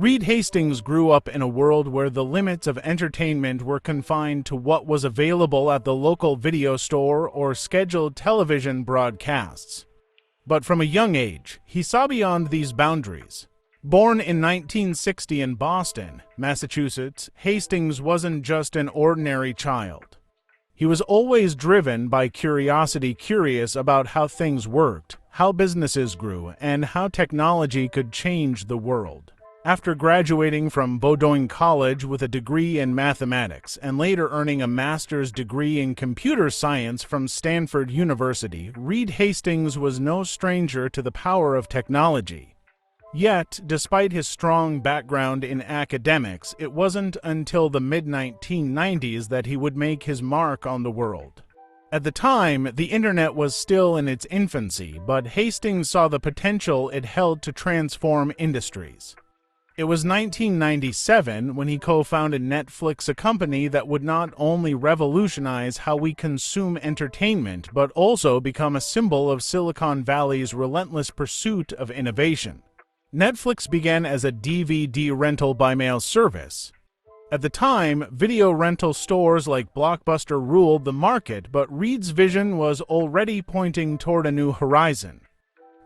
Reed Hastings grew up in a world where the limits of entertainment were confined to what was available at the local video store or scheduled television broadcasts. But from a young age, he saw beyond these boundaries. Born in 1960 in Boston, Massachusetts, Hastings wasn't just an ordinary child. He was always driven by curiosity, curious about how things worked, how businesses grew, and how technology could change the world. After graduating from Bowdoin College with a degree in mathematics and later earning a master's degree in computer science from Stanford University, Reed Hastings was no stranger to the power of technology. Yet, despite his strong background in academics, it wasn't until the mid-1990s that he would make his mark on the world. At the time, the internet was still in its infancy, but Hastings saw the potential it held to transform industries. It was 1997 when he co-founded Netflix, a company that would not only revolutionize how we consume entertainment, but also become a symbol of Silicon Valley's relentless pursuit of innovation. Netflix began as a DVD rental by mail service. At the time, video rental stores like Blockbuster ruled the market, but Reed's vision was already pointing toward a new horizon.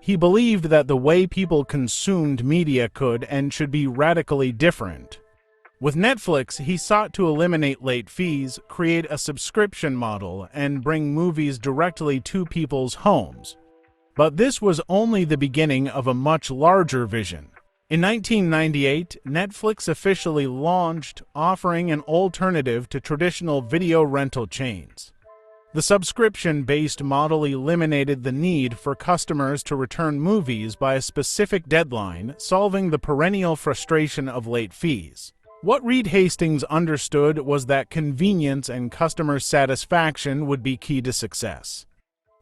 He believed that the way people consumed media could and should be radically different. With Netflix, he sought to eliminate late fees, create a subscription model, and bring movies directly to people's homes. But this was only the beginning of a much larger vision. In 1998, Netflix officially launched, offering an alternative to traditional video rental chains. The subscription-based model eliminated the need for customers to return movies by a specific deadline, solving the perennial frustration of late fees. What Reed Hastings understood was that convenience and customer satisfaction would be key to success.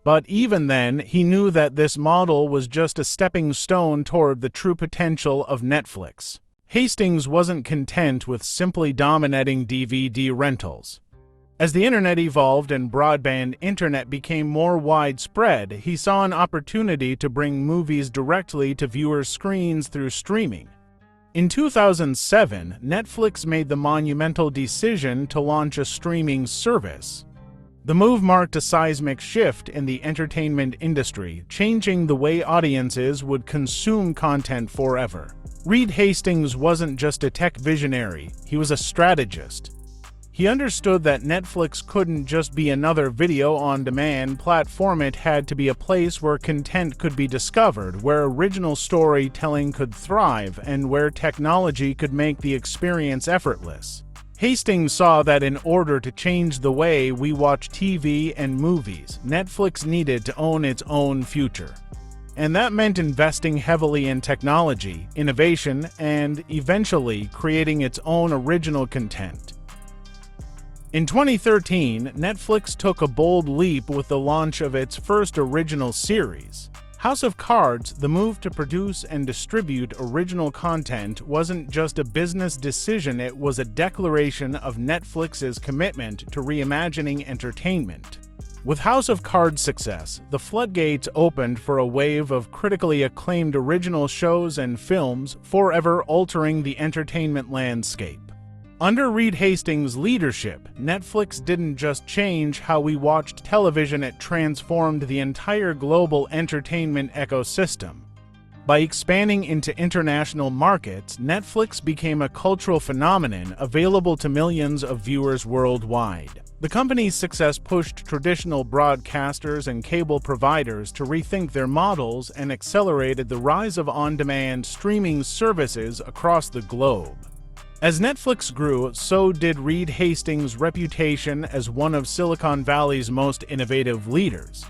But even then, he knew that this model was just a stepping stone toward the true potential of Netflix. Hastings wasn't content with simply dominating DVD rentals. As the internet evolved and broadband internet became more widespread, he saw an opportunity to bring movies directly to viewers' screens through streaming. In 2007, Netflix made the monumental decision to launch a streaming service. The move marked a seismic shift in the entertainment industry, changing the way audiences would consume content forever. Reed Hastings wasn't just a tech visionary, he was a strategist. He understood that Netflix couldn't just be another video-on-demand platform. It had to be a place where content could be discovered, where original storytelling could thrive, and where technology could make the experience effortless. Hastings saw that in order to change the way we watch TV and movies, Netflix needed to own its own future. And that meant investing heavily in technology, innovation, and eventually creating its own original content. In 2013, Netflix took a bold leap with the launch of its first original series. House of Cards, the move to produce and distribute original content wasn't just a business decision, it was a declaration of Netflix's commitment to reimagining entertainment. With House of Cards' success, the floodgates opened for a wave of critically acclaimed original shows and films, forever altering the entertainment landscape. Under Reed Hastings' leadership, Netflix didn't just change how we watched television, it transformed the entire global entertainment ecosystem. By expanding into international markets, Netflix became a cultural phenomenon available to millions of viewers worldwide. The company's success pushed traditional broadcasters and cable providers to rethink their models and accelerated the rise of on-demand streaming services across the globe. As Netflix grew, so did Reed Hastings' reputation as one of Silicon Valley's most innovative leaders.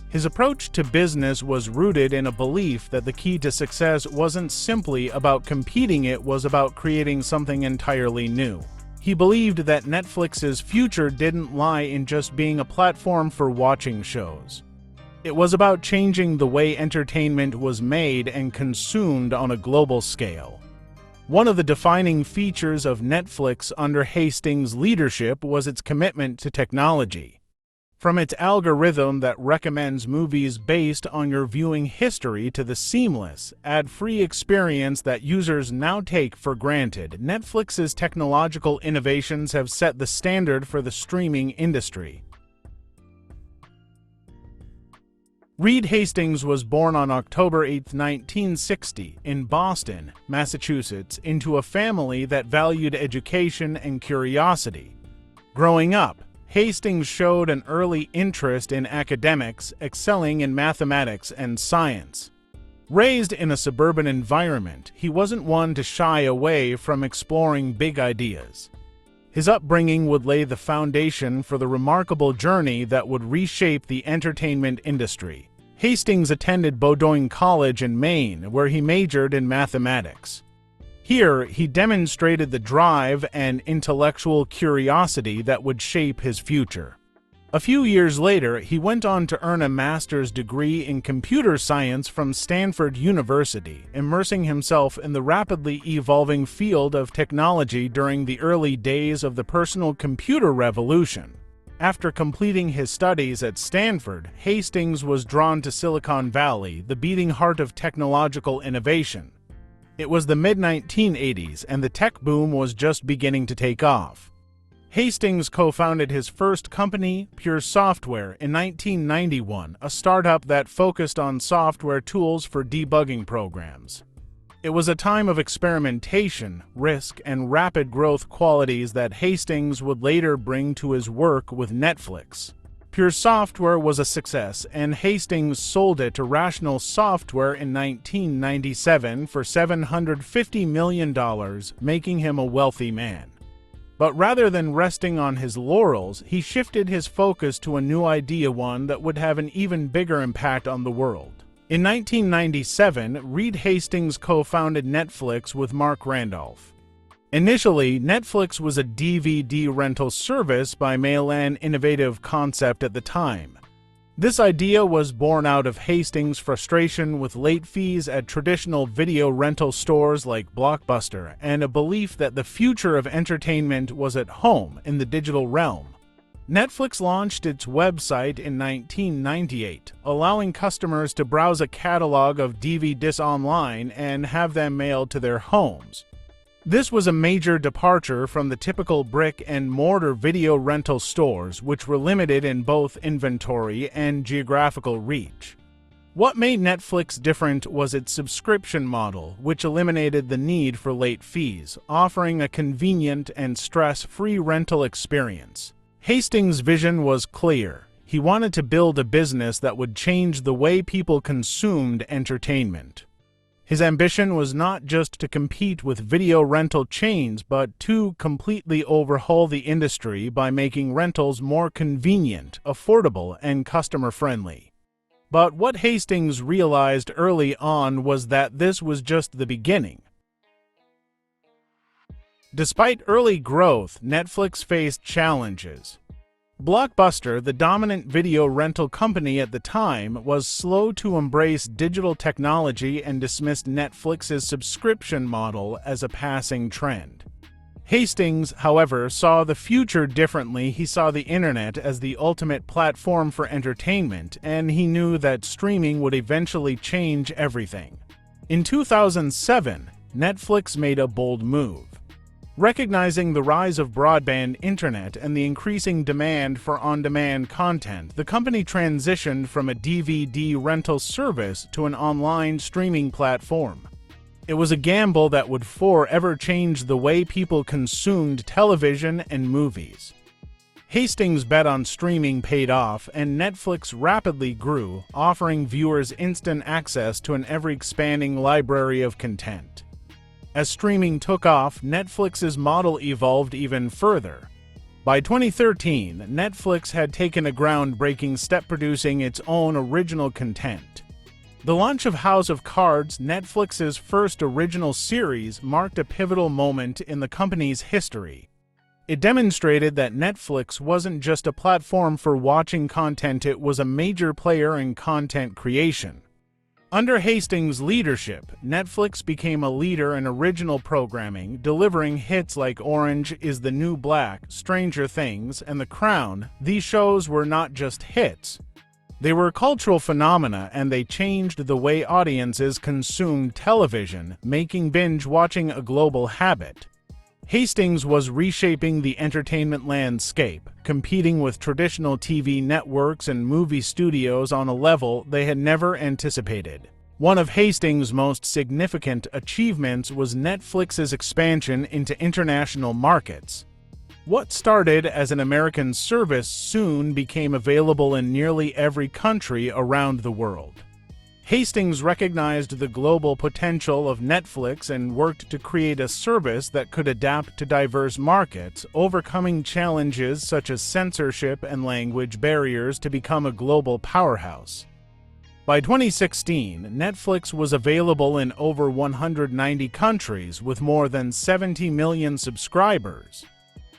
His approach to business was rooted in a belief that the key to success wasn't simply about competing, it was about creating something entirely new. He believed that Netflix's future didn't lie in just being a platform for watching shows. It was about changing the way entertainment was made and consumed on a global scale. One of the defining features of Netflix under Hastings' leadership was its commitment to technology. From its algorithm that recommends movies based on your viewing history to the seamless, ad-free experience that users now take for granted, Netflix's technological innovations have set the standard for the streaming industry. Reed Hastings was born on October 8, 1960, in Boston, Massachusetts, into a family that valued education and curiosity. Growing up, Hastings showed an early interest in academics, excelling in mathematics and science. Raised in a suburban environment, he wasn't one to shy away from exploring big ideas. His upbringing would lay the foundation for the remarkable journey that would reshape the entertainment industry. Hastings attended Bowdoin College in Maine, where he majored in mathematics. Here, he demonstrated the drive and intellectual curiosity that would shape his future. A few years later, he went on to earn a master's degree in computer science from Stanford University, immersing himself in the rapidly evolving field of technology during the early days of the personal computer revolution. After completing his studies at Stanford, Hastings was drawn to Silicon Valley, the beating heart of technological innovation. It was the mid-1980s, and the tech boom was just beginning to take off. Hastings co-founded his first company, Pure Software, in 1991, a startup that focused on software tools for debugging programs. It was a time of experimentation, risk, and rapid growth, qualities that Hastings would later bring to his work with Netflix. Pure Software was a success, and Hastings sold it to Rational Software in 1997 for $750 million, making him a wealthy man. But rather than resting on his laurels, he shifted his focus to a new idea, one that would have an even bigger impact on the world. In 1997, Reed Hastings co-founded Netflix with Mark Randolph. Initially, Netflix was a DVD rental service by mail, an innovative concept at the time. This idea was born out of Hastings' frustration with late fees at traditional video rental stores like Blockbuster, and a belief that the future of entertainment was at home in the digital realm. Netflix launched its website in 1998, allowing customers to browse a catalog of DVDs online and have them mailed to their homes. This was a major departure from the typical brick-and-mortar video rental stores, which were limited in both inventory and geographical reach. What made Netflix different was its subscription model, which eliminated the need for late fees, offering a convenient and stress-free rental experience. Hastings' vision was clear. He wanted to build a business that would change the way people consumed entertainment. His ambition was not just to compete with video rental chains, but to completely overhaul the industry by making rentals more convenient, affordable, and customer-friendly. But what Hastings realized early on was that this was just the beginning. Despite early growth, Netflix faced challenges. Blockbuster, the dominant video rental company at the time, was slow to embrace digital technology and dismissed Netflix's subscription model as a passing trend. Hastings, however, saw the future differently. He saw the internet as the ultimate platform for entertainment, and he knew that streaming would eventually change everything. In 2007, Netflix made a bold move. Recognizing the rise of broadband internet and the increasing demand for on-demand content, the company transitioned from a DVD rental service to an online streaming platform. It was a gamble that would forever change the way people consumed television and movies. Hastings' bet on streaming paid off, and Netflix rapidly grew, offering viewers instant access to an ever-expanding library of content. As streaming took off, Netflix's model evolved even further. By 2013, Netflix had taken a groundbreaking step, producing its own original content. The launch of House of Cards, Netflix's first original series, marked a pivotal moment in the company's history. It demonstrated that Netflix wasn't just a platform for watching content, it was a major player in content creation. Under Hastings' leadership, Netflix became a leader in original programming, delivering hits like Orange is the New Black, Stranger Things, and The Crown. These shows were not just hits. They were cultural phenomena, and they changed the way audiences consumed television, making binge-watching a global habit. Hastings was reshaping the entertainment landscape, competing with traditional TV networks and movie studios on a level they had never anticipated. One of Hastings' most significant achievements was Netflix's expansion into international markets. What started as an American service soon became available in nearly every country around the world. Hastings recognized the global potential of Netflix and worked to create a service that could adapt to diverse markets, overcoming challenges such as censorship and language barriers to become a global powerhouse. By 2016, Netflix was available in over 190 countries with more than 70 million subscribers.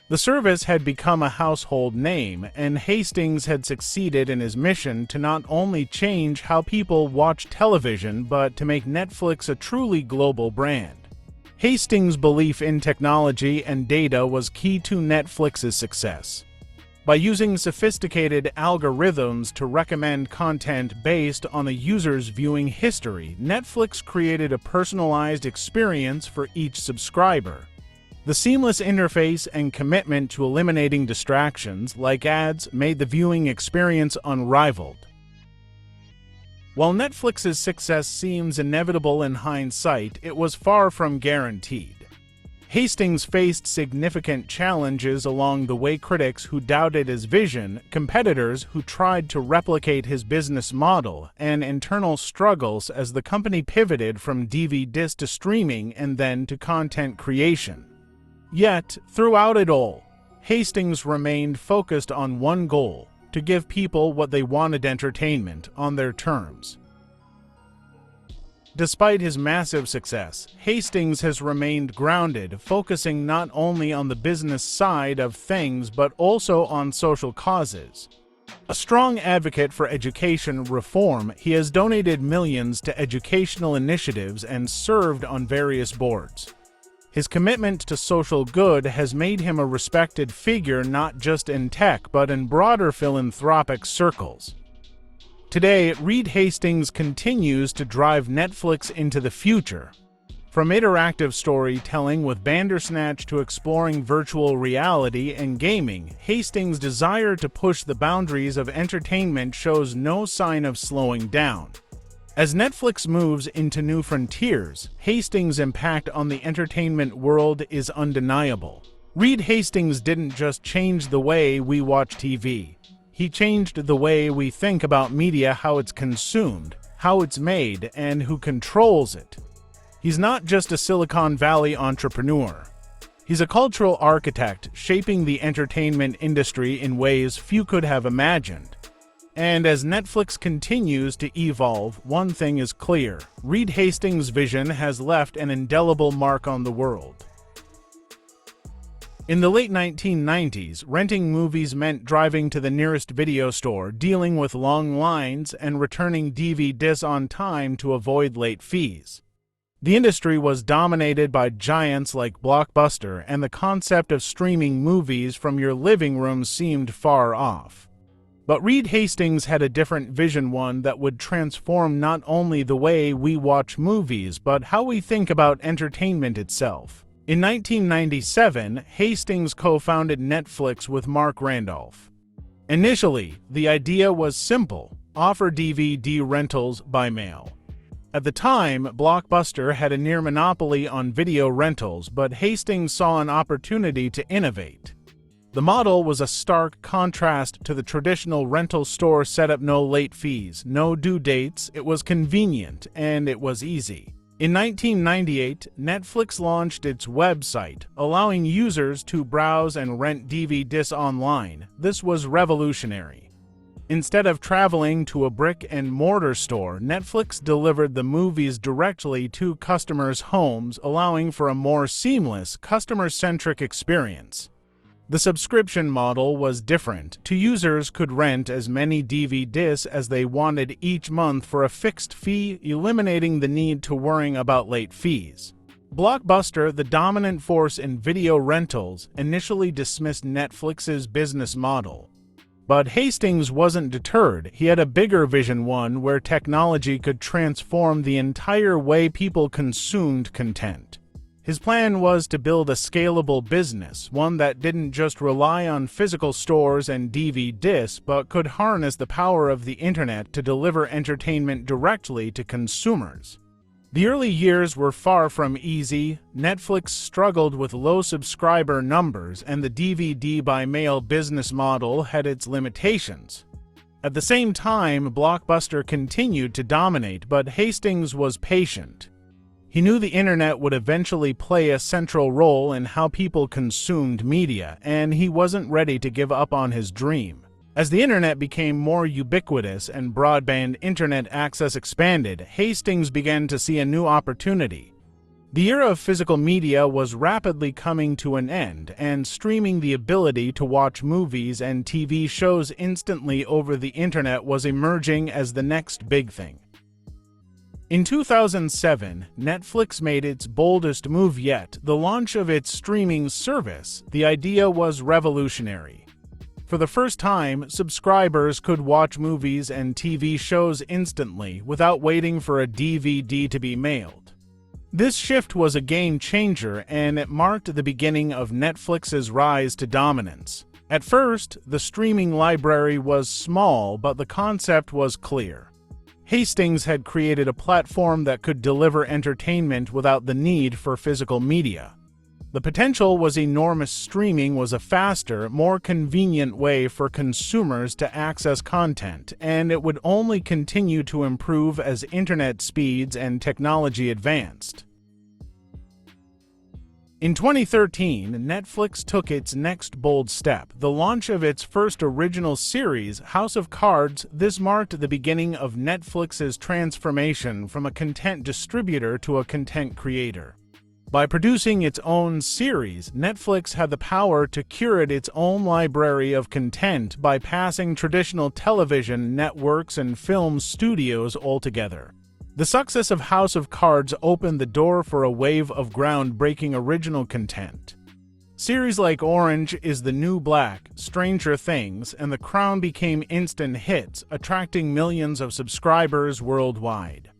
The service had become a household name, and Hastings had succeeded in his mission to not only change how people watch television, but to make Netflix a truly global brand. Hastings' belief in technology and data was key to Netflix's success. By using sophisticated algorithms to recommend content based on a user's viewing history, Netflix created a personalized experience for each subscriber. The seamless interface and commitment to eliminating distractions, like ads, made the viewing experience unrivaled. While Netflix's success seems inevitable in hindsight, it was far from guaranteed. Hastings faced significant challenges along the way: critics who doubted his vision, competitors who tried to replicate his business model, and internal struggles as the company pivoted from DVD to streaming and then to content creation. Yet, throughout it all, Hastings remained focused on one goal: to give people what they wanted, entertainment on their terms. Despite his massive success, Hastings has remained grounded, focusing not only on the business side of things but also on social causes. A strong advocate for education reform, he has donated millions to educational initiatives and served on various boards. His commitment to social good has made him a respected figure not just in tech but in broader philanthropic circles. Today, Reed Hastings continues to drive Netflix into the future. From interactive storytelling with Bandersnatch to exploring virtual reality and gaming, Hastings' desire to push the boundaries of entertainment shows no sign of slowing down. As Netflix moves into new frontiers, Hastings' impact on the entertainment world is undeniable. Reed Hastings didn't just change the way we watch TV. He changed the way we think about media, how it's consumed, how it's made, and who controls it. He's not just a Silicon Valley entrepreneur. He's a cultural architect shaping the entertainment industry in ways few could have imagined. And as Netflix continues to evolve, one thing is clear: Reed Hastings' vision has left an indelible mark on the world. In the late 1990s, renting movies meant driving to the nearest video store, dealing with long lines, and returning DVDs on time to avoid late fees. The industry was dominated by giants like Blockbuster, and the concept of streaming movies from your living room seemed far off. But Reed Hastings had a different vision, one that would transform not only the way we watch movies, but how we think about entertainment itself. In 1997, Hastings co-founded Netflix with Mark Randolph. Initially, the idea was simple: offer DVD rentals by mail. At the time, Blockbuster had a near monopoly on video rentals, but Hastings saw an opportunity to innovate. The model was a stark contrast to the traditional rental store setup: no late fees, no due dates. It was convenient, and it was easy. In 1998, Netflix launched its website, allowing users to browse and rent DVDs online. This was revolutionary. Instead of traveling to a brick-and-mortar store, Netflix delivered the movies directly to customers' homes, allowing for a more seamless, customer-centric experience. The subscription model was different. Two users could rent as many DVDs as they wanted each month for a fixed fee, eliminating the need to worry about late fees. Blockbuster, the dominant force in video rentals, initially dismissed Netflix's business model. But Hastings wasn't deterred. He had a bigger vision, one where technology could transform the entire way people consumed content. His plan was to build a scalable business, one that didn't just rely on physical stores and DVDs, but could harness the power of the internet to deliver entertainment directly to consumers. The early years were far from easy. Netflix struggled with low subscriber numbers, and the DVD by mail business model had its limitations. At the same time, Blockbuster continued to dominate, but Hastings was patient. He knew the internet would eventually play a central role in how people consumed media, and he wasn't ready to give up on his dream. As the internet became more ubiquitous and broadband internet access expanded, Hastings began to see a new opportunity. The era of physical media was rapidly coming to an end, and streaming, the ability to watch movies and TV shows instantly over the internet, was emerging as the next big thing. In 2007, Netflix made its boldest move yet, the launch of its streaming service. The idea was revolutionary. For the first time, subscribers could watch movies and TV shows instantly without waiting for a DVD to be mailed. This shift was a game changer, and it marked the beginning of Netflix's rise to dominance. At first, the streaming library was small, but the concept was clear. Hastings had created a platform that could deliver entertainment without the need for physical media. The potential was enormous. Streaming was a faster, more convenient way for consumers to access content, and it would only continue to improve as internet speeds and technology advanced. In 2013, Netflix took its next bold step, the launch of its first original series, House of Cards. This marked the beginning of Netflix's transformation from a content distributor to a content creator. By producing its own series, Netflix had the power to curate its own library of content, bypassing traditional television networks and film studios altogether. The success of House of Cards opened the door for a wave of groundbreaking original content. Series like Orange is the New Black, Stranger Things, and The Crown became instant hits, attracting millions of subscribers worldwide.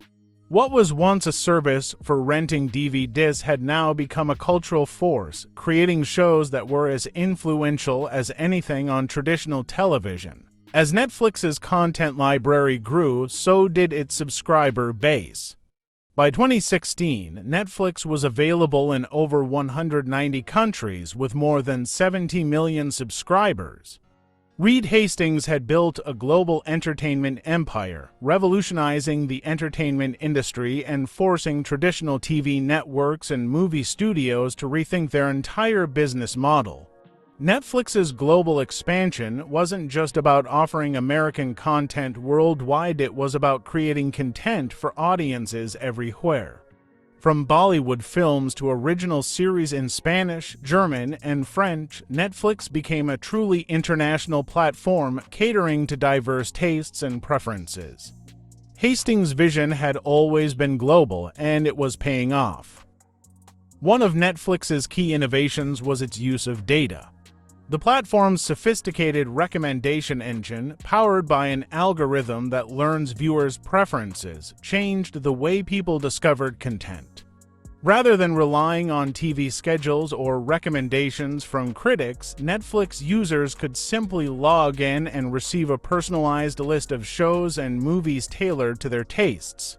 What was once a service for renting DVDs had now become a cultural force, creating shows that were as influential as anything on traditional television. As Netflix's content library grew, so did its subscriber base. By 2016, Netflix was available in over 190 countries with more than 70 million subscribers. Reed Hastings had built a global entertainment empire, revolutionizing the entertainment industry and forcing traditional TV networks and movie studios to rethink their entire business model. Netflix's global expansion wasn't just about offering American content worldwide, it was about creating content for audiences everywhere. From Bollywood films to original series in Spanish, German, and French, Netflix became a truly international platform catering to diverse tastes and preferences. Hastings' vision had always been global, and it was paying off. One of Netflix's key innovations was its use of data. The platform's sophisticated recommendation engine, powered by an algorithm that learns viewers' preferences, changed the way people discovered content. Rather than relying on TV schedules or recommendations from critics, Netflix users could simply log in and receive a personalized list of shows and movies tailored to their tastes.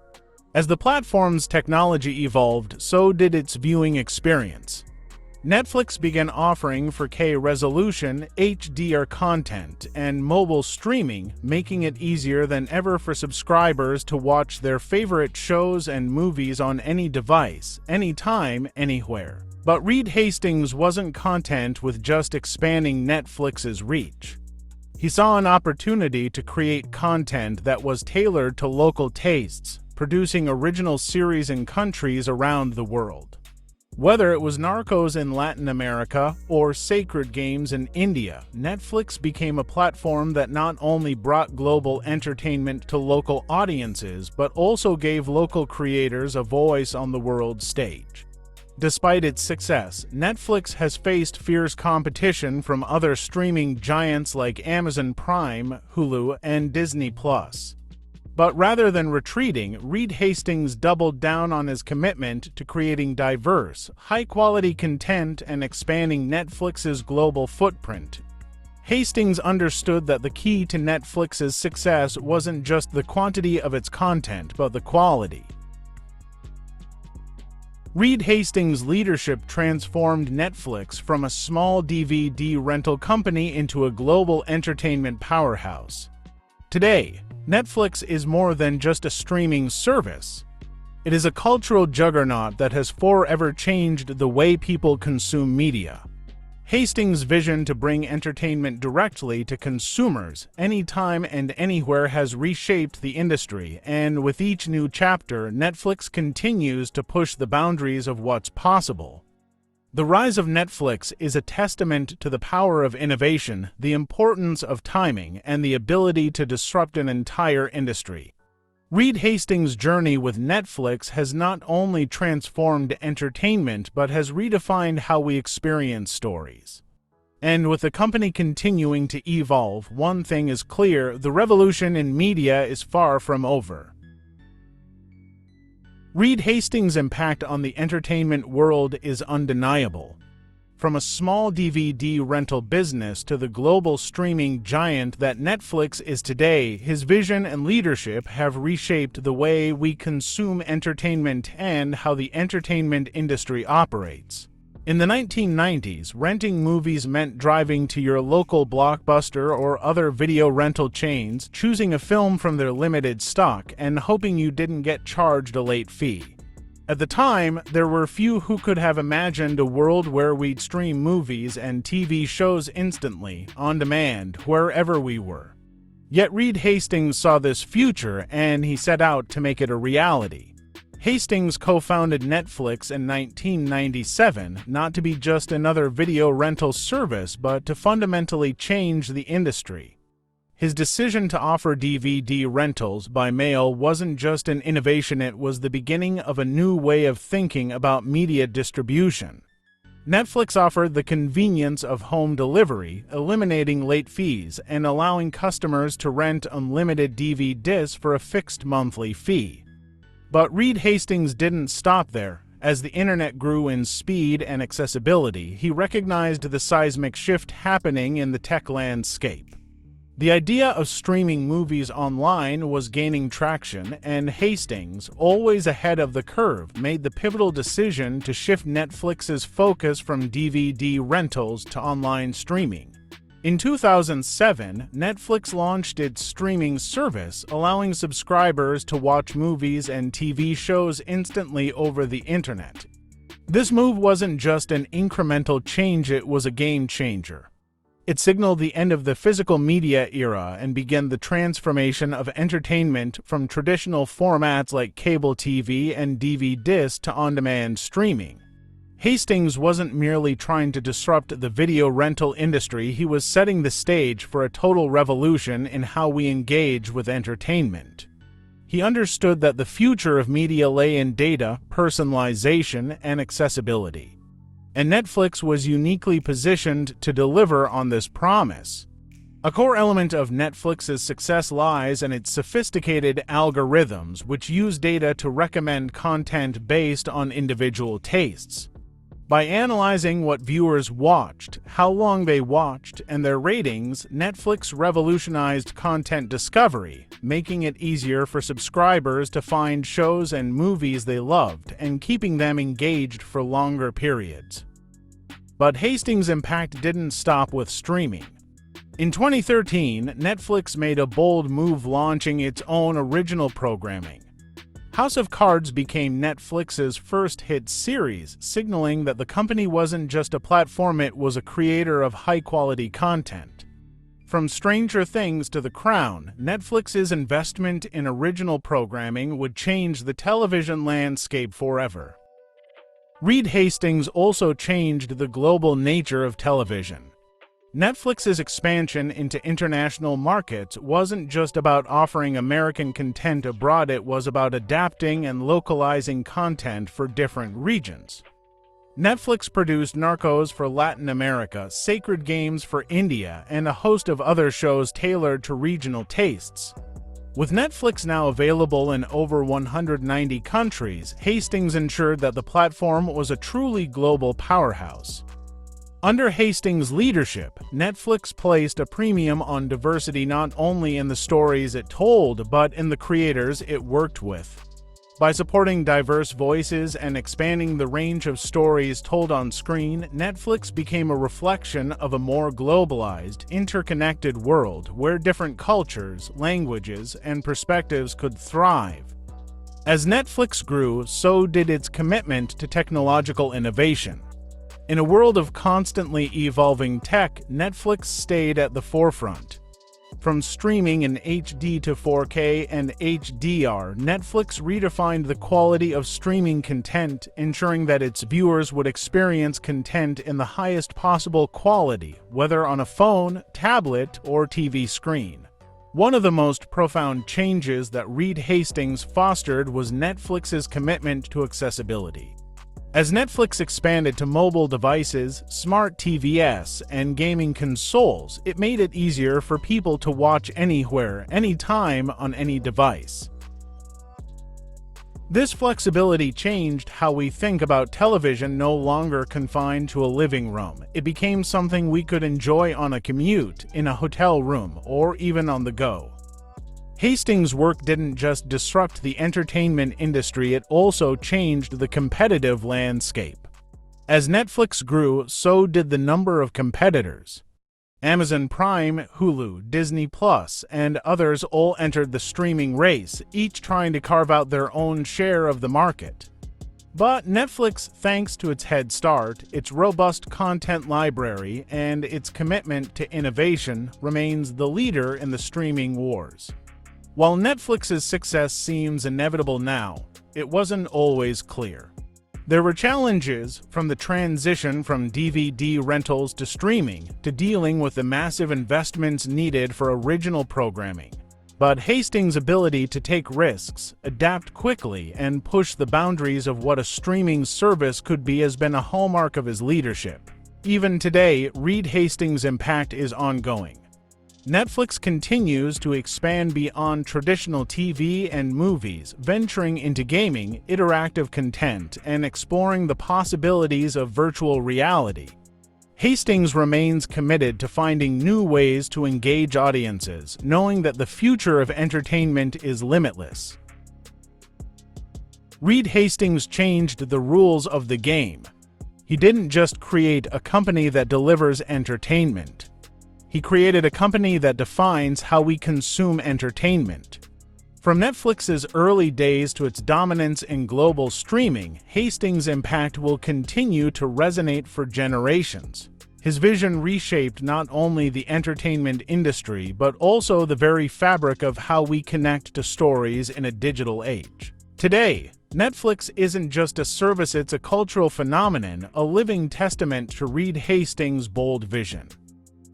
As the platform's technology evolved, so did its viewing experience. Netflix began offering 4K resolution, HDR content, and mobile streaming, making it easier than ever for subscribers to watch their favorite shows and movies on any device, anytime, anywhere. But Reed Hastings wasn't content with just expanding Netflix's reach. He saw an opportunity to create content that was tailored to local tastes, producing original series in countries around the world. Whether it was Narcos in Latin America or Sacred Games in India, Netflix became a platform that not only brought global entertainment to local audiences, but also gave local creators a voice on the world stage. Despite its success, Netflix has faced fierce competition from other streaming giants like Amazon Prime, Hulu, and Disney+. But rather than retreating, Reed Hastings doubled down on his commitment to creating diverse, high-quality content and expanding Netflix's global footprint. Hastings understood that the key to Netflix's success wasn't just the quantity of its content, but the quality. Reed Hastings' leadership transformed Netflix from a small DVD rental company into a global entertainment powerhouse. Today, Netflix is more than just a streaming service. It is a cultural juggernaut that has forever changed the way people consume media. Hastings' vision to bring entertainment directly to consumers anytime and anywhere has reshaped the industry, and with each new chapter, Netflix continues to push the boundaries of what's possible. The rise of Netflix is a testament to the power of innovation, the importance of timing, and the ability to disrupt an entire industry. Reed Hastings' journey with Netflix has not only transformed entertainment, but has redefined how we experience stories. And with the company continuing to evolve, one thing is clear: the revolution in media is far from over. Reed Hastings' impact on the entertainment world is undeniable. From a small DVD rental business to the global streaming giant that Netflix is today, his vision and leadership have reshaped the way we consume entertainment and how the entertainment industry operates. In the 1990s, renting movies meant driving to your local Blockbuster or other video rental chains, choosing a film from their limited stock, and hoping you didn't get charged a late fee. At the time, there were few who could have imagined a world where we'd stream movies and TV shows instantly, on demand, wherever we were. Yet Reed Hastings saw this future, and he set out to make it a reality. Hastings co-founded Netflix in 1997, not to be just another video rental service, but to fundamentally change the industry. His decision to offer DVD rentals by mail wasn't just an innovation, it was the beginning of a new way of thinking about media distribution. Netflix offered the convenience of home delivery, eliminating late fees, and allowing customers to rent unlimited DVD discs for a fixed monthly fee. But Reed Hastings didn't stop there. As the internet grew in speed and accessibility, he recognized the seismic shift happening in the tech landscape. The idea of streaming movies online was gaining traction, and Hastings, always ahead of the curve, made the pivotal decision to shift Netflix's focus from DVD rentals to online streaming. In 2007, Netflix launched its streaming service, allowing subscribers to watch movies and TV shows instantly over the internet. This move wasn't just an incremental change, it was a game changer. It signaled the end of the physical media era and began the transformation of entertainment from traditional formats like cable TV and DVD discs to on-demand streaming. Hastings wasn't merely trying to disrupt the video rental industry, he was setting the stage for a total revolution in how we engage with entertainment. He understood that the future of media lay in data, personalization, and accessibility. And Netflix was uniquely positioned to deliver on this promise. A core element of Netflix's success lies in its sophisticated algorithms, which use data to recommend content based on individual tastes. By analyzing what viewers watched, how long they watched, and their ratings, Netflix revolutionized content discovery, making it easier for subscribers to find shows and movies they loved and keeping them engaged for longer periods. But Hastings' impact didn't stop with streaming. In 2013, Netflix made a bold move, launching its own original programming. House of Cards became Netflix's first hit series, signaling that the company wasn't just a platform, it was a creator of high-quality content. From Stranger Things to The Crown, Netflix's investment in original programming would change the television landscape forever. Reed Hastings also changed the global nature of television. Netflix's expansion into international markets wasn't just about offering American content abroad, it was about adapting and localizing content for different regions. Netflix produced Narcos for Latin America, Sacred Games for India, and a host of other shows tailored to regional tastes. With Netflix now available in over 190 countries, Hastings ensured that the platform was a truly global powerhouse. Under Hastings' leadership, Netflix placed a premium on diversity not only in the stories it told, but in the creators it worked with. By supporting diverse voices and expanding the range of stories told on screen, Netflix became a reflection of a more globalized, interconnected world where different cultures, languages, and perspectives could thrive. As Netflix grew, so did its commitment to technological innovation. In a world of constantly evolving tech, Netflix stayed at the forefront. From streaming in HD to 4K and HDR, Netflix redefined the quality of streaming content, ensuring that its viewers would experience content in the highest possible quality, whether on a phone, tablet, or TV screen. One of the most profound changes that Reed Hastings fostered was Netflix's commitment to accessibility. As Netflix expanded to mobile devices, smart TVs, and gaming consoles, it made it easier for people to watch anywhere, anytime, on any device. This flexibility changed how we think about television, no longer confined to a living room. It became something we could enjoy on a commute, in a hotel room, or even on the go. Hastings' work didn't just disrupt the entertainment industry, it also changed the competitive landscape. As Netflix grew, so did the number of competitors. Amazon Prime, Hulu, Disney+, and others all entered the streaming race, each trying to carve out their own share of the market. But Netflix, thanks to its head start, its robust content library, and its commitment to innovation, remains the leader in the streaming wars. While Netflix's success seems inevitable now, it wasn't always clear. There were challenges, from the transition from DVD rentals to streaming, to dealing with the massive investments needed for original programming. But Hastings' ability to take risks, adapt quickly, and push the boundaries of what a streaming service could be has been a hallmark of his leadership. Even today, Reed Hastings' impact is ongoing. Netflix continues to expand beyond traditional TV and movies, venturing into gaming, interactive content, and exploring the possibilities of virtual reality. Hastings remains committed to finding new ways to engage audiences, knowing that the future of entertainment is limitless. Reed Hastings changed the rules of the game. He didn't just create a company that delivers entertainment. He created a company that defines how we consume entertainment. From Netflix's early days to its dominance in global streaming, Hastings' impact will continue to resonate for generations. His vision reshaped not only the entertainment industry, but also the very fabric of how we connect to stories in a digital age. Today, Netflix isn't just a service, it's a cultural phenomenon, a living testament to Reed Hastings' bold vision.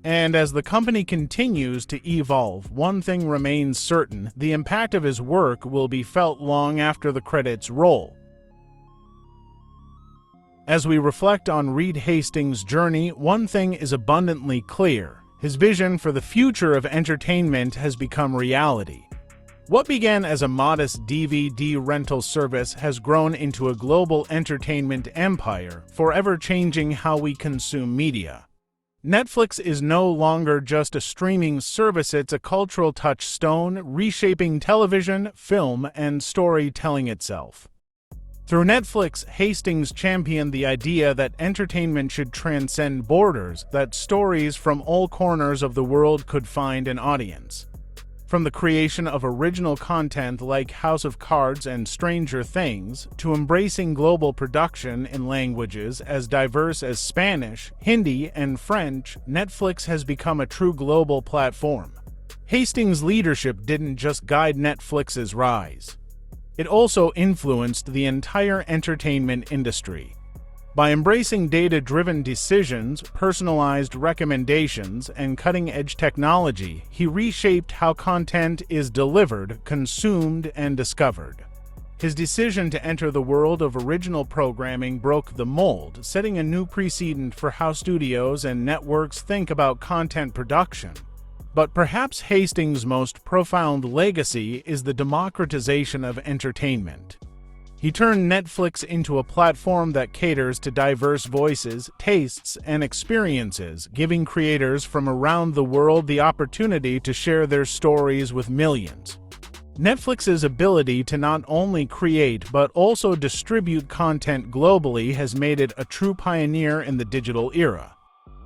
And as the company continues to evolve, one thing remains certain: the impact of his work will be felt long after the credits roll. As we reflect on Reed Hastings' journey, one thing is abundantly clear: his vision for the future of entertainment has become reality. What began as a modest DVD rental service has grown into a global entertainment empire, forever changing how we consume media. Netflix is no longer just a streaming service, it's a cultural touchstone, reshaping television, film, and storytelling itself. Through Netflix, Hastings championed the idea that entertainment should transcend borders, that stories from all corners of the world could find an audience. From the creation of original content like House of Cards and Stranger Things, to embracing global production in languages as diverse as Spanish, Hindi, and French, Netflix has become a true global platform. Hastings' leadership didn't just guide Netflix's rise. It also influenced the entire entertainment industry. By embracing data-driven decisions, personalized recommendations, and cutting-edge technology, he reshaped how content is delivered, consumed, and discovered. His decision to enter the world of original programming broke the mold, setting a new precedent for how studios and networks think about content production. But perhaps Hastings' most profound legacy is the democratization of entertainment. He turned Netflix into a platform that caters to diverse voices, tastes, and experiences, giving creators from around the world the opportunity to share their stories with millions. Netflix's ability to not only create but also distribute content globally has made it a true pioneer in the digital era.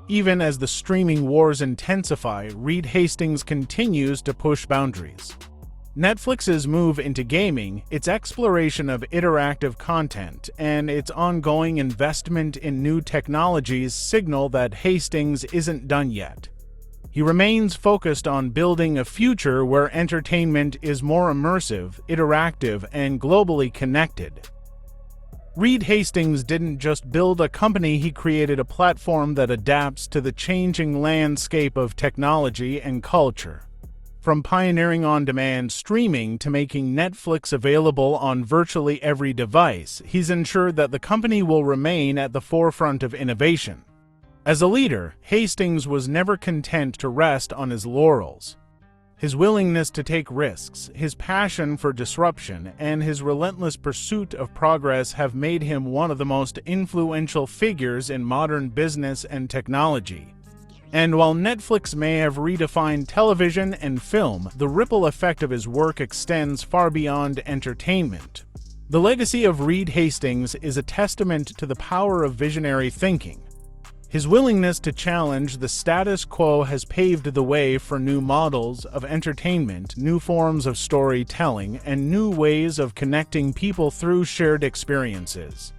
Even as the streaming wars intensify, Reed Hastings continues to push boundaries. Netflix's move into gaming, its exploration of interactive content, and its ongoing investment in new technologies signal that Hastings isn't done yet. He remains focused on building a future where entertainment is more immersive, interactive, and globally connected. Reed Hastings didn't just build a company, he created a platform that adapts to the changing landscape of technology and culture. From pioneering on-demand streaming to making Netflix available on virtually every device, he's ensured that the company will remain at the forefront of innovation. As a leader, Hastings was never content to rest on his laurels. His willingness to take risks, his passion for disruption, and his relentless pursuit of progress have made him one of the most influential figures in modern business and technology. And while Netflix may have redefined television and film, the ripple effect of his work extends far beyond entertainment. The legacy of Reed Hastings is a testament to the power of visionary thinking. His willingness to challenge the status quo has paved the way for new models of entertainment, new forms of storytelling, and new ways of connecting people through shared experiences.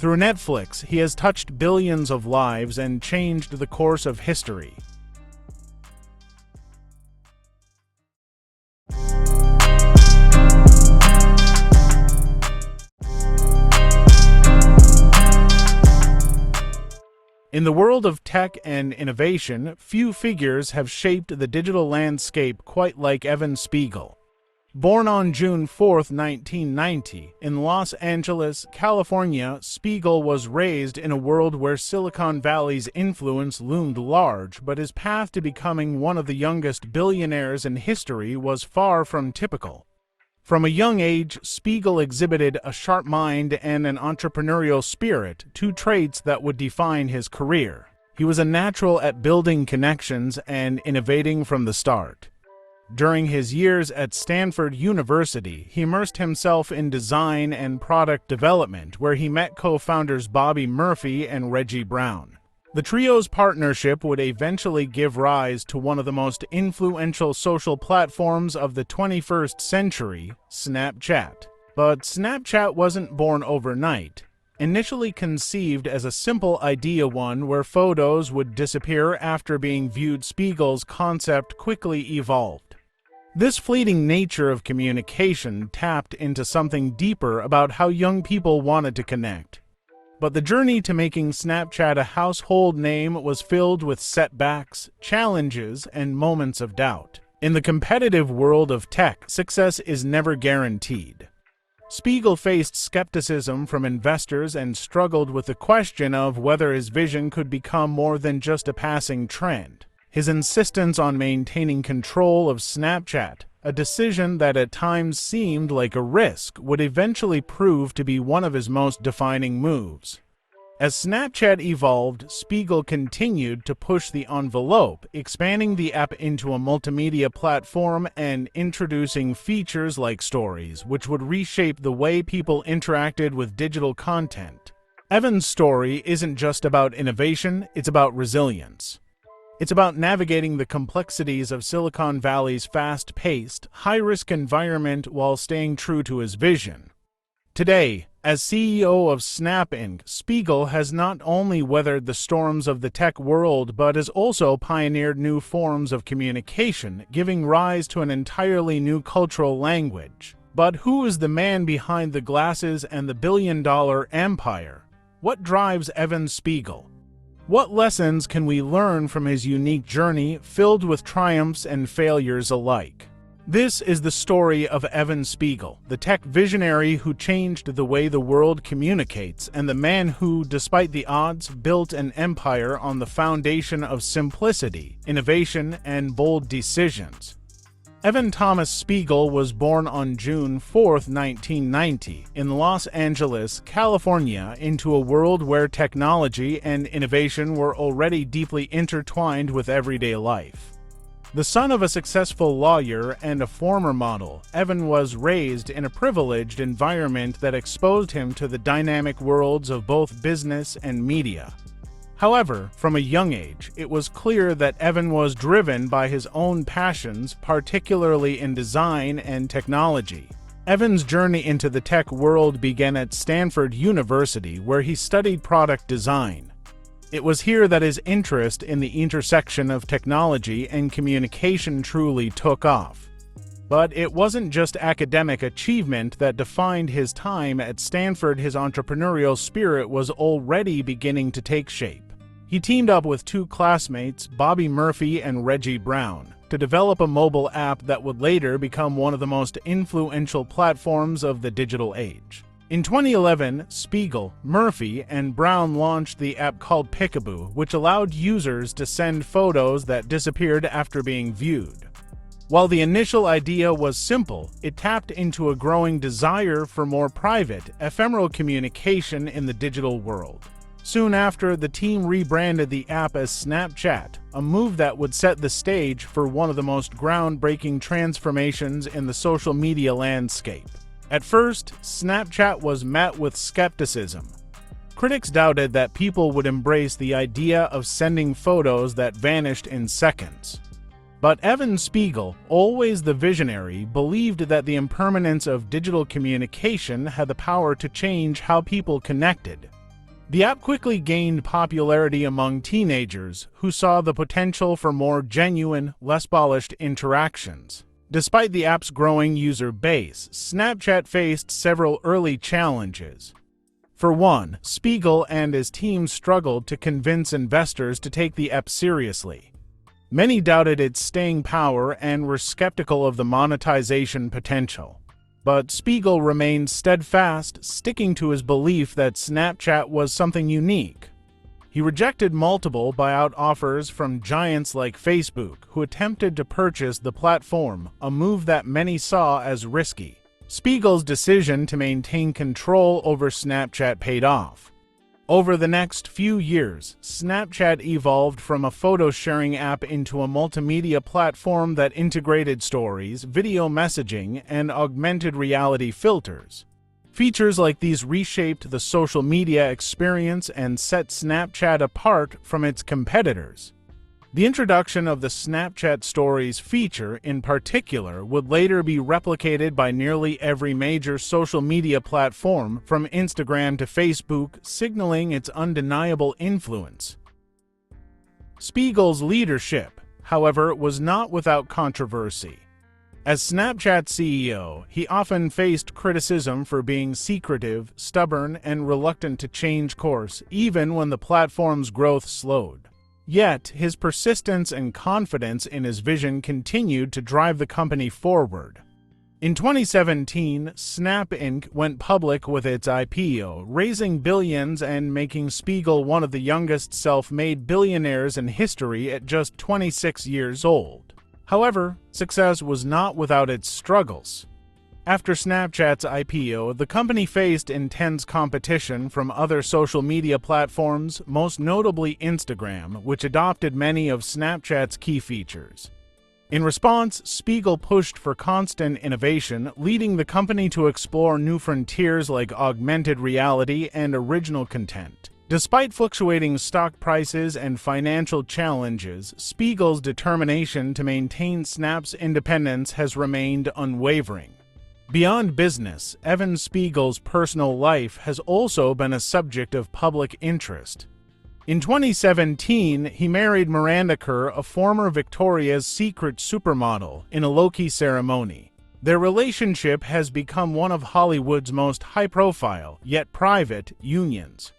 Through Netflix, he has touched billions of lives and changed the course of history. In the world of tech and innovation, few figures have shaped the digital landscape quite like Evan Spiegel. Born on June 4, 1990, in Los Angeles, California, Spiegel was raised in a world where Silicon Valley's influence loomed large, but his path to becoming one of the youngest billionaires in history was far from typical. From a young age, Spiegel exhibited a sharp mind and an entrepreneurial spirit, two traits that would define his career. He was a natural at building connections and innovating from the start. During his years at Stanford University, he immersed himself in design and product development, where he met co-founders Bobby Murphy and Reggie Brown. The trio's partnership would eventually give rise to one of the most influential social platforms of the 21st century, Snapchat. But Snapchat wasn't born overnight. Initially conceived as a simple idea, one where photos would disappear after being viewed, Spiegel's concept quickly evolved. This fleeting nature of communication tapped into something deeper about how young people wanted to connect. But the journey to making Snapchat a household name was filled with setbacks, challenges, and moments of doubt. In the competitive world of tech, success is never guaranteed. Spiegel faced skepticism from investors and struggled with the question of whether his vision could become more than just a passing trend. His insistence on maintaining control of Snapchat, a decision that at times seemed like a risk, would eventually prove to be one of his most defining moves. As Snapchat evolved, Spiegel continued to push the envelope, expanding the app into a multimedia platform and introducing features like stories, which would reshape the way people interacted with digital content. Evan's story isn't just about innovation, it's about resilience. It's about navigating the complexities of Silicon Valley's fast-paced, high-risk environment while staying true to his vision. Today, as CEO of Snap Inc., Spiegel has not only weathered the storms of the tech world but has also pioneered new forms of communication, giving rise to an entirely new cultural language. But who is the man behind the glasses and the billion-dollar empire? What drives Evan Spiegel? What lessons can we learn from his unique journey filled with triumphs and failures alike? This is the story of Evan Spiegel, the tech visionary who changed the way the world communicates and the man who, despite the odds, built an empire on the foundation of simplicity, innovation, and bold decisions. Evan Thomas Spiegel was born on June 4, 1990, in Los Angeles, California, into a world where technology and innovation were already deeply intertwined with everyday life. The son of a successful lawyer and a former model, Evan was raised in a privileged environment that exposed him to the dynamic worlds of both business and media. However, from a young age, it was clear that Evan was driven by his own passions, particularly in design and technology. Evan's journey into the tech world began at Stanford University, where he studied product design. It was here that his interest in the intersection of technology and communication truly took off. But it wasn't just academic achievement that defined his time at Stanford. His entrepreneurial spirit was already beginning to take shape. He teamed up with two classmates, Bobby Murphy and Reggie Brown, to develop a mobile app that would later become one of the most influential platforms of the digital age. In 2011, Spiegel, Murphy, and Brown launched the app called Peekaboo, which allowed users to send photos that disappeared after being viewed. While the initial idea was simple, it tapped into a growing desire for more private, ephemeral communication in the digital world. Soon after, the team rebranded the app as Snapchat, a move that would set the stage for one of the most groundbreaking transformations in the social media landscape. At first, Snapchat was met with skepticism. Critics doubted that people would embrace the idea of sending photos that vanished in seconds. But Evan Spiegel, always the visionary, believed that the impermanence of digital communication had the power to change how people connected. The app quickly gained popularity among teenagers who saw the potential for more genuine, less polished interactions. Despite the app's growing user base, Snapchat faced several early challenges. For one, Spiegel and his team struggled to convince investors to take the app seriously. Many doubted its staying power and were skeptical of the monetization potential. But Spiegel remained steadfast, sticking to his belief that Snapchat was something unique. He rejected multiple buyout offers from giants like Facebook, who attempted to purchase the platform, a move that many saw as risky. Spiegel's decision to maintain control over Snapchat paid off. Over the next few years, Snapchat evolved from a photo-sharing app into a multimedia platform that integrated stories, video messaging, and augmented reality filters. Features like these reshaped the social media experience and set Snapchat apart from its competitors. The introduction of the Snapchat Stories feature, in particular, would later be replicated by nearly every major social media platform, from Instagram to Facebook, signaling its undeniable influence. Spiegel's leadership, however, was not without controversy. As Snapchat CEO, he often faced criticism for being secretive, stubborn, and reluctant to change course, even when the platform's growth slowed. Yet, his persistence and confidence in his vision continued to drive the company forward. In 2017, Snap Inc. went public with its IPO, raising billions and making Spiegel one of the youngest self-made billionaires in history at just 26 years old. However, success was not without its struggles. After Snapchat's IPO, the company faced intense competition from other social media platforms, most notably Instagram, which adopted many of Snapchat's key features. In response, Spiegel pushed for constant innovation, leading the company to explore new frontiers like augmented reality and original content. Despite fluctuating stock prices and financial challenges, Spiegel's determination to maintain Snap's independence has remained unwavering. Beyond business, Evan Spiegel's personal life has also been a subject of public interest. In 2017, he married Miranda Kerr, a former Victoria's Secret supermodel, in a low-key ceremony. Their relationship has become one of Hollywood's most high-profile, yet private, unions.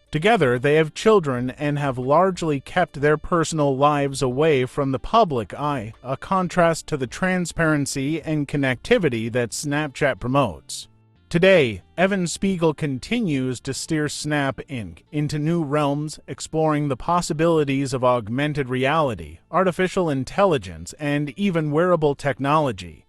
Together, they have children and have largely kept their personal lives away from the public eye, a contrast to the transparency and connectivity that Snapchat promotes. Today, Evan Spiegel continues to steer Snap Inc. into new realms, exploring the possibilities of augmented reality, artificial intelligence, and even wearable technology.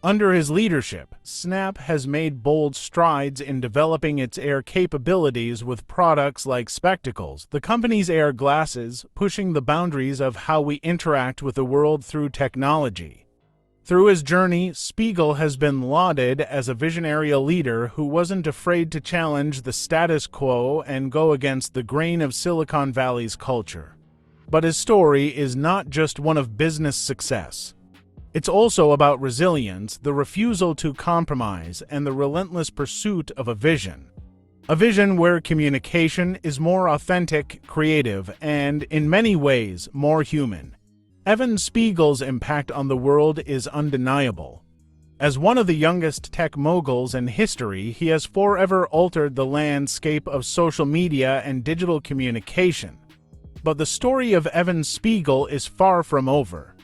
Under his leadership, Snap has made bold strides in developing its AR capabilities with products like Spectacles, the company's AR glasses, pushing the boundaries of how we interact with the world through technology. Through his journey, Spiegel has been lauded as a visionary leader who wasn't afraid to challenge the status quo and go against the grain of Silicon Valley's culture. But his story is not just one of business success. It's also about resilience, the refusal to compromise, and the relentless pursuit of a vision. A vision where communication is more authentic, creative, and, in many ways, more human. Evan Spiegel's impact on the world is undeniable. As one of the youngest tech moguls in history, he has forever altered the landscape of social media and digital communication. But the story of Evan Spiegel is far from over.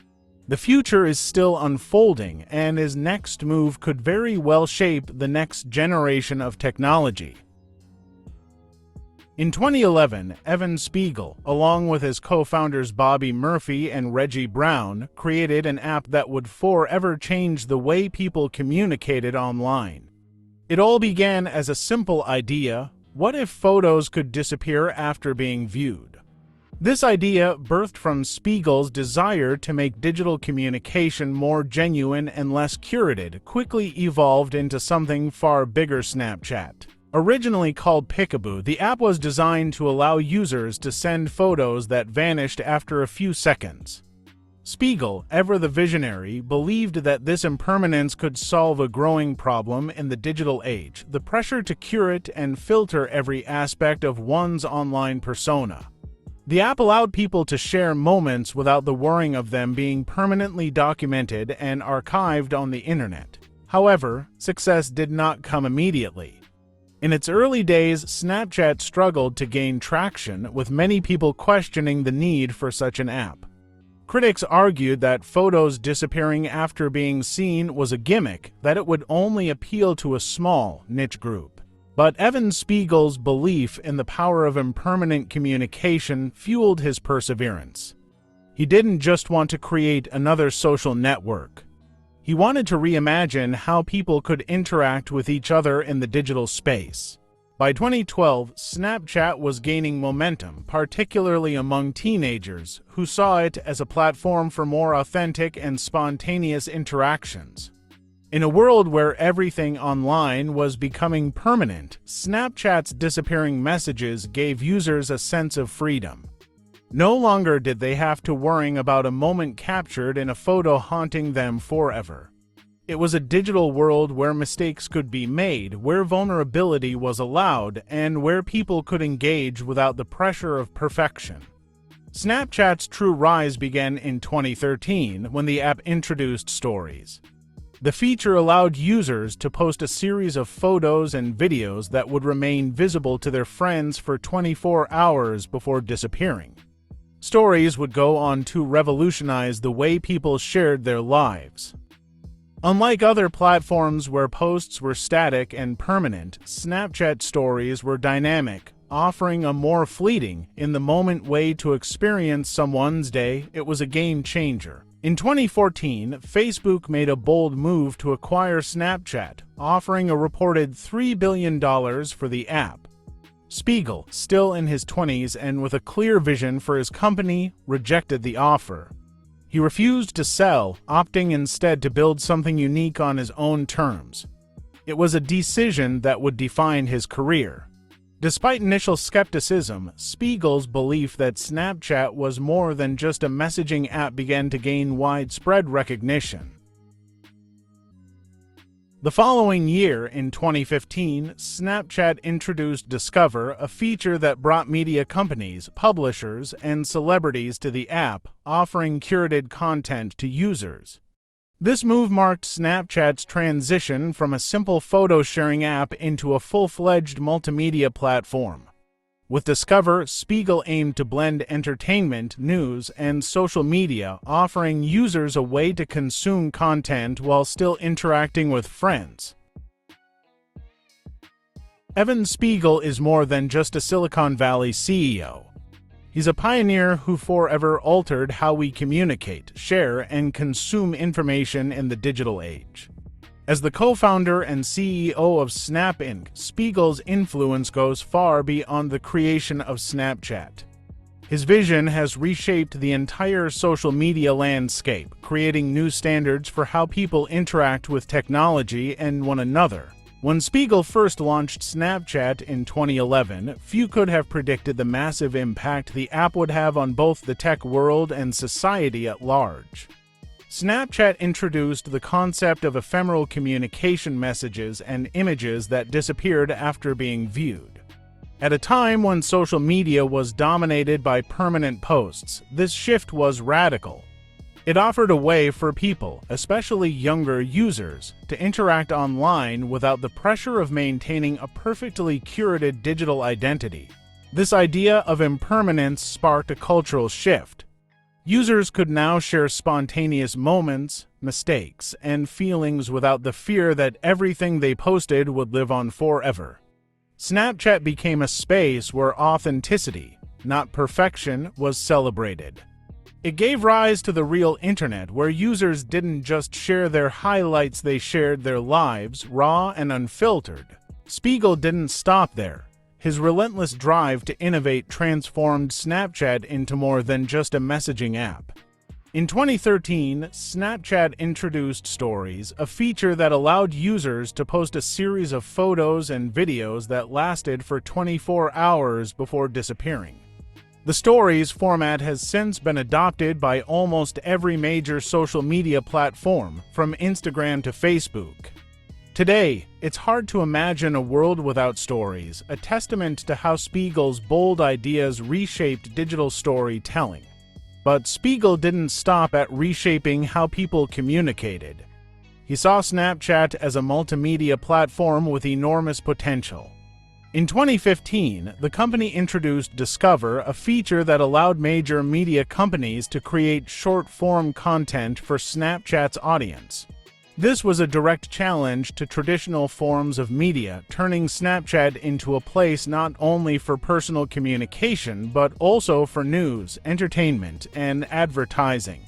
The future is still unfolding, and his next move could very well shape the next generation of technology. In 2011, Evan Spiegel, along with his co-founders Bobby Murphy and Reggie Brown, created an app that would forever change the way people communicated online. It all began as a simple idea: what if photos could disappear after being viewed? This idea, birthed from Spiegel's desire to make digital communication more genuine and less curated, quickly evolved into something far bigger: Snapchat. Originally called Peekaboo, the app was designed to allow users to send photos that vanished after a few seconds. Spiegel, ever the visionary, believed that this impermanence could solve a growing problem in the digital age: the pressure to curate and filter every aspect of one's online persona. The app allowed people to share moments without the worrying of them being permanently documented and archived on the internet. However, success did not come immediately. In its early days, Snapchat struggled to gain traction, with many people questioning the need for such an app. Critics argued that photos disappearing after being seen was a gimmick, that it would only appeal to a small, niche group. But Evan Spiegel's belief in the power of impermanent communication fueled his perseverance. He didn't just want to create another social network. He wanted to reimagine how people could interact with each other in the digital space. By 2012, Snapchat was gaining momentum, particularly among teenagers, who saw it as a platform for more authentic and spontaneous interactions. In a world where everything online was becoming permanent, Snapchat's disappearing messages gave users a sense of freedom. No longer did they have to worry about a moment captured in a photo haunting them forever. It was a digital world where mistakes could be made, where vulnerability was allowed, and where people could engage without the pressure of perfection. Snapchat's true rise began in 2013 when the app introduced Stories. The feature allowed users to post a series of photos and videos that would remain visible to their friends for 24 hours before disappearing. Stories would go on to revolutionize the way people shared their lives. Unlike other platforms where posts were static and permanent, Snapchat Stories were dynamic, offering a more fleeting, in-the-moment way to experience someone's day. It was a game changer. In 2014, Facebook made a bold move to acquire Snapchat, offering a reported $3 billion for the app. Spiegel, still in his 20s and with a clear vision for his company, rejected the offer. He refused to sell, opting instead to build something unique on his own terms. It was a decision that would define his career. Despite initial skepticism, Spiegel's belief that Snapchat was more than just a messaging app began to gain widespread recognition. The following year, in 2015, Snapchat introduced Discover, a feature that brought media companies, publishers, and celebrities to the app, offering curated content to users. This move marked Snapchat's transition from a simple photo-sharing app into a full-fledged multimedia platform. With Discover, Spiegel aimed to blend entertainment, news, and social media, offering users a way to consume content while still interacting with friends. Evan Spiegel is more than just a Silicon Valley CEO. He's a pioneer who forever altered how we communicate, share, and consume information in the digital age. As the co-founder and CEO of Snap Inc., Spiegel's influence goes far beyond the creation of Snapchat. His vision has reshaped the entire social media landscape, creating new standards for how people interact with technology and one another. When Spiegel first launched Snapchat in 2011, few could have predicted the massive impact the app would have on both the tech world and society at large. Snapchat introduced the concept of ephemeral communication messages and images that disappeared after being viewed. At a time when social media was dominated by permanent posts, this shift was radical. It offered a way for people, especially younger users, to interact online without the pressure of maintaining a perfectly curated digital identity. This idea of impermanence sparked a cultural shift. Users could now share spontaneous moments, mistakes, and feelings without the fear that everything they posted would live on forever. Snapchat became a space where authenticity, not perfection, was celebrated. It gave rise to the real internet, where users didn't just share their highlights, they shared their lives, raw and unfiltered. Spiegel didn't stop there. His relentless drive to innovate transformed Snapchat into more than just a messaging app. In 2013, Snapchat introduced Stories, a feature that allowed users to post a series of photos and videos that lasted for 24 hours before disappearing. The Stories format has since been adopted by almost every major social media platform, from Instagram to Facebook. Today, it's hard to imagine a world without Stories, a testament to how Spiegel's bold ideas reshaped digital storytelling. But Spiegel didn't stop at reshaping how people communicated. He saw Snapchat as a multimedia platform with enormous potential. In 2015, the company introduced Discover, a feature that allowed major media companies to create short-form content for Snapchat's audience. This was a direct challenge to traditional forms of media, turning Snapchat into a place not only for personal communication, but also for news, entertainment, and advertising.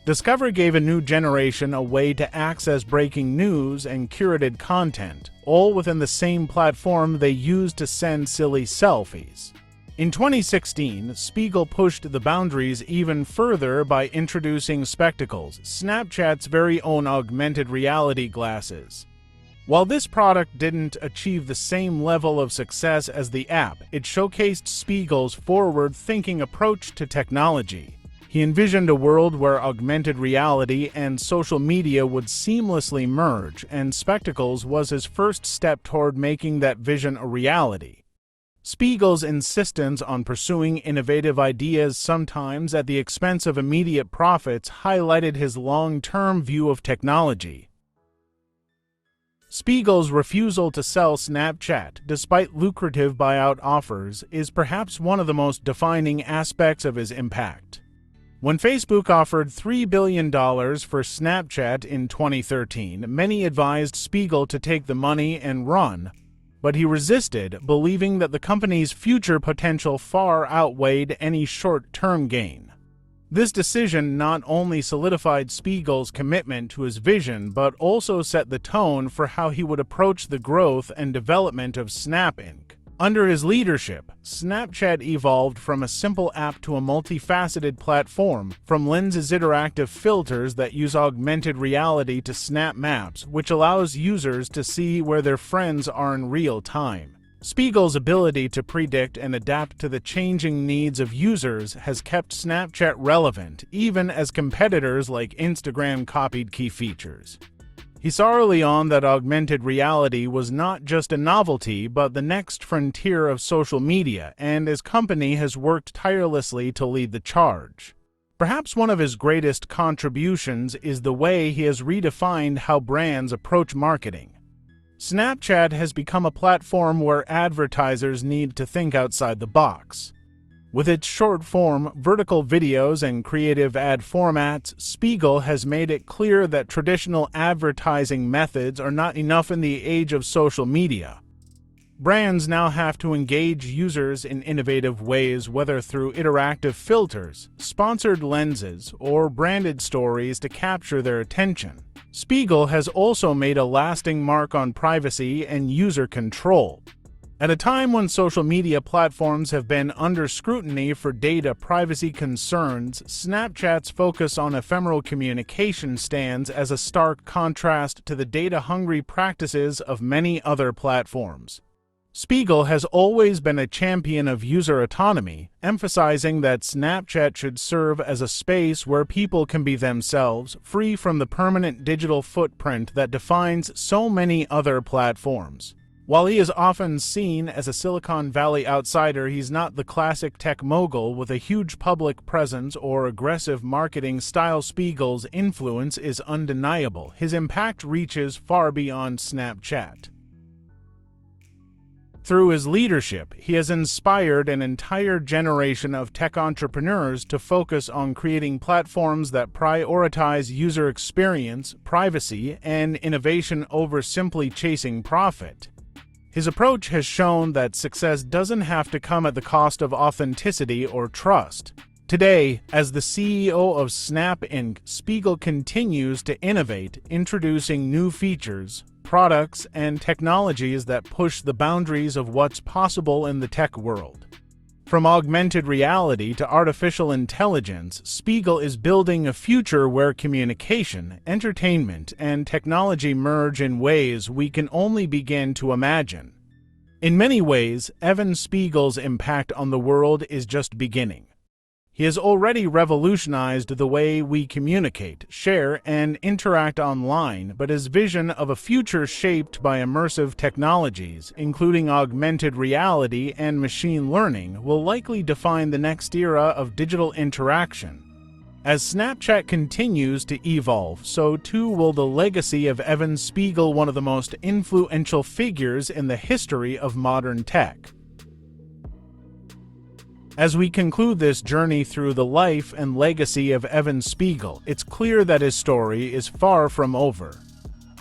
Discover gave a new generation a way to access breaking news and curated content, all within the same platform they used to send silly selfies. In 2016, Spiegel pushed the boundaries even further by introducing Spectacles, Snapchat's very own augmented reality glasses. While this product didn't achieve the same level of success as the app, it showcased Spiegel's forward-thinking approach to technology. He envisioned a world where augmented reality and social media would seamlessly merge, and Spectacles was his first step toward making that vision a reality. Spiegel's insistence on pursuing innovative ideas, sometimes at the expense of immediate profits, highlighted his long-term view of technology. Spiegel's refusal to sell Snapchat, despite lucrative buyout offers, is perhaps one of the most defining aspects of his impact. When Facebook offered $3 billion for Snapchat in 2013, many advised Spiegel to take the money and run, but he resisted, believing that the company's future potential far outweighed any short-term gain. This decision not only solidified Spiegel's commitment to his vision, but also set the tone for how he would approach the growth and development of Snap Inc. Under his leadership, Snapchat evolved from a simple app to a multifaceted platform, from Lens's interactive filters that use augmented reality to Snap Maps, which allows users to see where their friends are in real time. Spiegel's ability to predict and adapt to the changing needs of users has kept Snapchat relevant, even as competitors like Instagram copied key features. He saw early on that augmented reality was not just a novelty, but the next frontier of social media, and his company has worked tirelessly to lead the charge. Perhaps one of his greatest contributions is the way he has redefined how brands approach marketing. Snapchat has become a platform where advertisers need to think outside the box. With its short-form, vertical videos and creative ad formats, Spiegel has made it clear that traditional advertising methods are not enough in the age of social media. Brands now have to engage users in innovative ways, whether through interactive filters, sponsored lenses, or branded stories to capture their attention. Spiegel has also made a lasting mark on privacy and user control. At a time when social media platforms have been under scrutiny for data privacy concerns, Snapchat's focus on ephemeral communication stands as a stark contrast to the data-hungry practices of many other platforms. Spiegel has always been a champion of user autonomy, emphasizing that Snapchat should serve as a space where people can be themselves, free from the permanent digital footprint that defines so many other platforms. While he is often seen as a Silicon Valley outsider, he's not the classic tech mogul with a huge public presence or aggressive marketing style. Spiegel's influence is undeniable. His impact reaches far beyond Snapchat. Through his leadership, he has inspired an entire generation of tech entrepreneurs to focus on creating platforms that prioritize user experience, privacy, and innovation over simply chasing profit. His approach has shown that success doesn't have to come at the cost of authenticity or trust. Today, as the CEO of Snap Inc., Spiegel continues to innovate, introducing new features, products, and technologies that push the boundaries of what's possible in the tech world. From augmented reality to artificial intelligence, Spiegel is building a future where communication, entertainment, and technology merge in ways we can only begin to imagine. In many ways, Evan Spiegel's impact on the world is just beginning. He has already revolutionized the way we communicate, share, and interact online, but his vision of a future shaped by immersive technologies, including augmented reality and machine learning, will likely define the next era of digital interaction. As Snapchat continues to evolve, so too will the legacy of Evan Spiegel, one of the most influential figures in the history of modern tech. As we conclude this journey through the life and legacy of Evan Spiegel, it's clear that his story is far from over.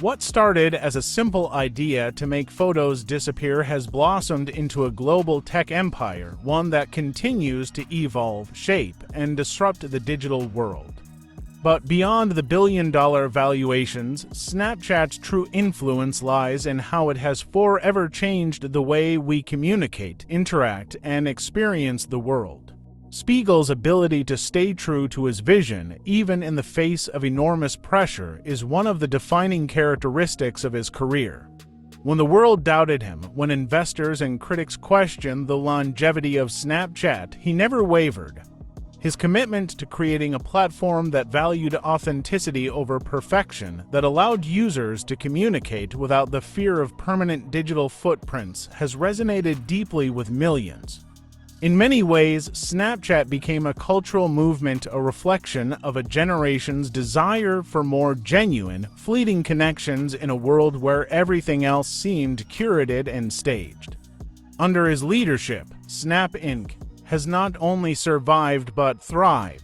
What started as a simple idea to make photos disappear has blossomed into a global tech empire, one that continues to evolve, shape, and disrupt the digital world. But beyond the billion-dollar valuations, Snapchat's true influence lies in how it has forever changed the way we communicate, interact, and experience the world. Spiegel's ability to stay true to his vision, even in the face of enormous pressure, is one of the defining characteristics of his career. When the world doubted him, when investors and critics questioned the longevity of Snapchat, he never wavered. His commitment to creating a platform that valued authenticity over perfection, that allowed users to communicate without the fear of permanent digital footprints, has resonated deeply with millions. In many ways, Snapchat became a cultural movement, a reflection of a generation's desire for more genuine, fleeting connections in a world where everything else seemed curated and staged. Under his leadership, Snap Inc. has not only survived but thrived.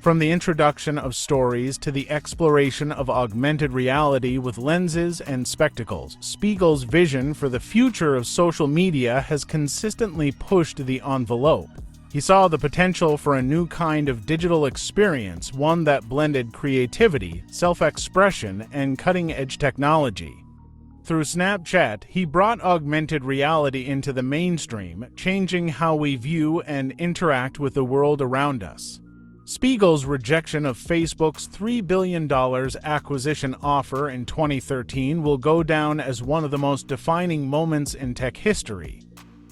From the introduction of stories to the exploration of augmented reality with lenses and spectacles, Spiegel's vision for the future of social media has consistently pushed the envelope. He saw the potential for a new kind of digital experience, one that blended creativity, self-expression, and cutting-edge technology. Through Snapchat, he brought augmented reality into the mainstream, changing how we view and interact with the world around us. Spiegel's rejection of Facebook's $3 billion acquisition offer in 2013 will go down as one of the most defining moments in tech history.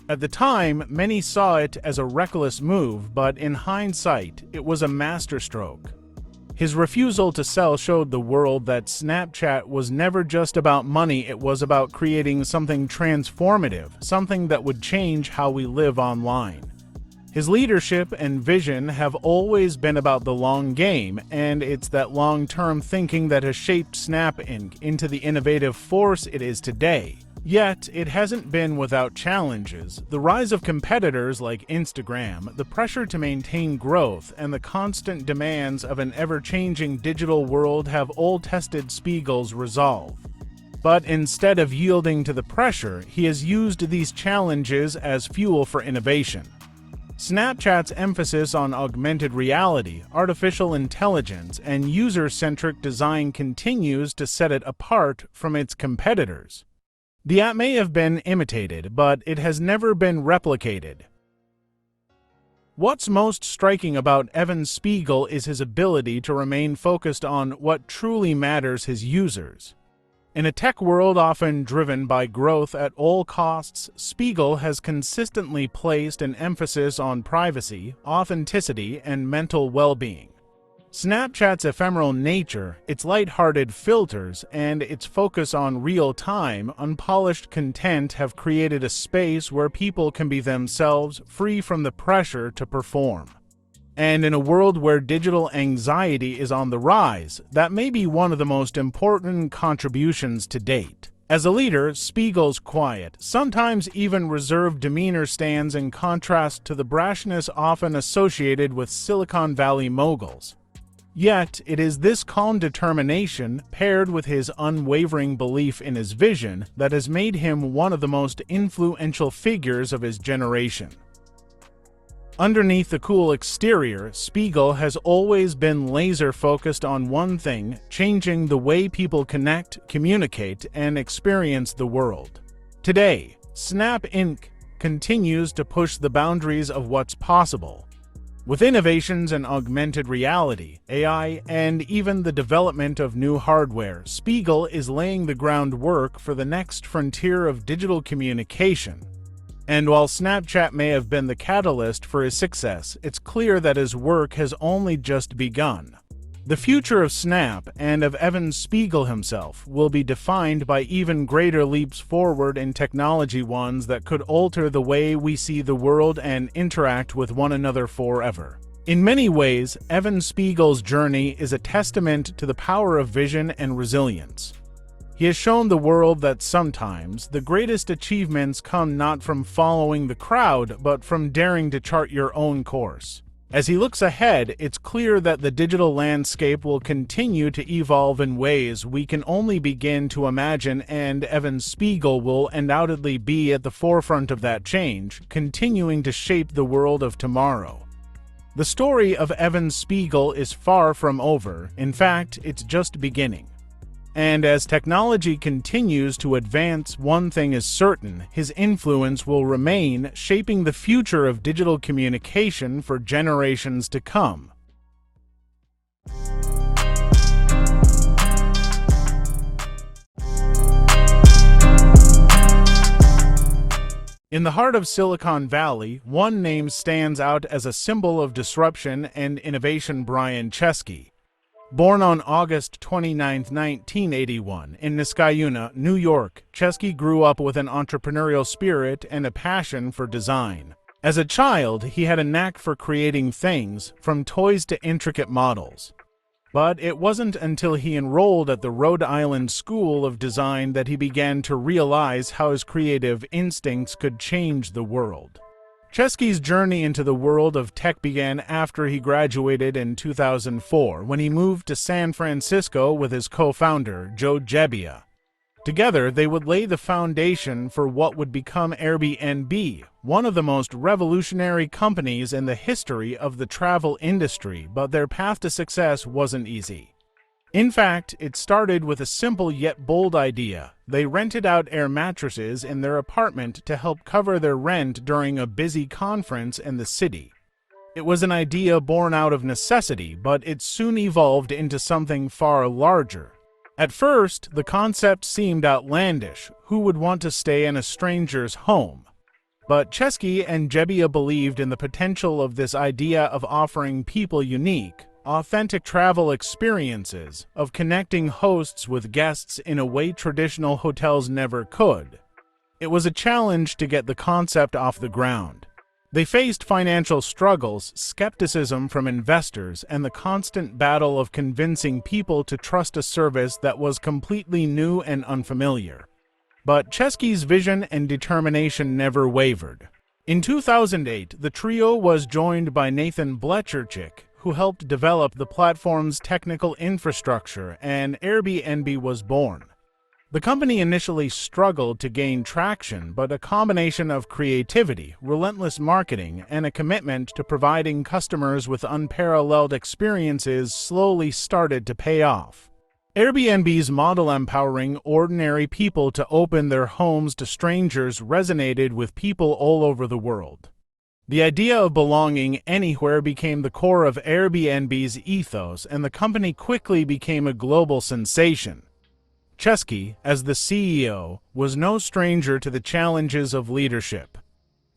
At the time, many saw it as a reckless move, but in hindsight, it was a masterstroke. His refusal to sell showed the world that Snapchat was never just about money, it was about creating something transformative, something that would change how we live online. His leadership and vision have always been about the long game, and it's that long-term thinking that has shaped Snap Inc. into the innovative force it is today. Yet, it hasn't been without challenges. The rise of competitors like Instagram, the pressure to maintain growth, and the constant demands of an ever-changing digital world have all tested Spiegel's resolve. But instead of yielding to the pressure, he has used these challenges as fuel for innovation. Snapchat's emphasis on augmented reality, artificial intelligence, and user-centric design continues to set it apart from its competitors. The app may have been imitated, but it has never been replicated. What's most striking about Evan Spiegel is his ability to remain focused on what truly matters his users. In a tech world often driven by growth at all costs, Spiegel has consistently placed an emphasis on privacy, authenticity, and mental well-being. Snapchat's ephemeral nature, its light-hearted filters, and its focus on real-time, unpolished content have created a space where people can be themselves, free from the pressure to perform. And in a world where digital anxiety is on the rise, that may be one of the most important contributions to date. As a leader, Spiegel's quiet, sometimes even reserved demeanor stands in contrast to the brashness often associated with Silicon Valley moguls. Yet, it is this calm determination, paired with his unwavering belief in his vision, that has made him one of the most influential figures of his generation. Underneath the cool exterior, Spiegel has always been laser-focused on one thing: changing the way people connect, communicate, and experience the world. Today, Snap Inc. continues to push the boundaries of what's possible. With innovations in augmented reality, AI, and even the development of new hardware, Spiegel is laying the groundwork for the next frontier of digital communication. And while Snapchat may have been the catalyst for his success, it's clear that his work has only just begun. The future of Snap, and of Evan Spiegel himself, will be defined by even greater leaps forward in technology, ones that could alter the way we see the world and interact with one another forever. In many ways, Evan Spiegel's journey is a testament to the power of vision and resilience. He has shown the world that sometimes the greatest achievements come not from following the crowd, but from daring to chart your own course. As he looks ahead, it's clear that the digital landscape will continue to evolve in ways we can only begin to imagine, and Evan Spiegel will undoubtedly be at the forefront of that change, continuing to shape the world of tomorrow. The story of Evan Spiegel is far from over. In fact, it's just beginning. And as technology continues to advance, one thing is certain: his influence will remain, shaping the future of digital communication for generations to come. In the heart of Silicon Valley, one name stands out as a symbol of disruption and innovation: Brian Chesky. Born on August 29, 1981, in Niskayuna, New York, Chesky grew up with an entrepreneurial spirit and a passion for design. As a child, he had a knack for creating things, from toys to intricate models. But it wasn't until he enrolled at the Rhode Island School of Design that he began to realize how his creative instincts could change the world. Chesky's journey into the world of tech began after he graduated in 2004, when he moved to San Francisco with his co-founder, Joe Gebbia. Together, they would lay the foundation for what would become Airbnb, one of the most revolutionary companies in the history of the travel industry, but their path to success wasn't easy. In fact, it started with a simple yet bold idea. They rented out air mattresses in their apartment to help cover their rent during a busy conference in the city. It was an idea born out of necessity, but it soon evolved into something far larger. At first, the concept seemed outlandish. Who would want to stay in a stranger's home? But Chesky and Gebbia believed in the potential of this idea of offering people unique, authentic travel experiences, of connecting hosts with guests in a way traditional hotels never could. It was a challenge to get the concept off the ground. They faced financial struggles, skepticism from investors, and the constant battle of convincing people to trust a service that was completely new and unfamiliar. But Chesky's vision and determination never wavered. In 2008, the trio was joined by Nathan Blecharczyk, who helped develop the platform's technical infrastructure, and Airbnb was born. The company initially struggled to gain traction, but a combination of creativity, relentless marketing, and a commitment to providing customers with unparalleled experiences slowly started to pay off. Airbnb's model empowering ordinary people to open their homes to strangers resonated with people all over the world. The idea of belonging anywhere became the core of Airbnb's ethos, and the company quickly became a global sensation. Chesky, as the CEO, was no stranger to the challenges of leadership.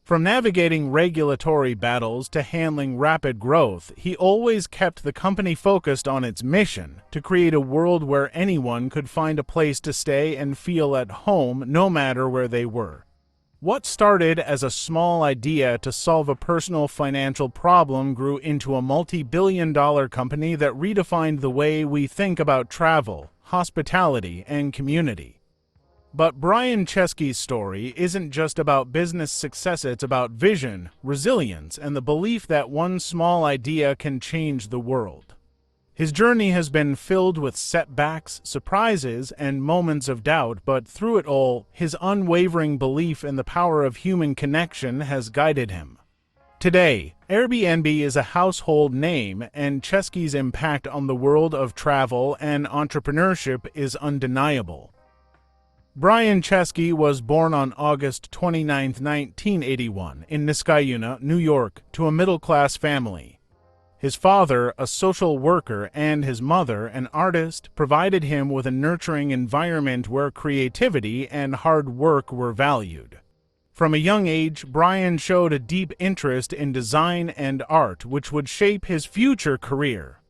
From navigating regulatory battles to handling rapid growth, he always kept the company focused on its mission to create a world where anyone could find a place to stay and feel at home no matter where they were. What started as a small idea to solve a personal financial problem grew into a multi-billion-dollar company that redefined the way we think about travel, hospitality, and community. But Brian Chesky's story isn't just about business success, it's about vision, resilience, and the belief that one small idea can change the world. His journey has been filled with setbacks, surprises, and moments of doubt, but through it all, his unwavering belief in the power of human connection has guided him. Today, Airbnb is a household name, and Chesky's impact on the world of travel and entrepreneurship is undeniable. Brian Chesky was born on August 29, 1981, in Niskayuna, New York, to a middle-class family. His father, a social worker, and his mother, an artist, provided him with a nurturing environment where creativity and hard work were valued. From a young age, Brian showed a deep interest in design and art, which would shape his future career.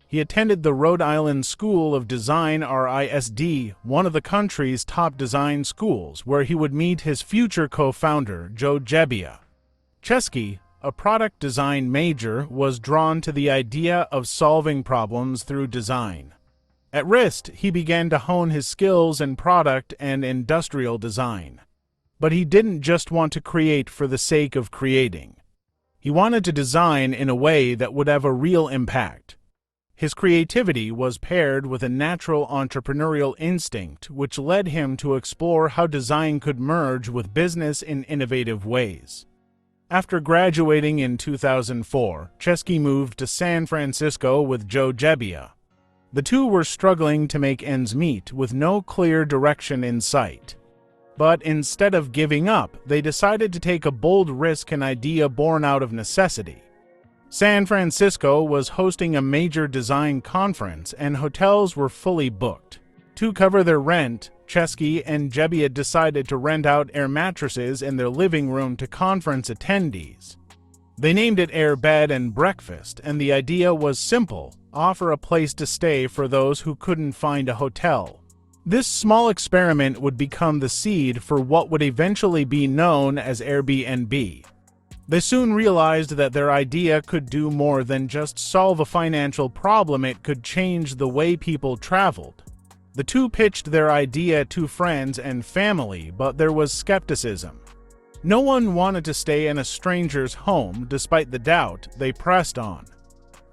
He attended the Rhode Island School of Design, RISD, one of the country's top design schools, where he would meet his future co-founder, Joe Gebbia. Chesky, a product design major, was drawn to the idea of solving problems through design. At RISD, he began to hone his skills in product and industrial design. But he didn't just want to create for the sake of creating. He wanted to design in a way that would have a real impact. His creativity was paired with a natural entrepreneurial instinct, which led him to explore how design could merge with business in innovative ways. After graduating in 2004, Chesky moved to San Francisco with Joe Gebbia. The two were struggling to make ends meet with no clear direction in sight. But instead of giving up, they decided to take a bold risk, an idea born out of necessity. San Francisco was hosting a major design conference, and hotels were fully booked. To cover their rent, Chesky and Gebbia decided to rent out air mattresses in their living room to conference attendees. They named it Air Bed and Breakfast, and the idea was simple: offer a place to stay for those who couldn't find a hotel. This small experiment would become the seed for what would eventually be known as Airbnb. They soon realized that their idea could do more than just solve a financial problem, it could change the way people traveled. The two pitched their idea to friends and family, but there was skepticism. No one wanted to stay in a stranger's home. Despite the doubt, they pressed on.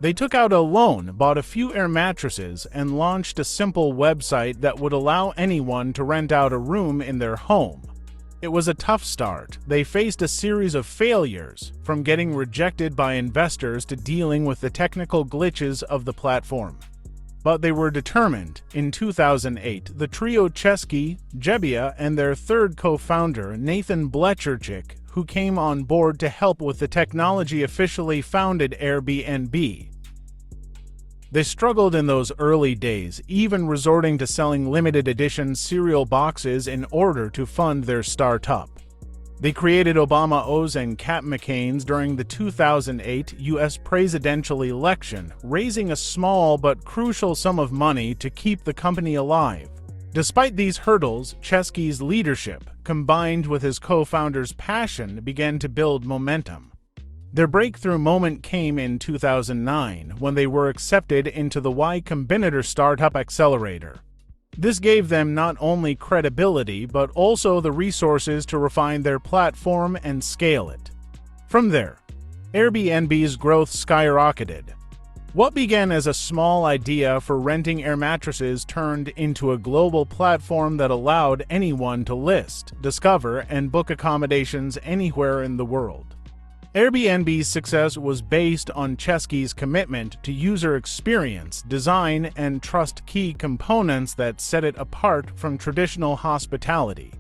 They took out a loan, bought a few air mattresses, and launched a simple website that would allow anyone to rent out a room in their home. It was a tough start. They faced a series of failures, from getting rejected by investors to dealing with the technical glitches of the platform. But they were determined. In 2008, the trio Chesky, Gebbia, and their third co-founder, Nathan Blecharczyk, who came on board to help with the technology, officially founded Airbnb. They struggled in those early days, even resorting to selling limited edition cereal boxes in order to fund their startup. They created Obama O's and Cap McCain's during the 2008 U.S. presidential election, raising a small but crucial sum of money to keep the company alive. Despite these hurdles, Chesky's leadership, combined with his co-founder's passion, began to build momentum. Their breakthrough moment came in 2009 when they were accepted into the Y Combinator Startup Accelerator. This gave them not only credibility but also the resources to refine their platform and scale it. From there, Airbnb's growth skyrocketed. What began as a small idea for renting air mattresses turned into a global platform that allowed anyone to list, discover, and book accommodations anywhere in the world. Airbnb's success was based on Chesky's commitment to user experience, design, and trust, key components that set it apart from traditional hospitality.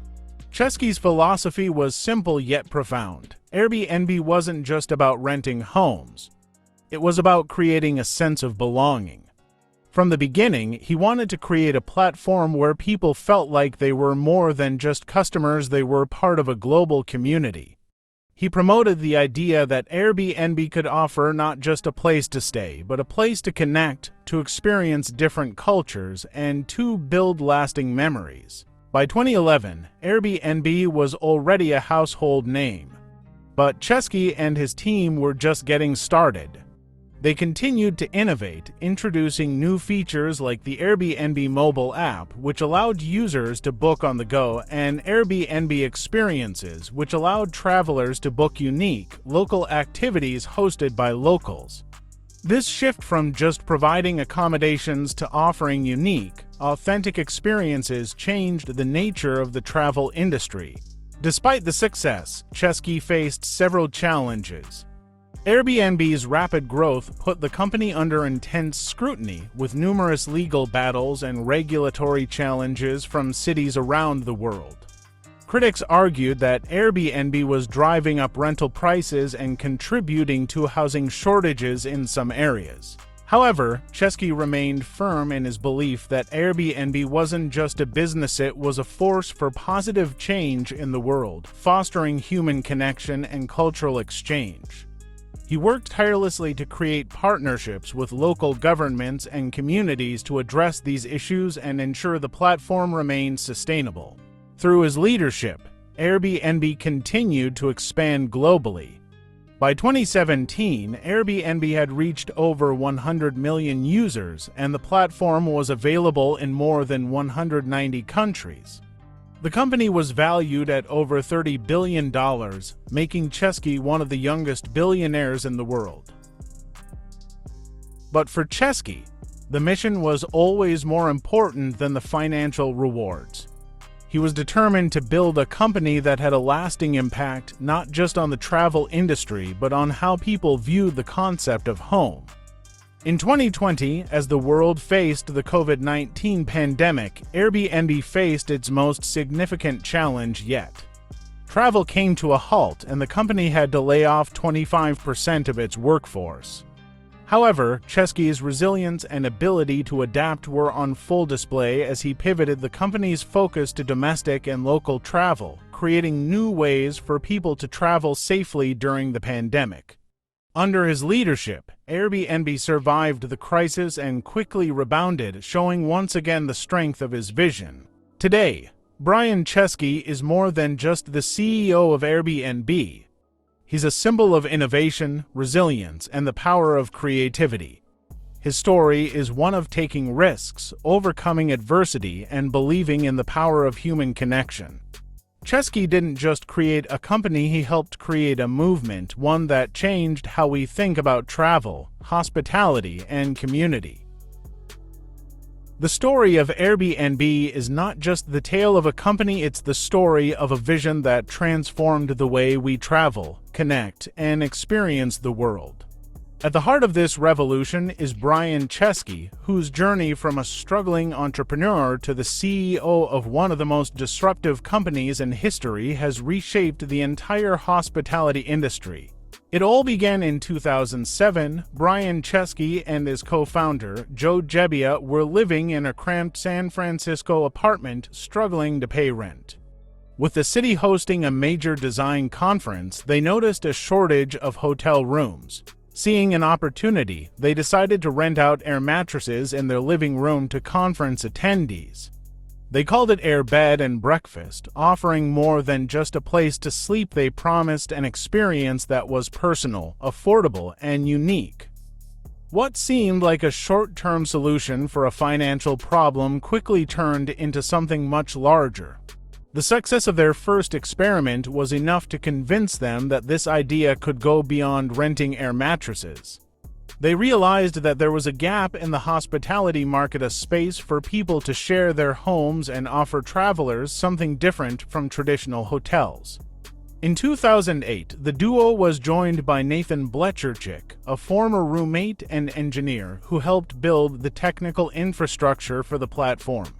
Chesky's philosophy was simple yet profound. Airbnb wasn't just about renting homes. It was about creating a sense of belonging. From the beginning, he wanted to create a platform where people felt like they were more than just customers, they were part of a global community. He promoted the idea that Airbnb could offer not just a place to stay, but a place to connect, to experience different cultures, and to build lasting memories. By 2011, Airbnb was already a household name. But Chesky and his team were just getting started. They continued to innovate, introducing new features like the Airbnb mobile app, which allowed users to book on the go, and Airbnb experiences, which allowed travelers to book unique, local activities hosted by locals. This shift from just providing accommodations to offering unique, authentic experiences changed the nature of the travel industry. Despite the success, Chesky faced several challenges. Airbnb's rapid growth put the company under intense scrutiny, with numerous legal battles and regulatory challenges from cities around the world. Critics argued that Airbnb was driving up rental prices and contributing to housing shortages in some areas. However, Chesky remained firm in his belief that Airbnb wasn't just a business, it was a force for positive change in the world, fostering human connection and cultural exchange. He worked tirelessly to create partnerships with local governments and communities to address these issues and ensure the platform remained sustainable. Through his leadership, Airbnb continued to expand globally. By 2017, Airbnb had reached over 100 million users, and the platform was available in more than 190 countries. The company was valued at over $30 billion, making Chesky one of the youngest billionaires in the world. But for Chesky, the mission was always more important than the financial rewards. He was determined to build a company that had a lasting impact not just on the travel industry but on how people viewed the concept of home. In 2020, as the world faced the COVID-19 pandemic, Airbnb faced its most significant challenge yet. Travel came to a halt and the company had to lay off 25% of its workforce. However, Chesky's resilience and ability to adapt were on full display as he pivoted the company's focus to domestic and local travel, creating new ways for people to travel safely during the pandemic. Under his leadership, Airbnb survived the crisis and quickly rebounded, showing once again the strength of his vision. Today, Brian Chesky is more than just the CEO of Airbnb. He's a symbol of innovation, resilience, and the power of creativity. His story is one of taking risks, overcoming adversity, and believing in the power of human connection. Chesky didn't just create a company, he helped create a movement, one that changed how we think about travel, hospitality, and community. The story of Airbnb is not just the tale of a company, it's the story of a vision that transformed the way we travel, connect, and experience the world. At the heart of this revolution is Brian Chesky, whose journey from a struggling entrepreneur to the CEO of one of the most disruptive companies in history has reshaped the entire hospitality industry. It all began in 2007. Brian Chesky and his co-founder, Joe Gebbia, were living in a cramped San Francisco apartment, struggling to pay rent. With the city hosting a major design conference, they noticed a shortage of hotel rooms. Seeing an opportunity, they decided to rent out air mattresses in their living room to conference attendees. They called it Air Bed and Breakfast, offering more than just a place to sleep. They promised an experience that was personal, affordable, and unique. What seemed like a short-term solution for a financial problem quickly turned into something much larger. The success of their first experiment was enough to convince them that this idea could go beyond renting air mattresses. They realized that there was a gap in the hospitality market, a space for people to share their homes and offer travelers something different from traditional hotels. In 2008, the duo was joined by Nathan Blecharczyk, a former roommate and engineer who helped build the technical infrastructure for the platform.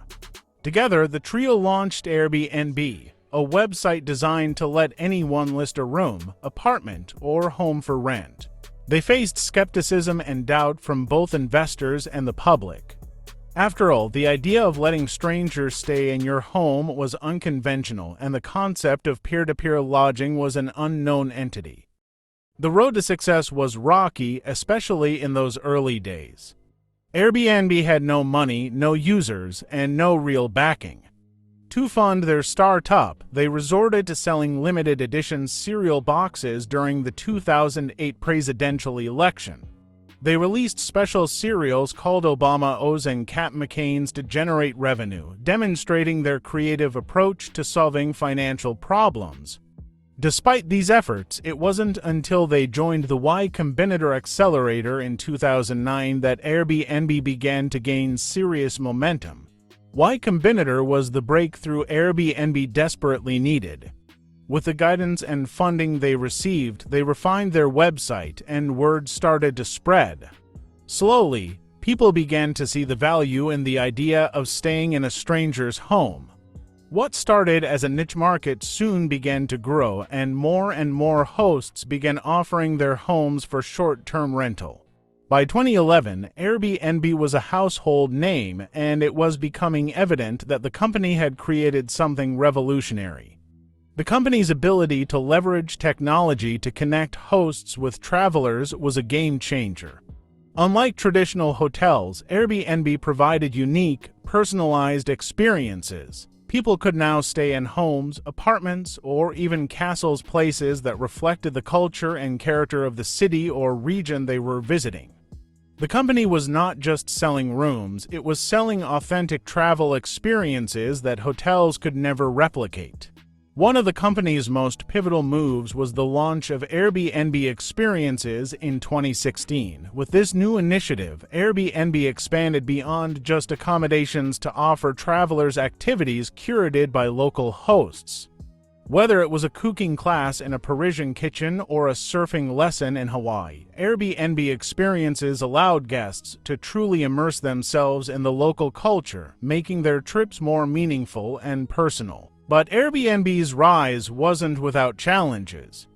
Together, the trio launched Airbnb, a website designed to let anyone list a room, apartment, or home for rent. They faced skepticism and doubt from both investors and the public. After all, the idea of letting strangers stay in your home was unconventional, and the concept of peer-to-peer lodging was an unknown entity. The road to success was rocky, especially in those early days. Airbnb had no money, no users, and no real backing. To fund their startup, they resorted to selling limited edition cereal boxes during the 2008 presidential election. They released special cereals called Obama O's and Cat McCain's to generate revenue, demonstrating their creative approach to solving financial problems. Despite these efforts, it wasn't until they joined the Y Combinator Accelerator in 2009 that Airbnb began to gain serious momentum. Y Combinator was the breakthrough Airbnb desperately needed. With the guidance and funding they received, they refined their website, and word started to spread. Slowly, people began to see the value in the idea of staying in a stranger's home. What started as a niche market soon began to grow, and more hosts began offering their homes for short-term rental. By 2011, Airbnb was a household name, and it was becoming evident that the company had created something revolutionary. The company's ability to leverage technology to connect hosts with travelers was a game changer. Unlike traditional hotels, Airbnb provided unique, personalized experiences. People could now stay in homes, apartments, or even castles, places that reflected the culture and character of the city or region they were visiting. The company was not just selling rooms, it was selling authentic travel experiences that hotels could never replicate. One of the company's most pivotal moves was the launch of Airbnb Experiences in 2016. With this new initiative, Airbnb expanded beyond just accommodations to offer travelers activities curated by local hosts. Whether it was a cooking class in a Parisian kitchen or a surfing lesson in Hawaii, Airbnb Experiences allowed guests to truly immerse themselves in the local culture, making their trips more meaningful and personal. But Airbnb's rise wasn't without challenges.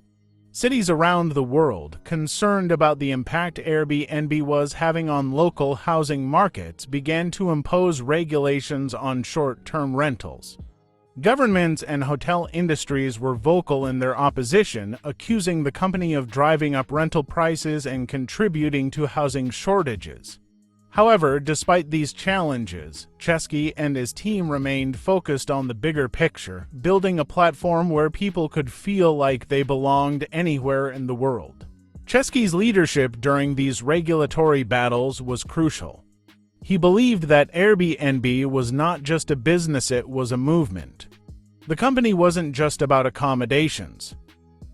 Cities around the world, concerned about the impact Airbnb was having on local housing markets, began to impose regulations on short-term rentals. Governments and hotel industries were vocal in their opposition, accusing the company of driving up rental prices and contributing to housing shortages. However, despite these challenges, Chesky and his team remained focused on the bigger picture, building a platform where people could feel like they belonged anywhere in the world. Chesky's leadership during these regulatory battles was crucial. He believed that Airbnb was not just a business, it was a movement. The company wasn't just about accommodations.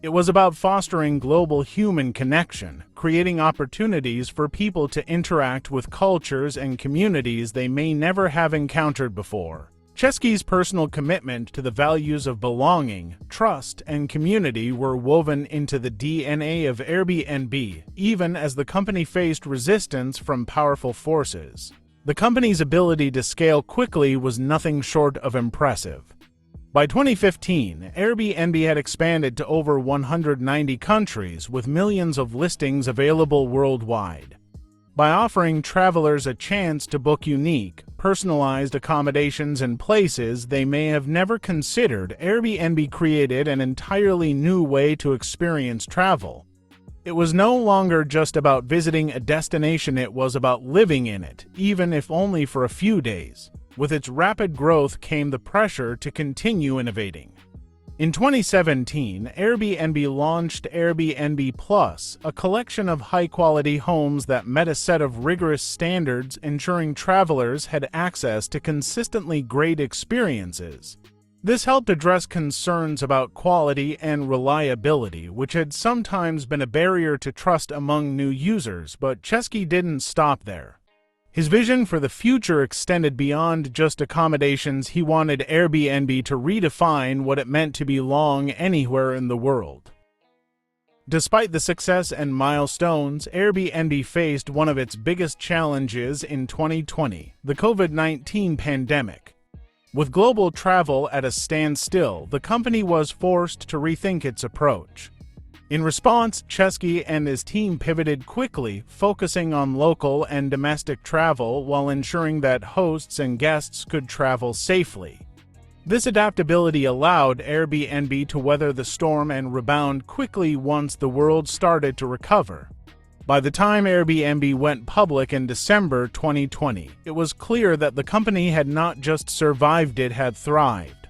It was about fostering global human connection, creating opportunities for people to interact with cultures and communities they may never have encountered before. Chesky's personal commitment to the values of belonging, trust, and community were woven into the DNA of Airbnb, even as the company faced resistance from powerful forces. The company's ability to scale quickly was nothing short of impressive. By 2015, Airbnb had expanded to over 190 countries with millions of listings available worldwide. By offering travelers a chance to book unique, personalized accommodations in places they may have never considered, Airbnb created an entirely new way to experience travel. It was no longer just about visiting a destination, it was about living in it, even if only for a few days. With its rapid growth came the pressure to continue innovating. In 2017, Airbnb launched Airbnb Plus, a collection of high-quality homes that met a set of rigorous standards, ensuring travelers had access to consistently great experiences. This helped address concerns about quality and reliability, which had sometimes been a barrier to trust among new users, but Chesky didn't stop there. His vision for the future extended beyond just accommodations. He wanted Airbnb to redefine what it meant to belong anywhere in the world. Despite the success and milestones, Airbnb faced one of its biggest challenges in 2020, the COVID-19 pandemic. With global travel at a standstill, the company was forced to rethink its approach. In response, Chesky and his team pivoted quickly, focusing on local and domestic travel while ensuring that hosts and guests could travel safely. This adaptability allowed Airbnb to weather the storm and rebound quickly once the world started to recover. By the time Airbnb went public in December 2020, it was clear that the company had not just survived, it had thrived.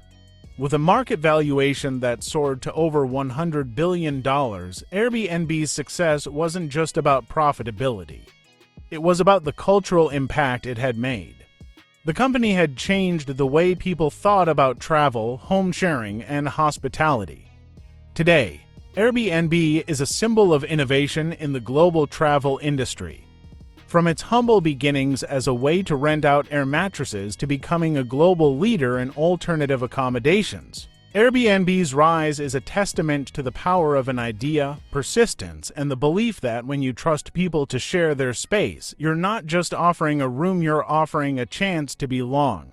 With a market valuation that soared to over $100 billion, Airbnb's success wasn't just about profitability. It was about the cultural impact it had made. The company had changed the way people thought about travel, home sharing, and hospitality. Today, Airbnb is a symbol of innovation in the global travel industry. From its humble beginnings as a way to rent out air mattresses to becoming a global leader in alternative accommodations, Airbnb's rise is a testament to the power of an idea, persistence, and the belief that when you trust people to share their space, you're not just offering a room, you're offering a chance to belong.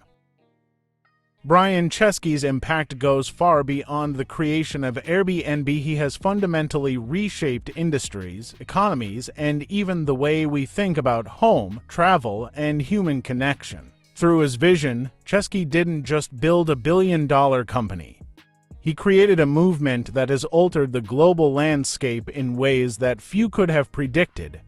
Brian Chesky's impact goes far beyond the creation of Airbnb. He has fundamentally reshaped industries, economies, and even the way we think about home, travel, and human connection. Through his vision, Chesky didn't just build a billion-dollar company. He created a movement that has altered the global landscape in ways that few could have predicted.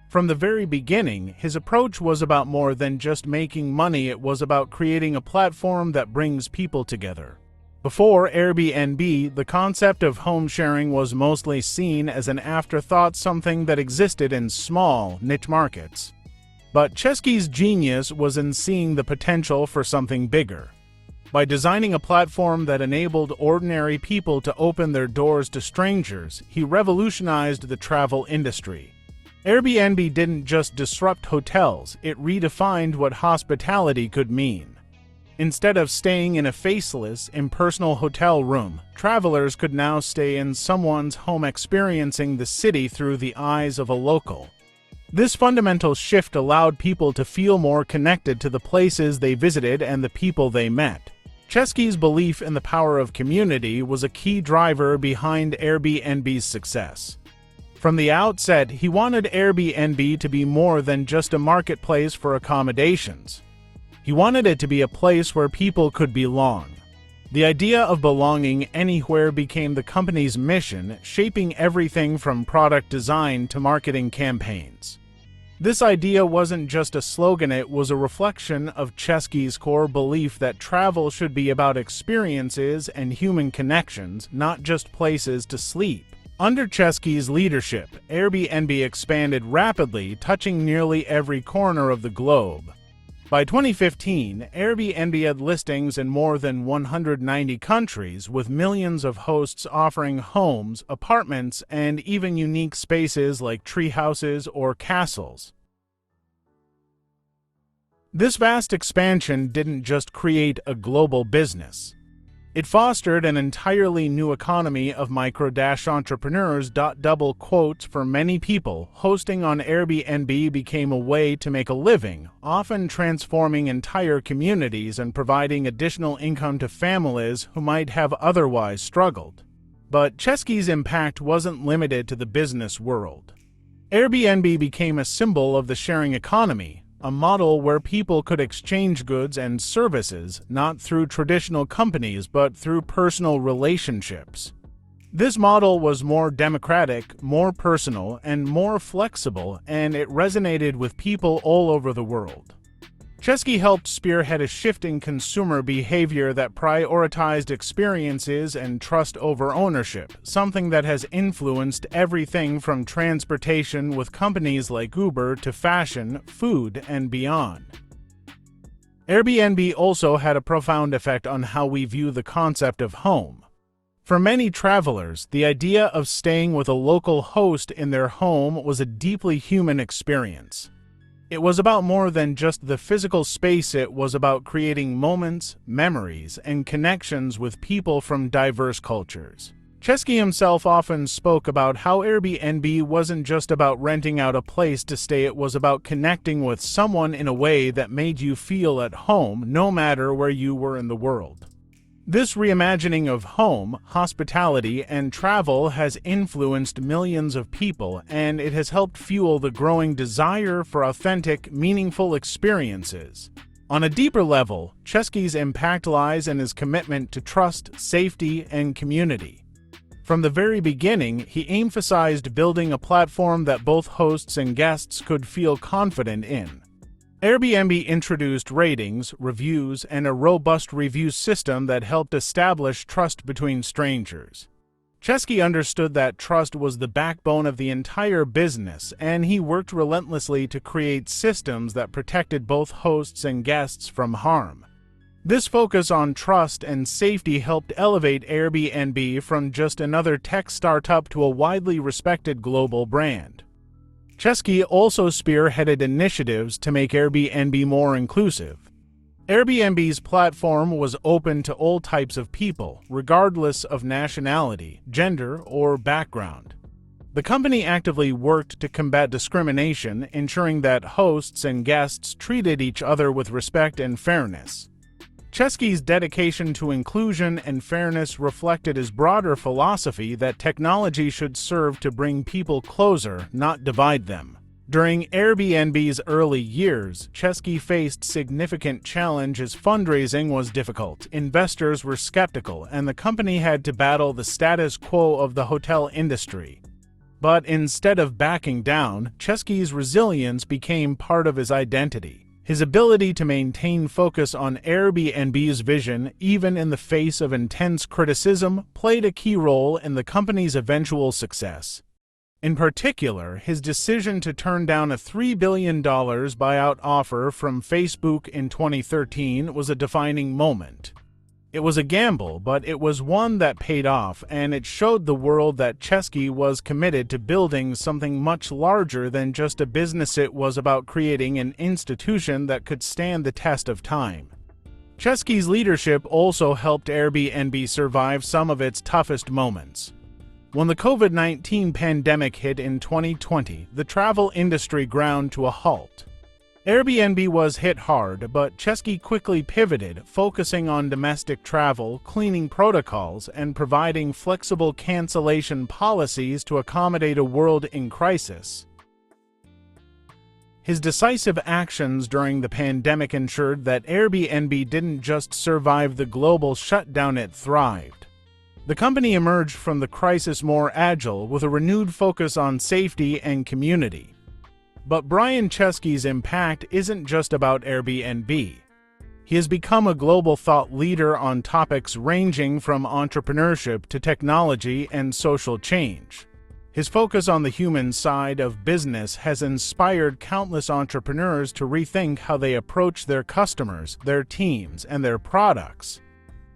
From the very beginning, his approach was about more than just making money. It was about creating a platform that brings people together. Before Airbnb, the concept of home sharing was mostly seen as an afterthought, something that existed in small, niche markets. But Chesky's genius was in seeing the potential for something bigger. By designing a platform that enabled ordinary people to open their doors to strangers, he revolutionized the travel industry. Airbnb didn't just disrupt hotels, it redefined what hospitality could mean. Instead of staying in a faceless, impersonal hotel room, travelers could now stay in someone's home, experiencing the city through the eyes of a local. This fundamental shift allowed people to feel more connected to the places they visited and the people they met. Chesky's belief in the power of community was a key driver behind Airbnb's success. From the outset, he wanted Airbnb to be more than just a marketplace for accommodations. He wanted it to be a place where people could belong. The idea of belonging anywhere became the company's mission, shaping everything from product design to marketing campaigns. This idea wasn't just a slogan, it was a reflection of Chesky's core belief that travel should be about experiences and human connections, not just places to sleep. Under Chesky's leadership, Airbnb expanded rapidly, touching nearly every corner of the globe. By 2015, Airbnb had listings in more than 190 countries, with millions of hosts offering homes, apartments, and even unique spaces like tree houses or castles. This vast expansion didn't just create a global business. It fostered an entirely new economy of micro-entrepreneurs. Double quotes for many people, hosting on Airbnb became a way to make a living, often transforming entire communities and providing additional income to families who might have otherwise struggled. But Chesky's impact wasn't limited to the business world. Airbnb became a symbol of the sharing economy, a model where people could exchange goods and services not through traditional companies but through personal relationships. This model was more democratic, more personal, and more flexible, and it resonated with people all over the world. Chesky helped spearhead a shift in consumer behavior that prioritized experiences and trust over ownership, something that has influenced everything from transportation with companies like Uber to fashion, food, and beyond. Airbnb also had a profound effect on how we view the concept of home. For many travelers, the idea of staying with a local host in their home was a deeply human experience. It was about more than just the physical space. It was about creating moments, memories, and connections with people from diverse cultures. Chesky himself often spoke about how Airbnb wasn't just about renting out a place to stay, it was about connecting with someone in a way that made you feel at home no matter where you were in the world. This reimagining of home, hospitality, and travel has influenced millions of people, and it has helped fuel the growing desire for authentic, meaningful experiences. On a deeper level, Chesky's impact lies in his commitment to trust, safety, and community. From the very beginning, he emphasized building a platform that both hosts and guests could feel confident in. Airbnb introduced ratings, reviews, and a robust review system that helped establish trust between strangers. Chesky understood that trust was the backbone of the entire business, and he worked relentlessly to create systems that protected both hosts and guests from harm. This focus on trust and safety helped elevate Airbnb from just another tech startup to a widely respected global brand. Chesky also spearheaded initiatives to make Airbnb more inclusive. Airbnb's platform was open to all types of people, regardless of nationality, gender, or background. The company actively worked to combat discrimination, ensuring that hosts and guests treated each other with respect and fairness. Chesky's dedication to inclusion and fairness reflected his broader philosophy that technology should serve to bring people closer, not divide them. During Airbnb's early years, Chesky faced significant challenges. Fundraising was difficult, investors were skeptical, and the company had to battle the status quo of the hotel industry. But instead of backing down, Chesky's resilience became part of his identity. His ability to maintain focus on Airbnb's vision, even in the face of intense criticism, played a key role in the company's eventual success. In particular, his decision to turn down a $3 billion buyout offer from Facebook in 2013 was a defining moment. It was a gamble, but it was one that paid off, and it showed the world that Chesky was committed to building something much larger than just a business. It was about creating an institution that could stand the test of time. Chesky's leadership also helped Airbnb survive some of its toughest moments. When the COVID-19 pandemic hit in 2020, the travel industry ground to a halt. Airbnb was hit hard, but Chesky quickly pivoted, focusing on domestic travel, cleaning protocols, and providing flexible cancellation policies to accommodate a world in crisis. His decisive actions during the pandemic ensured that Airbnb didn't just survive the global shutdown, it thrived. The company emerged from the crisis more agile, with a renewed focus on safety and community. But Brian Chesky's impact isn't just about Airbnb. He has become a global thought leader on topics ranging from entrepreneurship to technology and social change. His focus on the human side of business has inspired countless entrepreneurs to rethink how they approach their customers, their teams, and their products.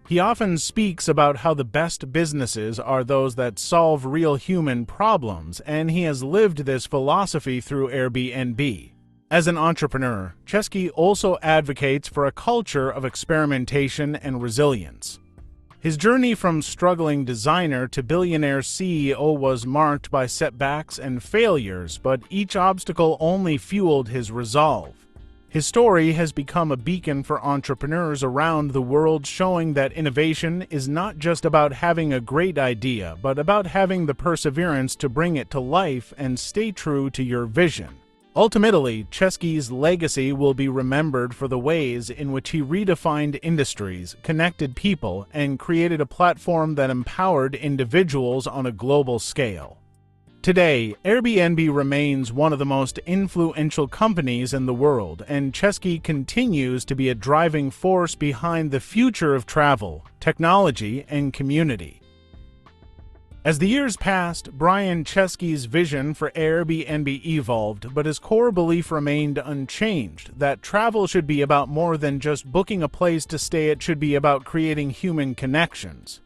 He often speaks about how the best businesses are those that solve real human problems, and he has lived this philosophy through Airbnb. As an entrepreneur, Chesky also advocates for a culture of experimentation and resilience. His journey from struggling designer to billionaire CEO was marked by setbacks and failures, but each obstacle only fueled his resolve. His story has become a beacon for entrepreneurs around the world, showing that innovation is not just about having a great idea, but about having the perseverance to bring it to life and stay true to your vision. Ultimately, Chesky's legacy will be remembered for the ways in which he redefined industries, connected people, and created a platform that empowered individuals on a global scale. Today, Airbnb remains one of the most influential companies in the world, and Chesky continues to be a driving force behind the future of travel, technology, and community. As the years passed, Brian Chesky's vision for Airbnb evolved, but his core belief remained unchanged, that travel should be about more than just booking a place to stay. It should be about creating human connections.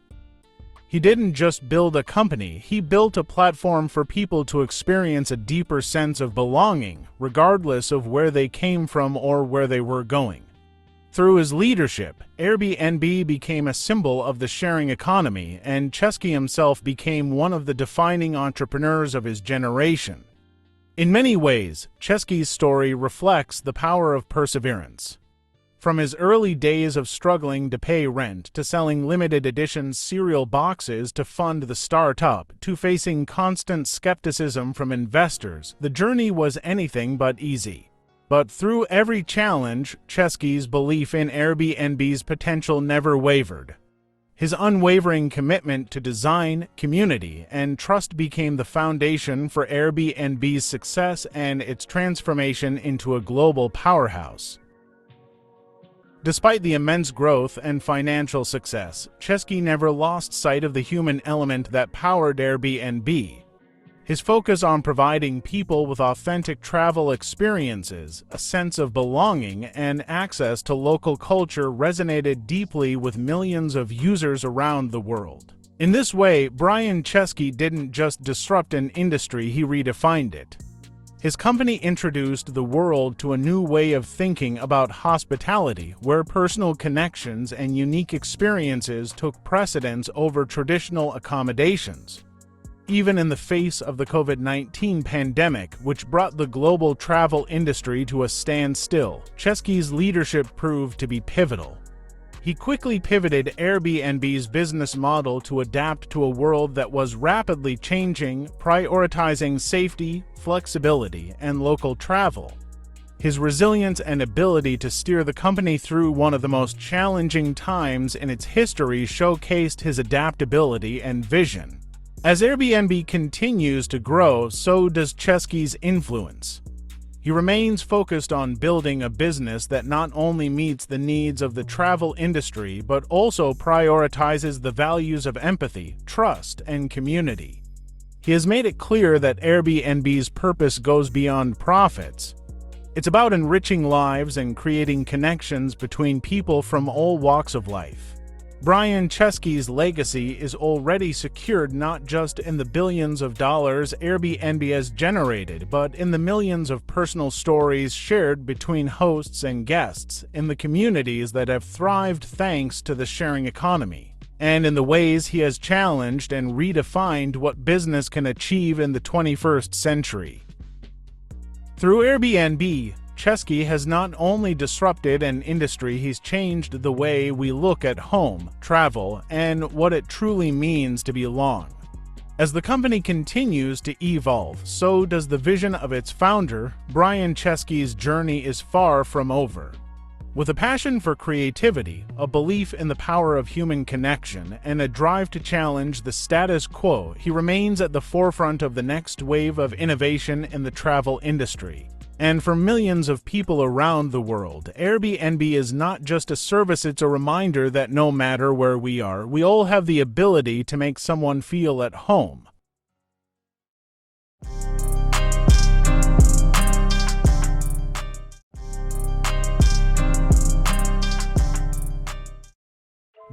He didn't just build a company, he built a platform for people to experience a deeper sense of belonging, regardless of where they came from or where they were going. Through his leadership, Airbnb became a symbol of the sharing economy, and Chesky himself became one of the defining entrepreneurs of his generation. In many ways, Chesky's story reflects the power of perseverance. From his early days of struggling to pay rent, to selling limited edition cereal boxes to fund the startup, to facing constant skepticism from investors, the journey was anything but easy. But through every challenge, Chesky's belief in Airbnb's potential never wavered. His unwavering commitment to design, community, and trust became the foundation for Airbnb's success and its transformation into a global powerhouse. Despite the immense growth and financial success, Chesky never lost sight of the human element that powered Airbnb. His focus on providing people with authentic travel experiences, a sense of belonging, and access to local culture resonated deeply with millions of users around the world. In this way, Brian Chesky didn't just disrupt an industry, he redefined it. His company introduced the world to a new way of thinking about hospitality, where personal connections and unique experiences took precedence over traditional accommodations. Even in the face of the COVID-19 pandemic, which brought the global travel industry to a standstill, Chesky's leadership proved to be pivotal. He quickly pivoted Airbnb's business model to adapt to a world that was rapidly changing, prioritizing safety, flexibility, and local travel. His resilience and ability to steer the company through one of the most challenging times in its history showcased his adaptability and vision. As Airbnb continues to grow, so does Chesky's influence. He remains focused on building a business that not only meets the needs of the travel industry but also prioritizes the values of empathy, trust, and community. He has made it clear that Airbnb's purpose goes beyond profits. It's about enriching lives and creating connections between people from all walks of life. Brian Chesky's legacy is already secured not just in the billions of dollars Airbnb has generated, but in the millions of personal stories shared between hosts and guests, in the communities that have thrived thanks to the sharing economy, and in the ways he has challenged and redefined what business can achieve in the 21st century. Through Airbnb, Chesky has not only disrupted an industry, he's changed the way we look at home, travel, and what it truly means to belong. As the company continues to evolve, so does the vision of its founder. Brian Chesky's journey is far from over. With a passion for creativity, a belief in the power of human connection, and a drive to challenge the status quo, he remains at the forefront of the next wave of innovation in the travel industry. And for millions of people around the world, Airbnb is not just a service, it's a reminder that no matter where we are, we all have the ability to make someone feel at home.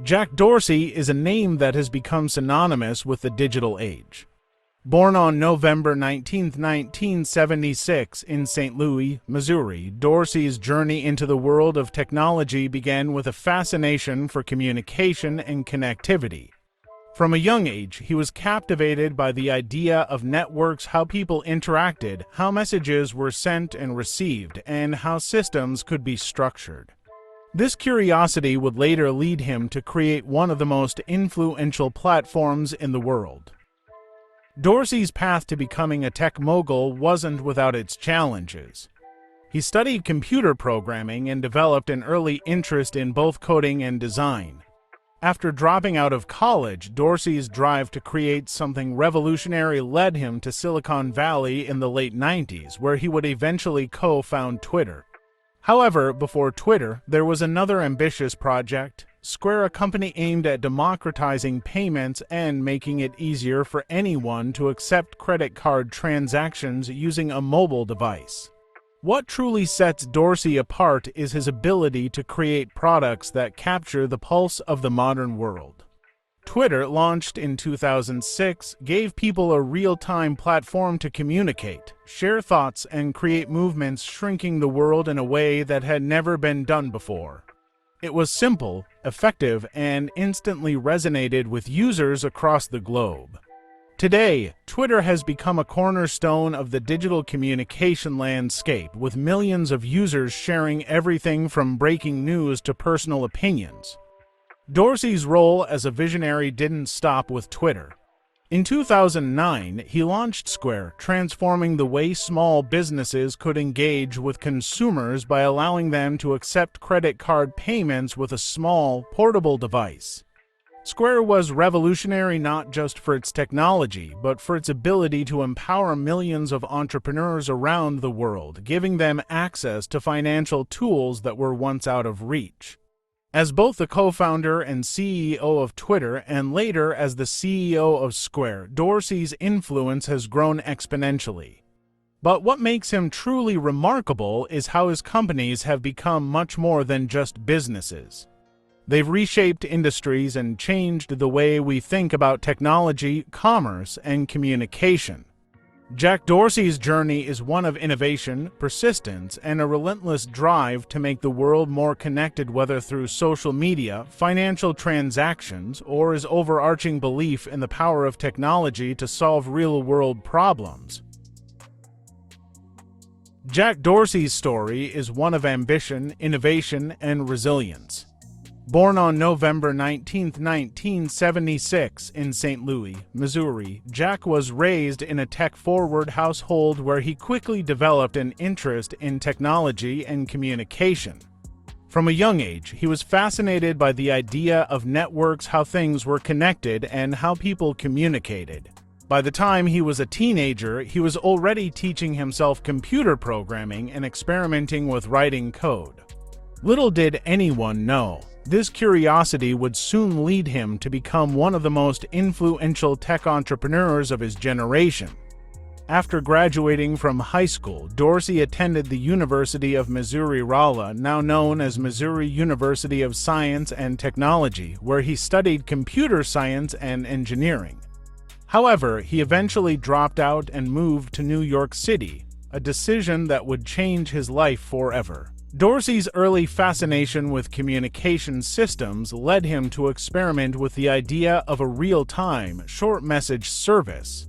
Jack Dorsey is a name that has become synonymous with the digital age. Born on November 19, 1976 in St. Louis, Missouri, Dorsey's journey into the world of technology began with a fascination for communication and connectivity. From a young age, he was captivated by the idea of networks, how people interacted, how messages were sent and received, and how systems could be structured. This curiosity would later lead him to create one of the most influential platforms in the world. Dorsey's path to becoming a tech mogul wasn't without its challenges. He studied computer programming and developed an early interest in both coding and design. After dropping out of college, Dorsey's drive to create something revolutionary led him to Silicon Valley in the late 90s, where he would eventually co-found Twitter. However, before Twitter, there was another ambitious project, Square, a company aimed at democratizing payments and making it easier for anyone to accept credit card transactions using a mobile device. What truly sets Dorsey apart is his ability to create products that capture the pulse of the modern world. Twitter, launched in 2006, gave people a real-time platform to communicate, share thoughts, and create movements, shrinking the world in a way that had never been done before. It was simple, effective, and instantly resonated with users across the globe. Today, Twitter has become a cornerstone of the digital communication landscape, with millions of users sharing everything from breaking news to personal opinions. Dorsey's role as a visionary didn't stop with Twitter. In 2009, he launched Square, transforming the way small businesses could engage with consumers by allowing them to accept credit card payments with a small, portable device. Square was revolutionary not just for its technology, but for its ability to empower millions of entrepreneurs around the world, giving them access to financial tools that were once out of reach. As both the co-founder and CEO of Twitter, and later as the CEO of Square, Dorsey's influence has grown exponentially. But what makes him truly remarkable is how his companies have become much more than just businesses. They've reshaped industries and changed the way we think about technology, commerce, and communication. Jack Dorsey's journey is one of innovation, persistence, and a relentless drive to make the world more connected, whether through social media, financial transactions, or his overarching belief in the power of technology to solve real-world problems. Jack Dorsey's story is one of ambition, innovation, and resilience. Born on November 19, 1976, in St. Louis, Missouri, Jack was raised in a tech-forward household where he quickly developed an interest in technology and communication. From a young age, he was fascinated by the idea of networks, how things were connected, and how people communicated. By the time he was a teenager, he was already teaching himself computer programming and experimenting with writing code. Little did anyone know, this curiosity would soon lead him to become one of the most influential tech entrepreneurs of his generation. After graduating from high school, Dorsey attended the University of Missouri-Rolla, now known as Missouri University of Science and Technology, where he studied computer science and engineering. However, he eventually dropped out and moved to New York City, a decision that would change his life forever. Dorsey's early fascination with communication systems led him to experiment with the idea of a real-time, short-message service.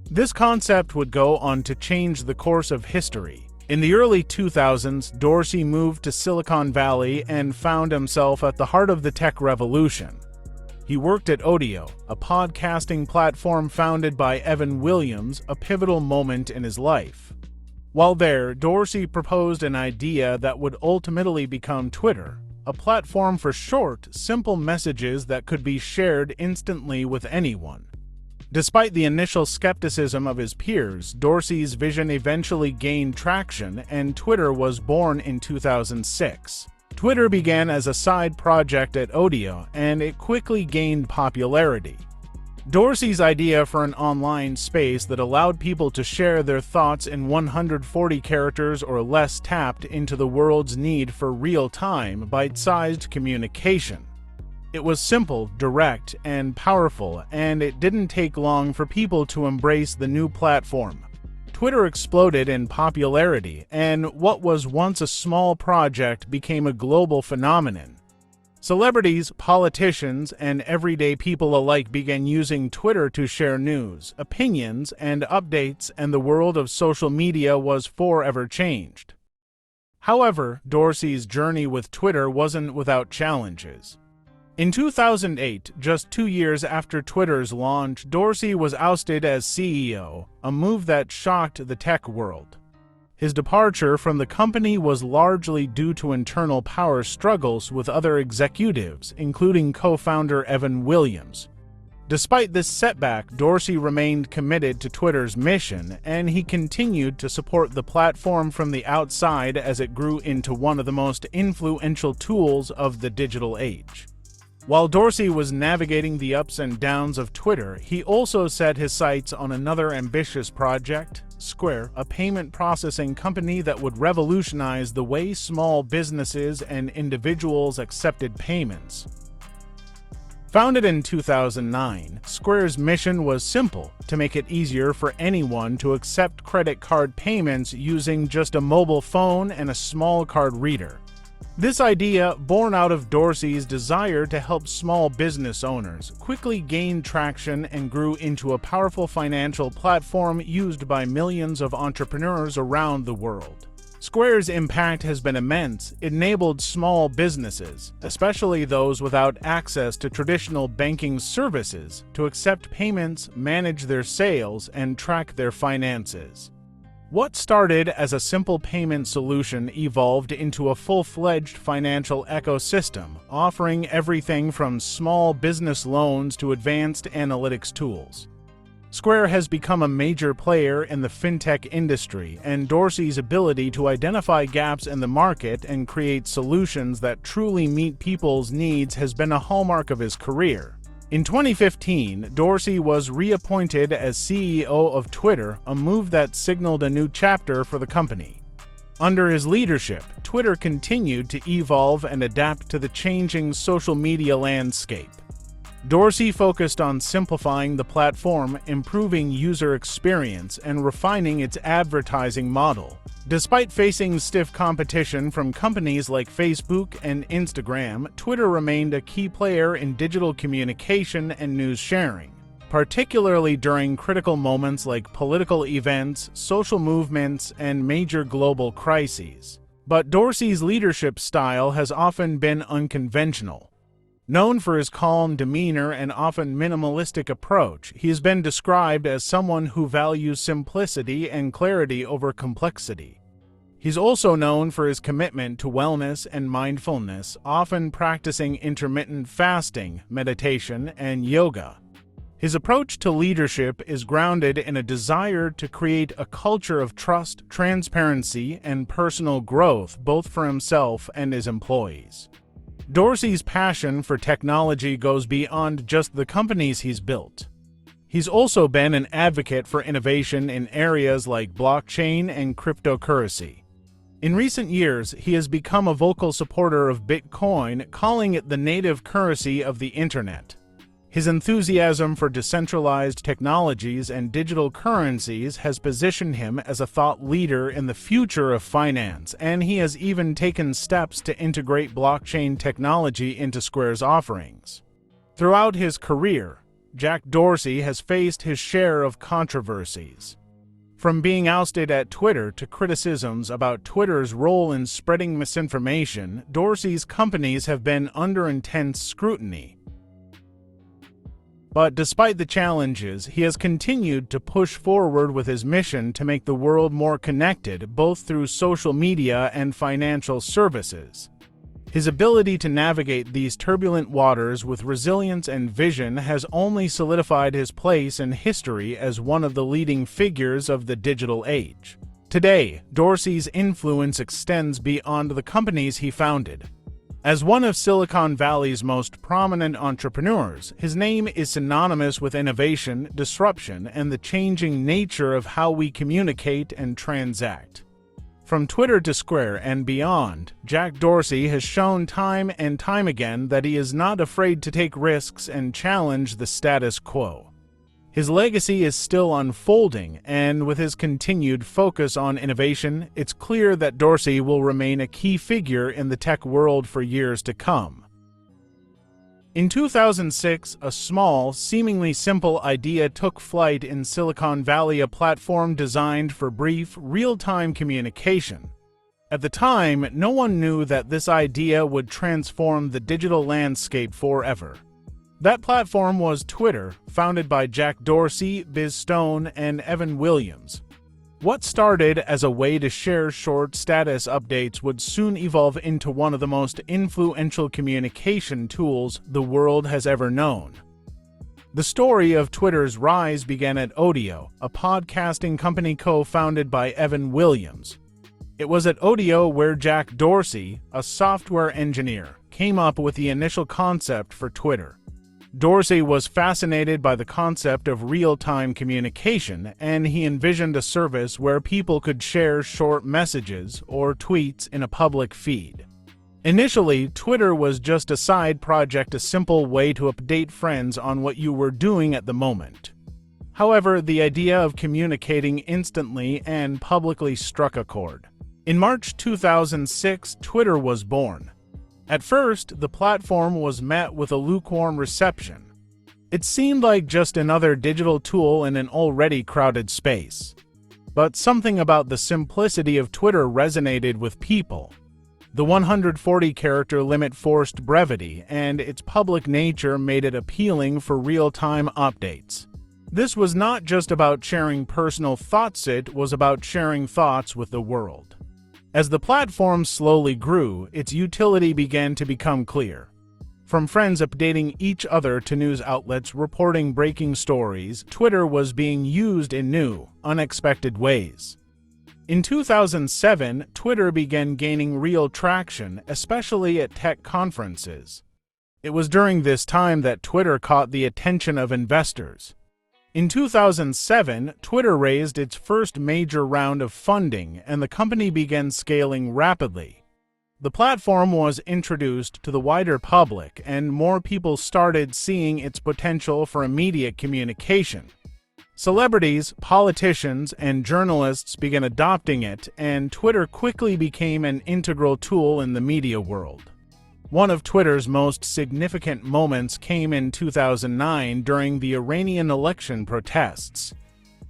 This concept would go on to change the course of history. In the early 2000s, Dorsey moved to Silicon Valley and found himself at the heart of the tech revolution. He worked at Odeo, a podcasting platform founded by Evan Williams, a pivotal moment in his life. While there, Dorsey proposed an idea that would ultimately become Twitter, a platform for short, simple messages that could be shared instantly with anyone. Despite the initial skepticism of his peers, Dorsey's vision eventually gained traction, and Twitter was born in 2006. Twitter began as a side project at Odeo, and it quickly gained popularity. Dorsey's idea for an online space that allowed people to share their thoughts in 140 characters or less tapped into the world's need for real-time, bite-sized communication. It was simple, direct, and powerful, and it didn't take long for people to embrace the new platform. Twitter exploded in popularity, and what was once a small project became a global phenomenon. Celebrities, politicians, and everyday people alike began using Twitter to share news, opinions, and updates, and the world of social media was forever changed. However, Dorsey's journey with Twitter wasn't without challenges. In 2008, just 2 years after Twitter's launch, Dorsey was ousted as CEO, a move that shocked the tech world. His departure from the company was largely due to internal power struggles with other executives, including co-founder Evan Williams. Despite this setback, Dorsey remained committed to Twitter's mission, and he continued to support the platform from the outside as it grew into one of the most influential tools of the digital age. While Dorsey was navigating the ups and downs of Twitter, he also set his sights on another ambitious project, Square, a payment processing company that would revolutionize the way small businesses and individuals accepted payments. Founded in 2009, Square's mission was simple: to make it easier for anyone to accept credit card payments using just a mobile phone and a small card reader. This idea, born out of Dorsey's desire to help small business owners, quickly gained traction and grew into a powerful financial platform used by millions of entrepreneurs around the world. Square's impact has been immense. It enabled small businesses, especially those without access to traditional banking services, to accept payments, manage their sales, and track their finances. What started as a simple payment solution evolved into a full-fledged financial ecosystem, offering everything from small business loans to advanced analytics tools. Square has become a major player in the fintech industry, and Dorsey's ability to identify gaps in the market and create solutions that truly meet people's needs has been a hallmark of his career. In 2015, Dorsey was reappointed as CEO of Twitter, a move that signaled a new chapter for the company. Under his leadership, Twitter continued to evolve and adapt to the changing social media landscape. Dorsey focused on simplifying the platform, improving user experience, and refining its advertising model. Despite facing stiff competition from companies like Facebook and Instagram, Twitter remained a key player in digital communication and news sharing, particularly during critical moments like political events, social movements, and major global crises. But Dorsey's leadership style has often been unconventional. Known for his calm demeanor and often minimalistic approach, he has been described as someone who values simplicity and clarity over complexity. He's also known for his commitment to wellness and mindfulness, often practicing intermittent fasting, meditation, and yoga. His approach to leadership is grounded in a desire to create a culture of trust, transparency, and personal growth both for himself and his employees. Dorsey's passion for technology goes beyond just the companies he's built. He's also been an advocate for innovation in areas like blockchain and cryptocurrency. In recent years, he has become a vocal supporter of Bitcoin, calling it the native currency of the Internet. His enthusiasm for decentralized technologies and digital currencies has positioned him as a thought leader in the future of finance, and he has even taken steps to integrate blockchain technology into Square's offerings. Throughout his career, Jack Dorsey has faced his share of controversies. From being ousted at Twitter to criticisms about Twitter's role in spreading misinformation, Dorsey's companies have been under intense scrutiny. But despite the challenges, he has continued to push forward with his mission to make the world more connected, both through social media and financial services. His ability to navigate these turbulent waters with resilience and vision has only solidified his place in history as one of the leading figures of the digital age. Today, Dorsey's influence extends beyond the companies he founded. As one of Silicon Valley's most prominent entrepreneurs, his name is synonymous with innovation, disruption, and the changing nature of how we communicate and transact. From Twitter to Square and beyond, Jack Dorsey has shown time and time again that he is not afraid to take risks and challenge the status quo. His legacy is still unfolding, and with his continued focus on innovation, it's clear that Dorsey will remain a key figure in the tech world for years to come. In 2006, a small, seemingly simple idea took flight in Silicon Valley, a platform designed for brief, real-time communication. At the time, no one knew that this idea would transform the digital landscape forever. That platform was Twitter, founded by Jack Dorsey, Biz Stone, and Evan Williams. What started as a way to share short status updates would soon evolve into one of the most influential communication tools the world has ever known. The story of Twitter's rise began at Odeo, a podcasting company co-founded by Evan Williams. It was at Odeo where Jack Dorsey, a software engineer, came up with the initial concept for Twitter. Dorsey was fascinated by the concept of real-time communication, and he envisioned a service where people could share short messages or tweets in a public feed. Initially, Twitter was just a side project, a simple way to update friends on what you were doing at the moment. However, the idea of communicating instantly and publicly struck a chord. In March 2006, Twitter was born. At first, the platform was met with a lukewarm reception. It seemed like just another digital tool in an already crowded space. But something about the simplicity of Twitter resonated with people. The 140-character limit forced brevity, and its public nature made it appealing for real-time updates. This was not just about sharing personal thoughts, it was about sharing thoughts with the world. As the platform slowly grew, its utility began to become clear. From friends updating each other to news outlets reporting breaking stories, Twitter was being used in new, unexpected ways. In 2007, Twitter began gaining real traction, especially at tech conferences. It was during this time that Twitter caught the attention of investors. In 2007, Twitter raised its first major round of funding, and the company began scaling rapidly. The platform was introduced to the wider public, and more people started seeing its potential for immediate communication. Celebrities, politicians, and journalists began adopting it, and Twitter quickly became an integral tool in the media world. One of Twitter's most significant moments came in 2009 during the Iranian election protests.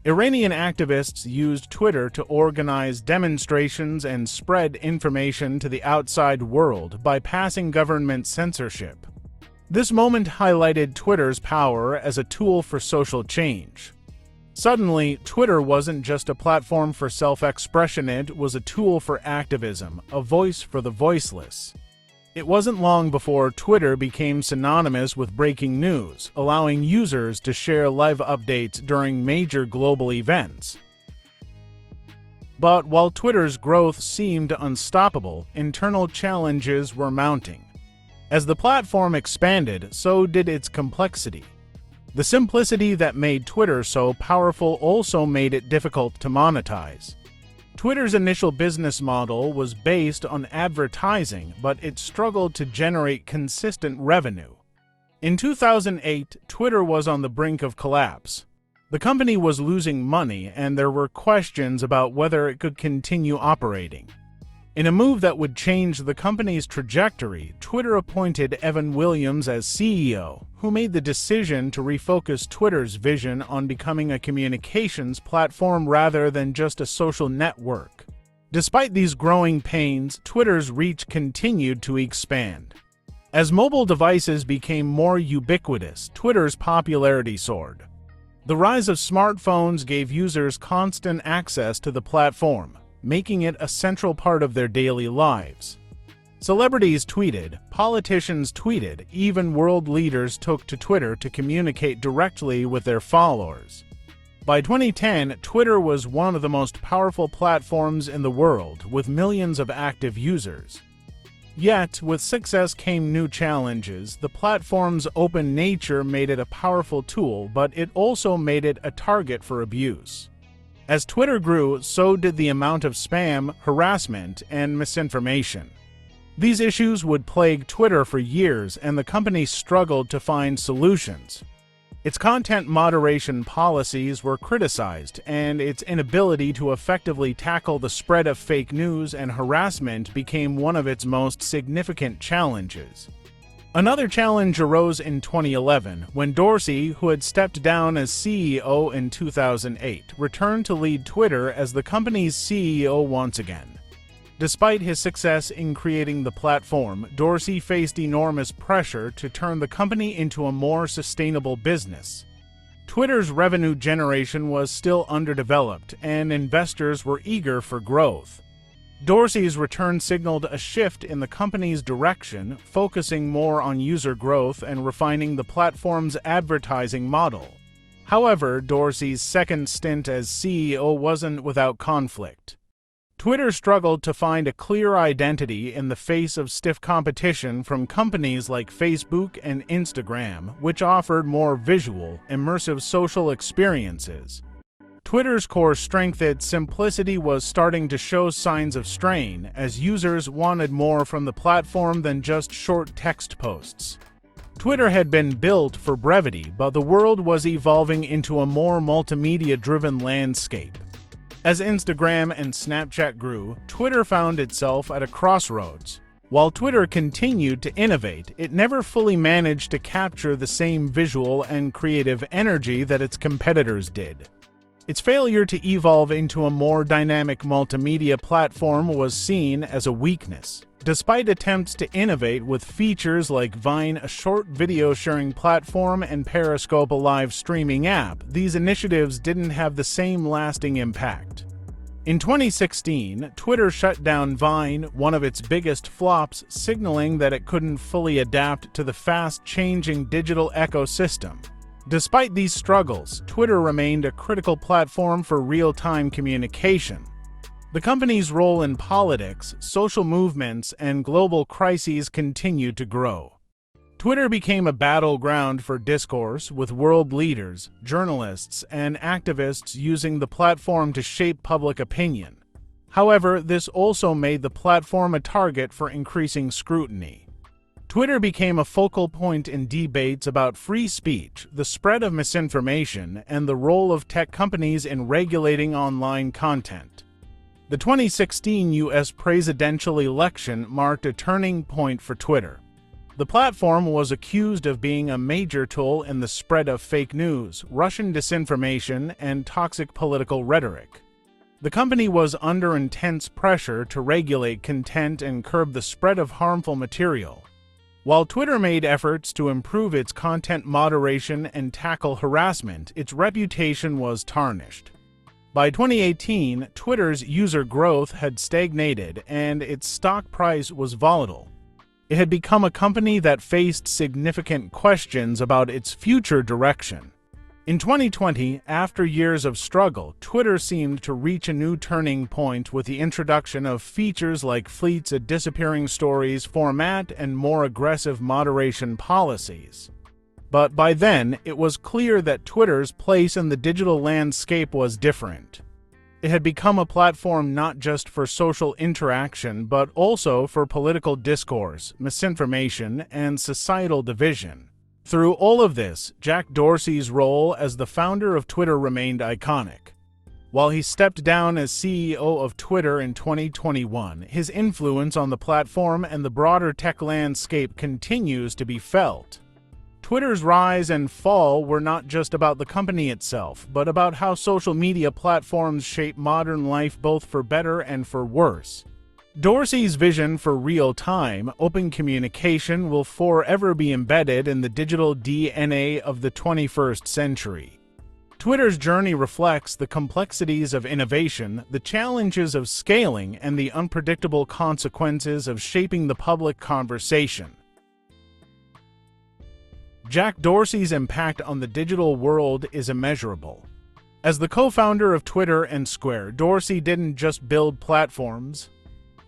Iranian activists used Twitter to organize demonstrations and spread information to the outside world, bypassing government censorship. This moment highlighted Twitter's power as a tool for social change. Suddenly, Twitter wasn't just a platform for self-expression, it was a tool for activism, a voice for the voiceless. It wasn't long before Twitter became synonymous with breaking news, allowing users to share live updates during major global events. But while Twitter's growth seemed unstoppable, internal challenges were mounting. As the platform expanded, so did its complexity. The simplicity that made Twitter so powerful also made it difficult to monetize. Twitter's initial business model was based on advertising, but it struggled to generate consistent revenue. In 2008, Twitter was on the brink of collapse. The company was losing money, and there were questions about whether it could continue operating. In a move that would change the company's trajectory, Twitter appointed Evan Williams as CEO, who made the decision to refocus Twitter's vision on becoming a communications platform rather than just a social network. Despite these growing pains, Twitter's reach continued to expand. As mobile devices became more ubiquitous, Twitter's popularity soared. The rise of smartphones gave users constant access to the platform, making it a central part of their daily lives. Celebrities tweeted, politicians tweeted, even world leaders took to Twitter to communicate directly with their followers. By 2010, Twitter was one of the most powerful platforms in the world, with millions of active users. Yet, with success came new challenges. The platform's open nature made it a powerful tool, but it also made it a target for abuse. As Twitter grew, so did the amount of spam, harassment, and misinformation. These issues would plague Twitter for years, and the company struggled to find solutions. Its content moderation policies were criticized, and its inability to effectively tackle the spread of fake news and harassment became one of its most significant challenges. Another challenge arose in 2011, when Dorsey, who had stepped down as CEO in 2008, returned to lead Twitter as the company's CEO once again. Despite his success in creating the platform, Dorsey faced enormous pressure to turn the company into a more sustainable business. Twitter's revenue generation was still underdeveloped, and investors were eager for growth. Dorsey's return signaled a shift in the company's direction, focusing more on user growth and refining the platform's advertising model. However, Dorsey's second stint as CEO wasn't without conflict. Twitter struggled to find a clear identity in the face of stiff competition from companies like Facebook and Instagram, which offered more visual, immersive social experiences. Twitter's core strength, its simplicity, was starting to show signs of strain, as users wanted more from the platform than just short text posts. Twitter had been built for brevity, but the world was evolving into a more multimedia-driven landscape. As Instagram and Snapchat grew, Twitter found itself at a crossroads. While Twitter continued to innovate, it never fully managed to capture the same visual and creative energy that its competitors did. Its failure to evolve into a more dynamic multimedia platform was seen as a weakness. Despite attempts to innovate with features like Vine, a short video sharing platform, and Periscope, a live streaming app, these initiatives didn't have the same lasting impact. In 2016, Twitter shut down Vine, one of its biggest flops, signaling that it couldn't fully adapt to the fast-changing digital ecosystem. Despite these struggles, Twitter remained a critical platform for real-time communication. The company's role in politics, social movements, and global crises continued to grow. Twitter became a battleground for discourse, with world leaders, journalists, and activists using the platform to shape public opinion. However, this also made the platform a target for increasing scrutiny. Twitter became a focal point in debates about free speech, the spread of misinformation, and the role of tech companies in regulating online content. The 2016 U.S. presidential election marked a turning point for Twitter. The platform was accused of being a major tool in the spread of fake news, Russian disinformation, and toxic political rhetoric. The company was under intense pressure to regulate content and curb the spread of harmful material. While Twitter made efforts to improve its content moderation and tackle harassment, its reputation was tarnished. By 2018, Twitter's user growth had stagnated and its stock price was volatile. It had become a company that faced significant questions about its future direction. In 2020, after years of struggle, Twitter seemed to reach a new turning point with the introduction of features like Fleets, a disappearing stories format, and more aggressive moderation policies. But by then, it was clear that Twitter's place in the digital landscape was different. It had become a platform not just for social interaction, but also for political discourse, misinformation, and societal division. Through all of this, Jack Dorsey's role as the founder of Twitter remained iconic. While he stepped down as CEO of Twitter in 2021, his influence on the platform and the broader tech landscape continues to be felt. Twitter's rise and fall were not just about the company itself, but about how social media platforms shape modern life both for better and for worse. Dorsey's vision for real-time, open communication will forever be embedded in the digital DNA of the 21st century. Twitter's journey reflects the complexities of innovation, the challenges of scaling, and the unpredictable consequences of shaping the public conversation. Jack Dorsey's impact on the digital world is immeasurable. As the co-founder of Twitter and Square, Dorsey didn't just build platforms.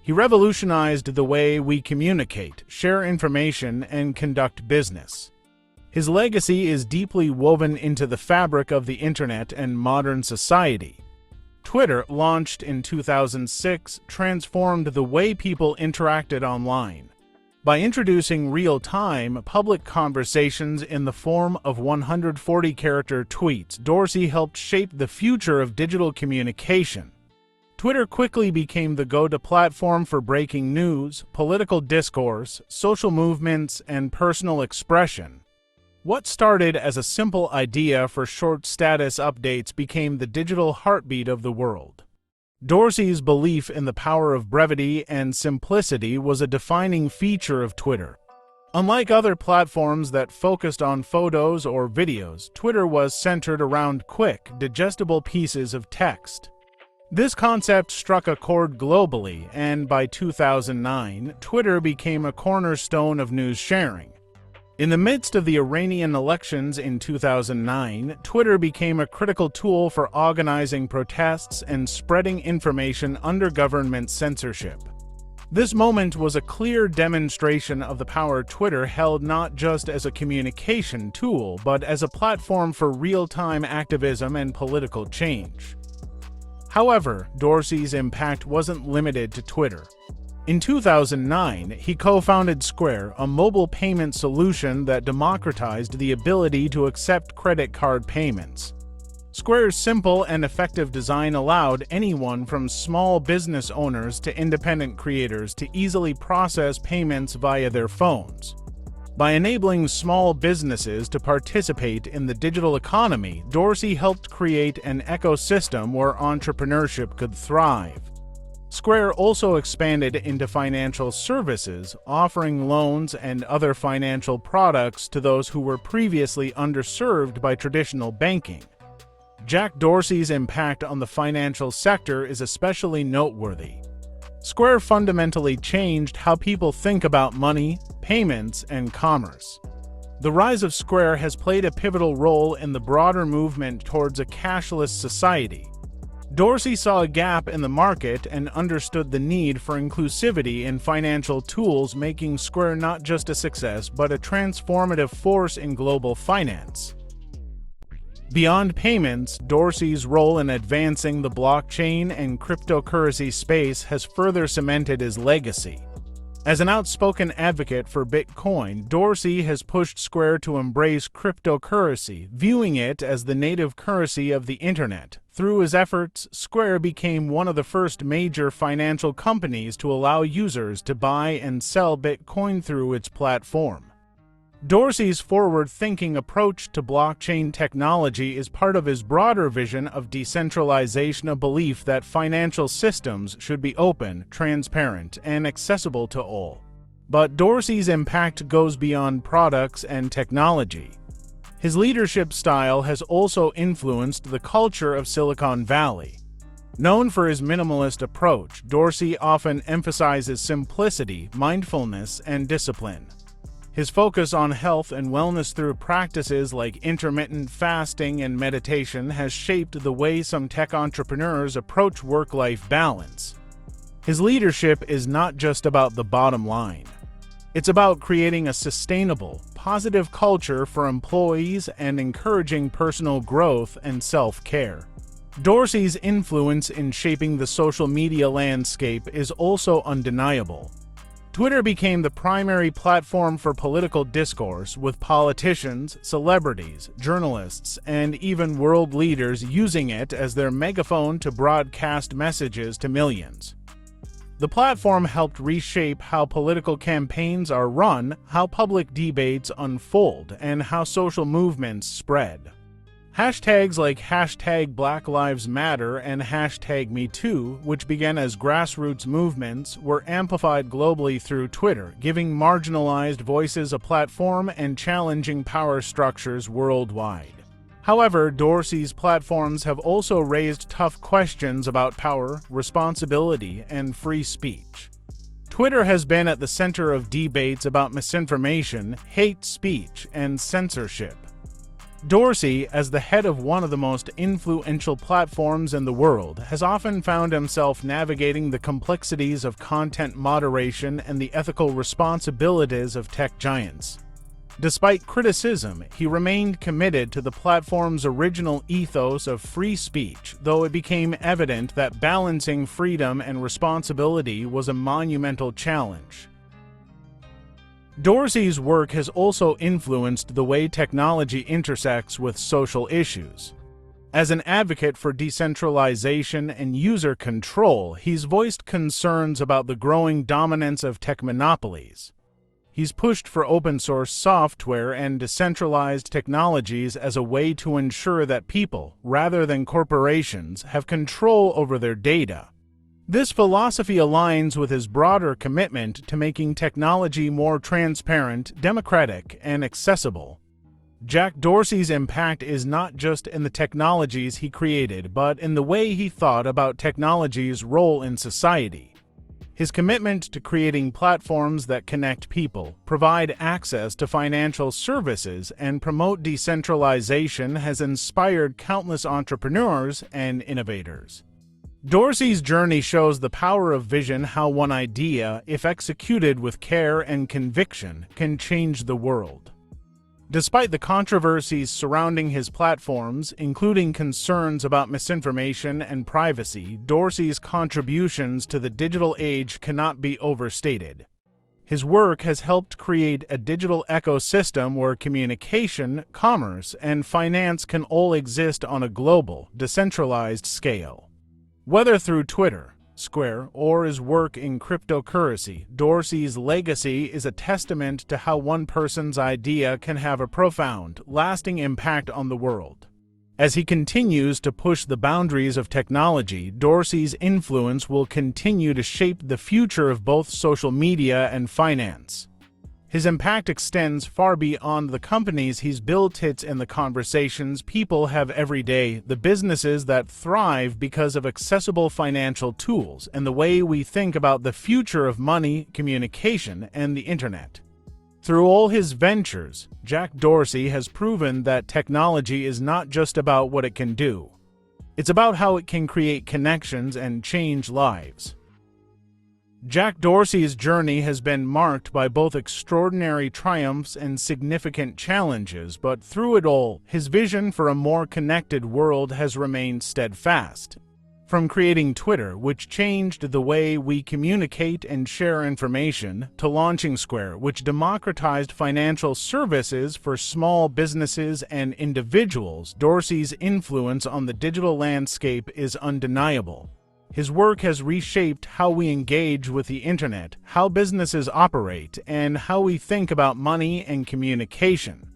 He revolutionized the way we communicate, share information, and conduct business. His legacy is deeply woven into the fabric of the internet and modern society. Twitter, launched in 2006, transformed the way people interacted online. By introducing real-time, public conversations in the form of 140-character tweets, Dorsey helped shape the future of digital communication. Twitter quickly became the go-to platform for breaking news, political discourse, social movements, and personal expression. What started as a simple idea for short status updates became the digital heartbeat of the world. Dorsey's belief in the power of brevity and simplicity was a defining feature of Twitter. Unlike other platforms that focused on photos or videos, Twitter was centered around quick, digestible pieces of text. This concept struck a chord globally, and by 2009, Twitter became a cornerstone of news sharing. In the midst of the Iranian elections in 2009, Twitter became a critical tool for organizing protests and spreading information under government censorship. This moment was a clear demonstration of the power Twitter held not just as a communication tool, but as a platform for real-time activism and political change. However, Dorsey's impact wasn't limited to Twitter. In 2009, he co-founded Square, a mobile payment solution that democratized the ability to accept credit card payments. Square's simple and effective design allowed anyone from small business owners to independent creators to easily process payments via their phones. By enabling small businesses to participate in the digital economy, Dorsey helped create an ecosystem where entrepreneurship could thrive. Square also expanded into financial services, offering loans and other financial products to those who were previously underserved by traditional banking. Jack Dorsey's impact on the financial sector is especially noteworthy. Square fundamentally changed how people think about money, payments, and commerce. The rise of Square has played a pivotal role in the broader movement towards a cashless society. Dorsey saw a gap in the market and understood the need for inclusivity in financial tools, making Square not just a success but a transformative force in global finance. Beyond payments, Dorsey's role in advancing the blockchain and cryptocurrency space has further cemented his legacy. As an outspoken advocate for Bitcoin, Dorsey has pushed Square to embrace cryptocurrency, viewing it as the native currency of the Internet. Through his efforts, Square became one of the first major financial companies to allow users to buy and sell Bitcoin through its platform. Dorsey's forward-thinking approach to blockchain technology is part of his broader vision of decentralization, a belief that financial systems should be open, transparent, and accessible to all. But Dorsey's impact goes beyond products and technology. His leadership style has also influenced the culture of Silicon Valley. Known for his minimalist approach, Dorsey often emphasizes simplicity, mindfulness, and discipline. His focus on health and wellness through practices like intermittent fasting and meditation has shaped the way some tech entrepreneurs approach work-life balance. His leadership is not just about the bottom line. It's about creating a sustainable, positive culture for employees and encouraging personal growth and self-care. Dorsey's influence in shaping the social media landscape is also undeniable. Twitter became the primary platform for political discourse, with politicians, celebrities, journalists, and even world leaders using it as their megaphone to broadcast messages to millions. The platform helped reshape how political campaigns are run, how public debates unfold, and how social movements spread. Hashtags like #BlackLivesMatter and #MeToo, which began as grassroots movements, were amplified globally through Twitter, giving marginalized voices a platform and challenging power structures worldwide. However, Dorsey's platforms have also raised tough questions about power, responsibility, and free speech. Twitter has been at the center of debates about misinformation, hate speech, and censorship. Dorsey, as the head of one of the most influential platforms in the world, has often found himself navigating the complexities of content moderation and the ethical responsibilities of tech giants. Despite criticism, he remained committed to the platform's original ethos of free speech, though it became evident that balancing freedom and responsibility was a monumental challenge. Dorsey's work has also influenced the way technology intersects with social issues. As an advocate for decentralization and user control, he's voiced concerns about the growing dominance of tech monopolies. He's pushed for open-source software and decentralized technologies as a way to ensure that people, rather than corporations, have control over their data. This philosophy aligns with his broader commitment to making technology more transparent, democratic, and accessible. Jack Dorsey's impact is not just in the technologies he created, but in the way he thought about technology's role in society. His commitment to creating platforms that connect people, provide access to financial services, and promote decentralization has inspired countless entrepreneurs and innovators. Dorsey's journey shows the power of vision, how one idea, if executed with care and conviction, can change the world. Despite the controversies surrounding his platforms, including concerns about misinformation and privacy, Dorsey's contributions to the digital age cannot be overstated. His work has helped create a digital ecosystem where communication, commerce, and finance can all exist on a global, decentralized scale. Whether through Twitter, Square, or his work in cryptocurrency, Dorsey's legacy is a testament to how one person's idea can have a profound, lasting impact on the world. As he continues to push the boundaries of technology, Dorsey's influence will continue to shape the future of both social media and finance. His impact extends far beyond the companies he's built. It's in the conversations people have every day, the businesses that thrive because of accessible financial tools, and the way we think about the future of money, communication, and the internet. Through all his ventures, Jack Dorsey has proven that technology is not just about what it can do. It's about how it can create connections and change lives. Jack Dorsey's journey has been marked by both extraordinary triumphs and significant challenges, but through it all, his vision for a more connected world has remained steadfast. From creating Twitter, which changed the way we communicate and share information, to launching Square, which democratized financial services for small businesses and individuals, Dorsey's influence on the digital landscape is undeniable. His work has reshaped how we engage with the internet, how businesses operate, and how we think about money and communication.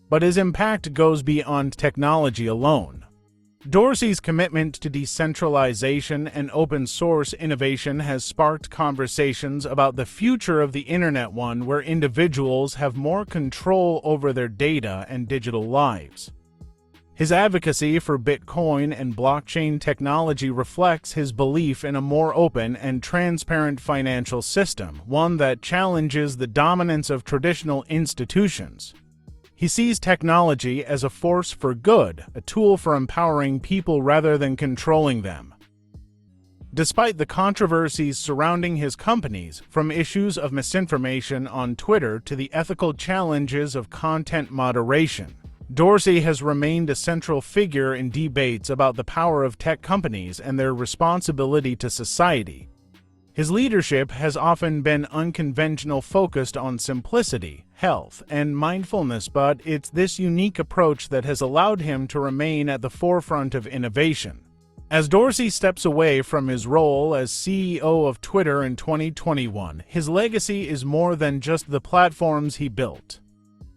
But his impact goes beyond technology alone. Dorsey's commitment to decentralization and open-source innovation has sparked conversations about the future of the internet, one where individuals have more control over their data and digital lives. His advocacy for Bitcoin and blockchain technology reflects his belief in a more open and transparent financial system, one that challenges the dominance of traditional institutions. He sees technology as a force for good, a tool for empowering people rather than controlling them. Despite the controversies surrounding his companies, from issues of misinformation on Twitter to the ethical challenges of content moderation, Dorsey has remained a central figure in debates about the power of tech companies and their responsibility to society. His leadership has often been unconventional, focused on simplicity, health, and mindfulness, but it's this unique approach that has allowed him to remain at the forefront of innovation. As Dorsey steps away from his role as CEO of Twitter in 2021, his legacy is more than just the platforms he built.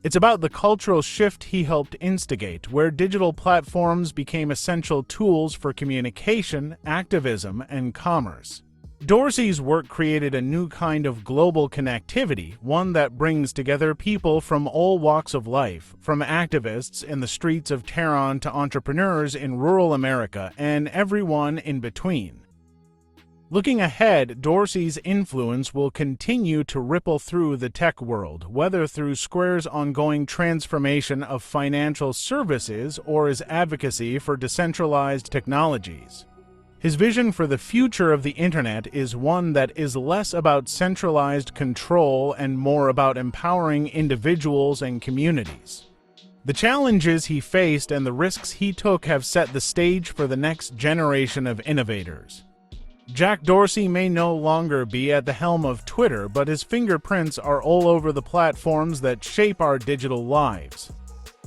It's about the cultural shift he helped instigate, where digital platforms became essential tools for communication, activism, and commerce. Dorsey's work created a new kind of global connectivity, one that brings together people from all walks of life, from activists in the streets of Tehran to entrepreneurs in rural America, and everyone in between. Looking ahead, Dorsey's influence will continue to ripple through the tech world, whether through Square's ongoing transformation of financial services or his advocacy for decentralized technologies. His vision for the future of the internet is one that is less about centralized control and more about empowering individuals and communities. The challenges he faced and the risks he took have set the stage for the next generation of innovators. Jack Dorsey may no longer be at the helm of Twitter, but his fingerprints are all over the platforms that shape our digital lives.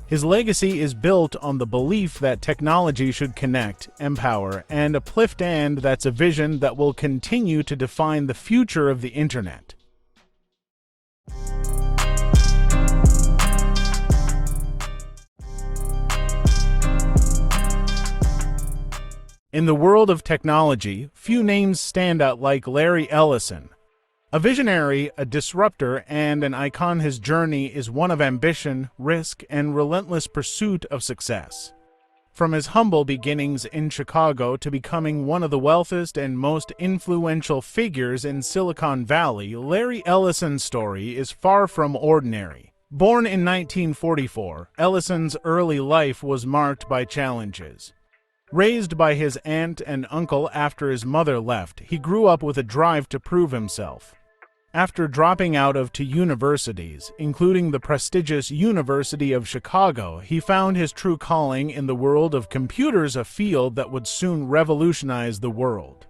His legacy is built on the belief that technology should connect, empower, and uplift, and that's a vision that will continue to define the future of the internet. In the world of technology, few names stand out like Larry Ellison. A visionary, a disruptor, and an icon, his journey is one of ambition, risk, and relentless pursuit of success. From his humble beginnings in Chicago to becoming one of the wealthiest and most influential figures in Silicon Valley, Larry Ellison's story is far from ordinary. Born in 1944, Ellison's early life was marked by challenges. Raised by his aunt and uncle after his mother left, he grew up with a drive to prove himself. After dropping out of two universities, including the prestigious University of Chicago, he found his true calling in the world of computers, a field that would soon revolutionize the world.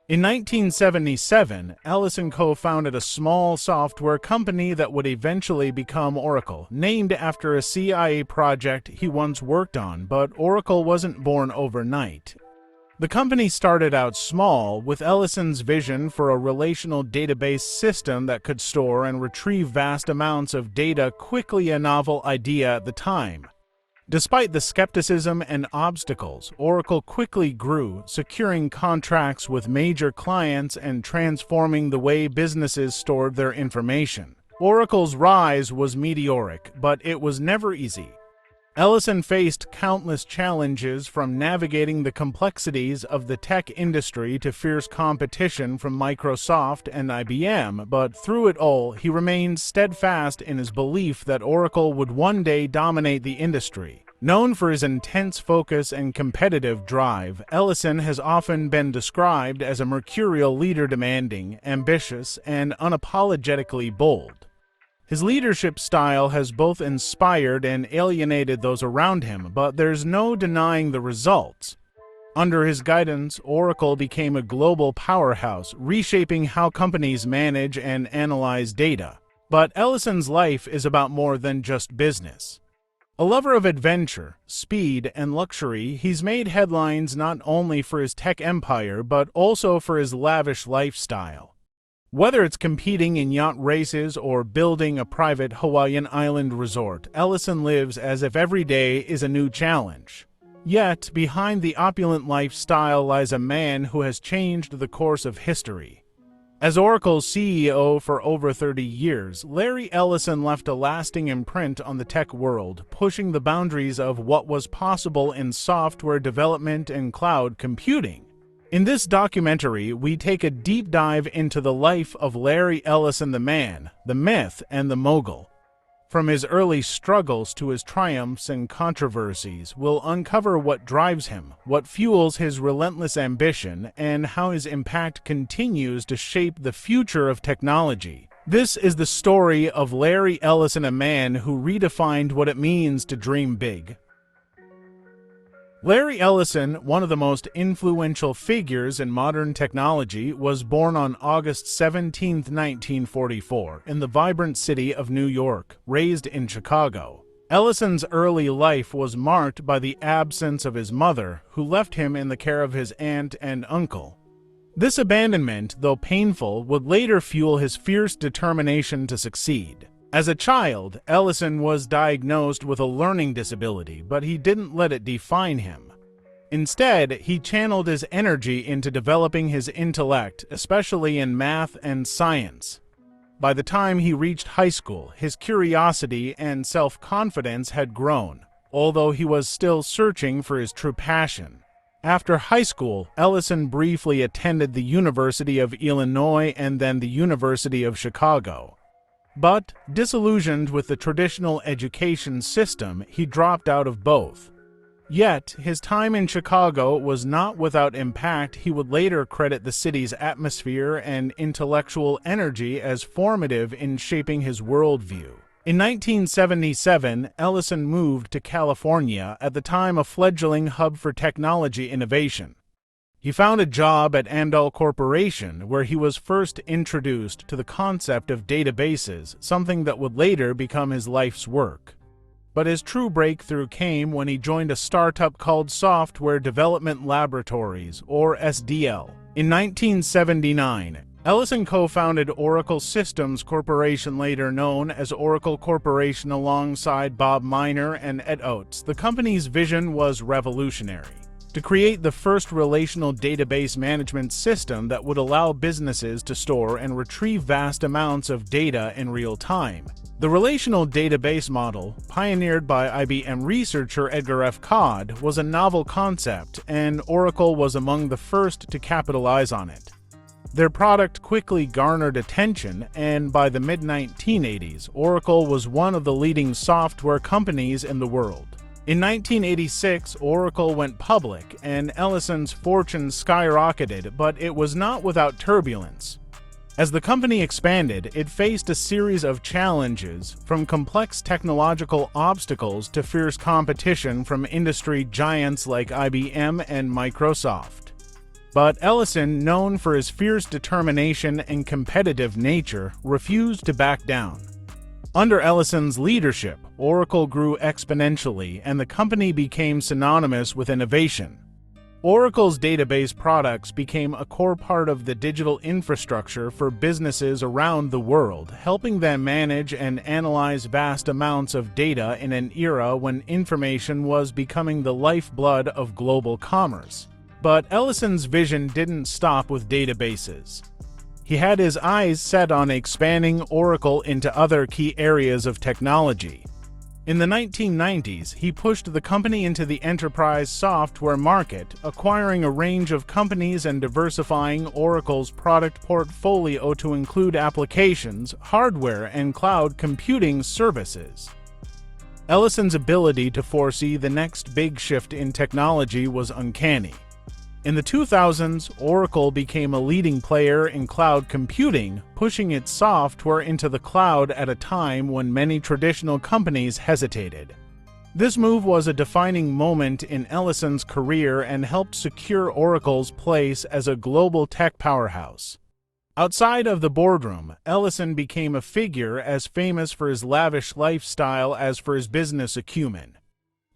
In 1977, Ellison co-founded a small software company that would eventually become Oracle, named after a CIA project he once worked on, but Oracle wasn't born overnight. The company started out small, with Ellison's vision for a relational database system that could store and retrieve vast amounts of data quickly, a novel idea at the time. Despite the skepticism and obstacles, Oracle quickly grew, securing contracts with major clients and transforming the way businesses stored their information. Oracle's rise was meteoric, but it was never easy. Ellison faced countless challenges, from navigating the complexities of the tech industry to fierce competition from Microsoft and IBM, but through it all, he remained steadfast in his belief that Oracle would one day dominate the industry. Known for his intense focus and competitive drive, Ellison has often been described as a mercurial leader, demanding, ambitious, and unapologetically bold. His leadership style has both inspired and alienated those around him, but there's no denying the results. Under his guidance, Oracle became a global powerhouse, reshaping how companies manage and analyze data. But Ellison's life is about more than just business. A lover of adventure, speed, and luxury, he's made headlines not only for his tech empire, but also for his lavish lifestyle. Whether it's competing in yacht races or building a private Hawaiian island resort, Ellison lives as if every day is a new challenge. Yet, behind the opulent lifestyle lies a man who has changed the course of history. As Oracle's CEO for over 30 years, Larry Ellison left a lasting imprint on the tech world, pushing the boundaries of what was possible in software development and cloud computing. In this documentary, we take a deep dive into the life of Larry Ellison, the man, the myth, and the mogul. From his early struggles to his triumphs and controversies, we'll uncover what drives him, what fuels his relentless ambition, and how his impact continues to shape the future of technology. This is the story of Larry Ellison, a man who redefined what it means to dream big. Larry Ellison, one of the most influential figures in modern technology, was born on August 17, 1944, in the vibrant city of New York, raised in Chicago. Ellison's early life was marked by the absence of his mother, who left him in the care of his aunt and uncle. This abandonment, though painful, would later fuel his fierce determination to succeed. As a child, Ellison was diagnosed with a learning disability, but he didn't let it define him. Instead, he channeled his energy into developing his intellect, especially in math and science. By the time he reached high school, his curiosity and self-confidence had grown, although he was still searching for his true passion. After high school, Ellison briefly attended the University of Illinois and then the University of Chicago. But, disillusioned with the traditional education system, he dropped out of both. Yet, his time in Chicago was not without impact. He would later credit the city's atmosphere and intellectual energy as formative in shaping his worldview. In 1977, Ellison moved to California, at the time a fledgling hub for technology innovation. He found a job at Andal Corporation, where he was first introduced to the concept of databases, something that would later become his life's work. But his true breakthrough came when he joined a startup called Software Development Laboratories, or SDL. In 1979, Ellison co-founded Oracle Systems Corporation, later known as Oracle Corporation, alongside Bob Miner and Ed Oates. The company's vision was revolutionary: to create the first relational database management system that would allow businesses to store and retrieve vast amounts of data in real time. The relational database model, pioneered by IBM researcher Edgar F. Codd, was a novel concept, and Oracle was among the first to capitalize on it. Their product quickly garnered attention, and by the mid-1980s, Oracle was one of the leading software companies in the world. In 1986, Oracle went public, and Ellison's fortune skyrocketed, but it was not without turbulence. As the company expanded, it faced a series of challenges, from complex technological obstacles to fierce competition from industry giants like IBM and Microsoft. But Ellison, known for his fierce determination and competitive nature, refused to back down. Under Ellison's leadership, Oracle grew exponentially, and the company became synonymous with innovation. Oracle's database products became a core part of the digital infrastructure for businesses around the world, helping them manage and analyze vast amounts of data in an era when information was becoming the lifeblood of global commerce. But Ellison's vision didn't stop with databases. He had his eyes set on expanding Oracle into other key areas of technology. In the 1990s, he pushed the company into the enterprise software market, acquiring a range of companies and diversifying Oracle's product portfolio to include applications, hardware, and cloud computing services. Ellison's ability to foresee the next big shift in technology was uncanny. In the 2000s, Oracle became a leading player in cloud computing, pushing its software into the cloud at a time when many traditional companies hesitated. This move was a defining moment in Ellison's career and helped secure Oracle's place as a global tech powerhouse. Outside of the boardroom, Ellison became a figure as famous for his lavish lifestyle as for his business acumen.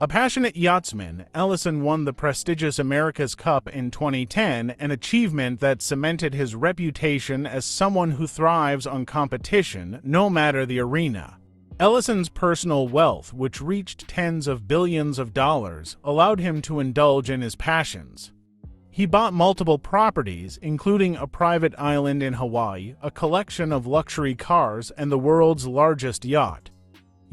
A passionate yachtsman, Ellison won the prestigious America's Cup in 2010, an achievement that cemented his reputation as someone who thrives on competition, no matter the arena. Ellison's personal wealth, which reached tens of billions of dollars, allowed him to indulge in his passions. He bought multiple properties, including a private island in Hawaii, a collection of luxury cars, and the world's largest yacht.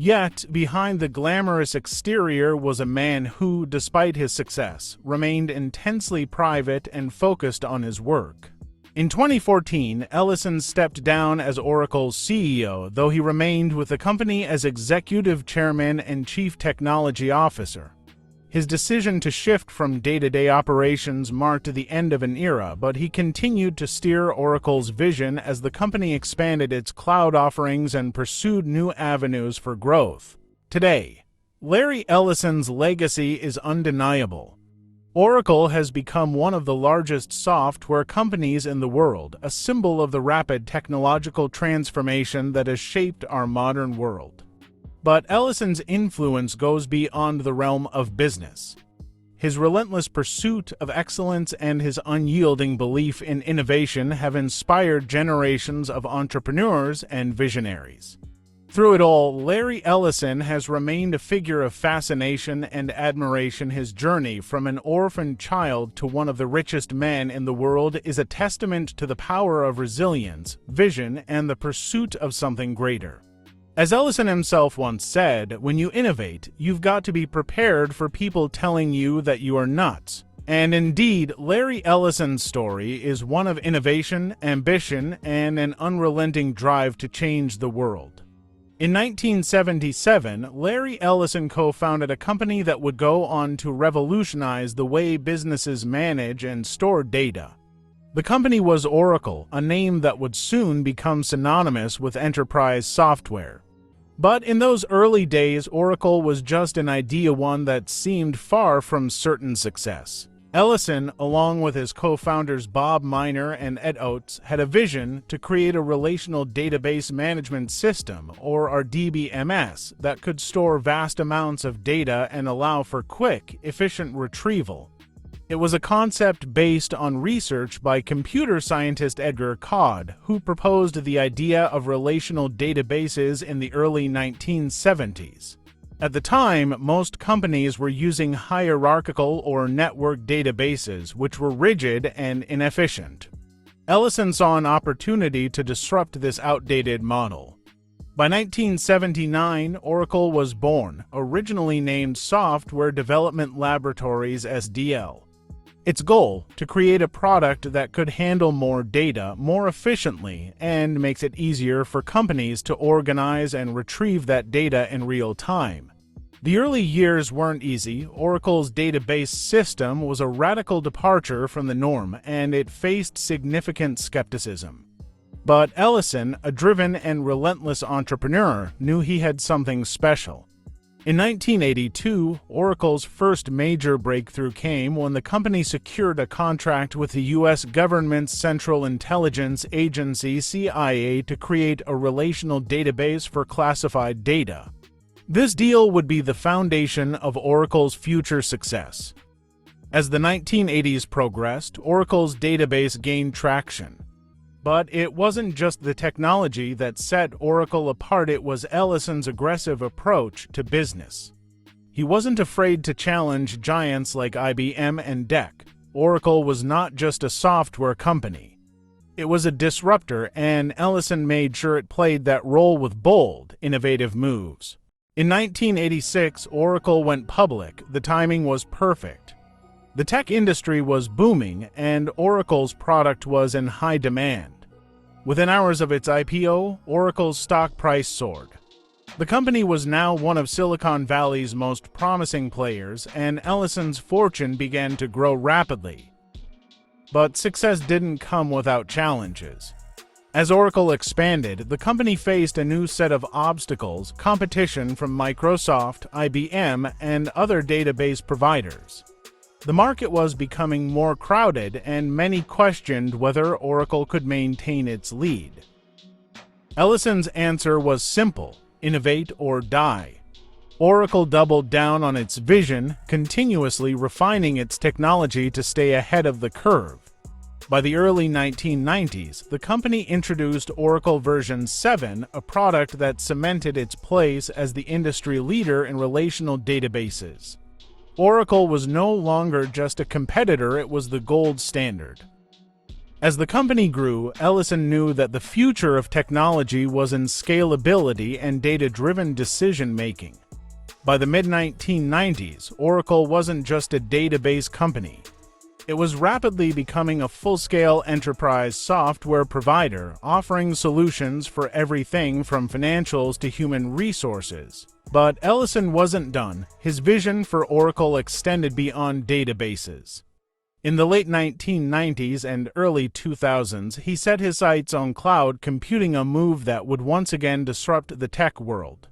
Yet, behind the glamorous exterior was a man who, despite his success, remained intensely private and focused on his work. In 2014, Ellison stepped down as Oracle's CEO, though he remained with the company as executive chairman and chief technology officer. His decision to shift from day-to-day operations marked the end of an era, but he continued to steer Oracle's vision as the company expanded its cloud offerings and pursued new avenues for growth. Today, Larry Ellison's legacy is undeniable. Oracle has become one of the largest software companies in the world, a symbol of the rapid technological transformation that has shaped our modern world. But Ellison's influence goes beyond the realm of business. His relentless pursuit of excellence and his unyielding belief in innovation have inspired generations of entrepreneurs and visionaries. Through it all, Larry Ellison has remained a figure of fascination and admiration. His journey from an orphan child to one of the richest men in the world is a testament to the power of resilience, vision, and the pursuit of something greater. As Ellison himself once said, when you innovate, you've got to be prepared for people telling you that you are nuts. And indeed, Larry Ellison's story is one of innovation, ambition, and an unrelenting drive to change the world. In 1977, Larry Ellison co-founded a company that would go on to revolutionize the way businesses manage and store data. The company was Oracle, a name that would soon become synonymous with enterprise software. But in those early days, Oracle was just an idea, one that seemed far from certain success. Ellison, along with his co-founders Bob Miner and Ed Oates, had a vision to create a relational database management system, or RDBMS, that could store vast amounts of data and allow for quick, efficient retrieval. It was a concept based on research by computer scientist Edgar Codd, who proposed the idea of relational databases in the early 1970s. At the time, most companies were using hierarchical or network databases, which were rigid and inefficient. Ellison saw an opportunity to disrupt this outdated model. By 1979, Oracle was born, originally named Software Development Laboratories (SDL). Its goal, to create a product that could handle more data more efficiently and makes it easier for companies to organize and retrieve that data in real time. The early years weren't easy. Oracle's database system was a radical departure from the norm, and it faced significant skepticism. But Ellison, a driven and relentless entrepreneur, knew he had something special. In 1982, Oracle's first major breakthrough came when the company secured a contract with the U.S. government's Central Intelligence Agency (CIA) to create a relational database for classified data. This deal would be the foundation of Oracle's future success. As the 1980s progressed, Oracle's database gained traction. But it wasn't just the technology that set Oracle apart, it was Ellison's aggressive approach to business. He wasn't afraid to challenge giants like IBM and DEC. Oracle was not just a software company. It was a disruptor, and Ellison made sure it played that role with bold, innovative moves. In 1986, Oracle went public. The timing was perfect. The tech industry was booming, and Oracle's product was in high demand. Within hours of its IPO, Oracle's stock price soared. The company was now one of Silicon Valley's most promising players, and Ellison's fortune began to grow rapidly. But success didn't come without challenges. As Oracle expanded, the company faced a new set of obstacles: competition from Microsoft, IBM, and other database providers. The market was becoming more crowded, and many questioned whether Oracle could maintain its lead. Ellison's answer was simple: innovate or die. Oracle doubled down on its vision, continuously refining its technology to stay ahead of the curve. By the early 1990s, the company introduced Oracle version 7, a product that cemented its place as the industry leader in relational databases. Oracle was no longer just a competitor, it was the gold standard. As the company grew, Ellison knew that the future of technology was in scalability and data-driven decision-making. By the mid-1990s, Oracle wasn't just a database company. It was rapidly becoming a full-scale enterprise software provider, offering solutions for everything from financials to human resources. But Ellison wasn't done. His vision for Oracle extended beyond databases. In the late 1990s and early 2000s, he set his sights on cloud computing, a move that would once again disrupt the tech world.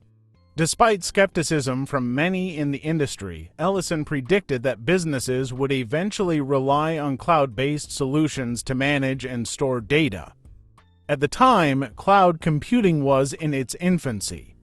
Despite skepticism from many in the industry, Ellison predicted that businesses would eventually rely on cloud-based solutions to manage and store data. At the time, cloud computing was in its infancy.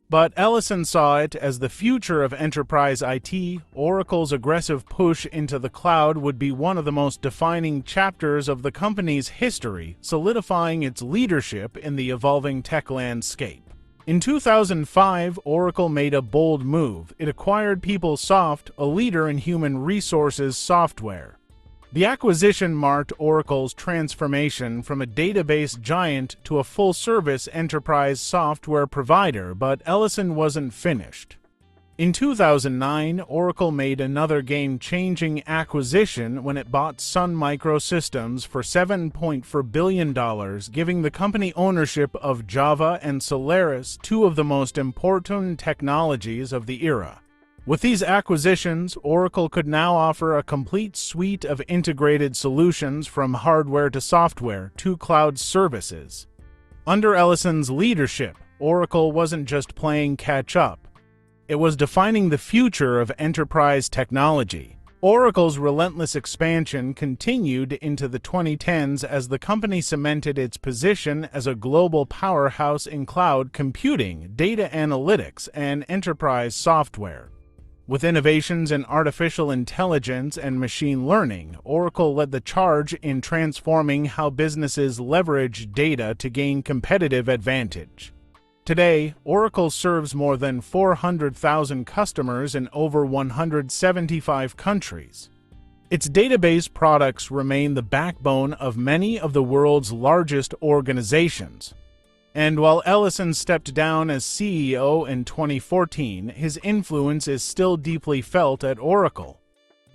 But Ellison saw it as the future of enterprise IT. Oracle's aggressive push into the cloud would be one of the most defining chapters of the company's history, solidifying its leadership in the evolving tech landscape. In 2005, Oracle made a bold move. It acquired PeopleSoft, a leader in human resources software. The acquisition marked Oracle's transformation from a database giant to a full-service enterprise software provider, but Ellison wasn't finished. In 2009, Oracle made another game-changing acquisition when it bought Sun Microsystems for $7.4 billion, giving the company ownership of Java and Solaris, two of the most important technologies of the era. With these acquisitions, Oracle could now offer a complete suite of integrated solutions from hardware to software to cloud services. Under Ellison's leadership, Oracle wasn't just playing catch-up. It was defining the future of enterprise technology. Oracle's relentless expansion continued into the 2010s as the company cemented its position as a global powerhouse in cloud computing, data analytics, and enterprise software. With innovations in artificial intelligence and machine learning, Oracle led the charge in transforming how businesses leverage data to gain competitive advantage. Today, Oracle serves more than 400,000 customers in over 175 countries. Its database products remain the backbone of many of the world's largest organizations. And while Ellison stepped down as CEO in 2014, his influence is still deeply felt at Oracle.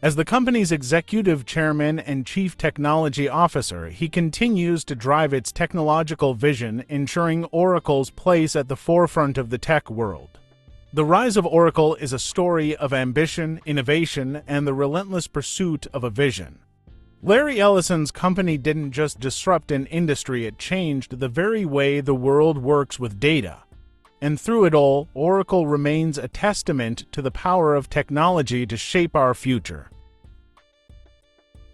As the company's executive chairman and chief technology officer, he continues to drive its technological vision, ensuring Oracle's place at the forefront of the tech world. The rise of Oracle is a story of ambition, innovation, and the relentless pursuit of a vision. Larry Ellison's company didn't just disrupt an industry, it changed the very way the world works with data. And through it all, Oracle remains a testament to the power of technology to shape our future.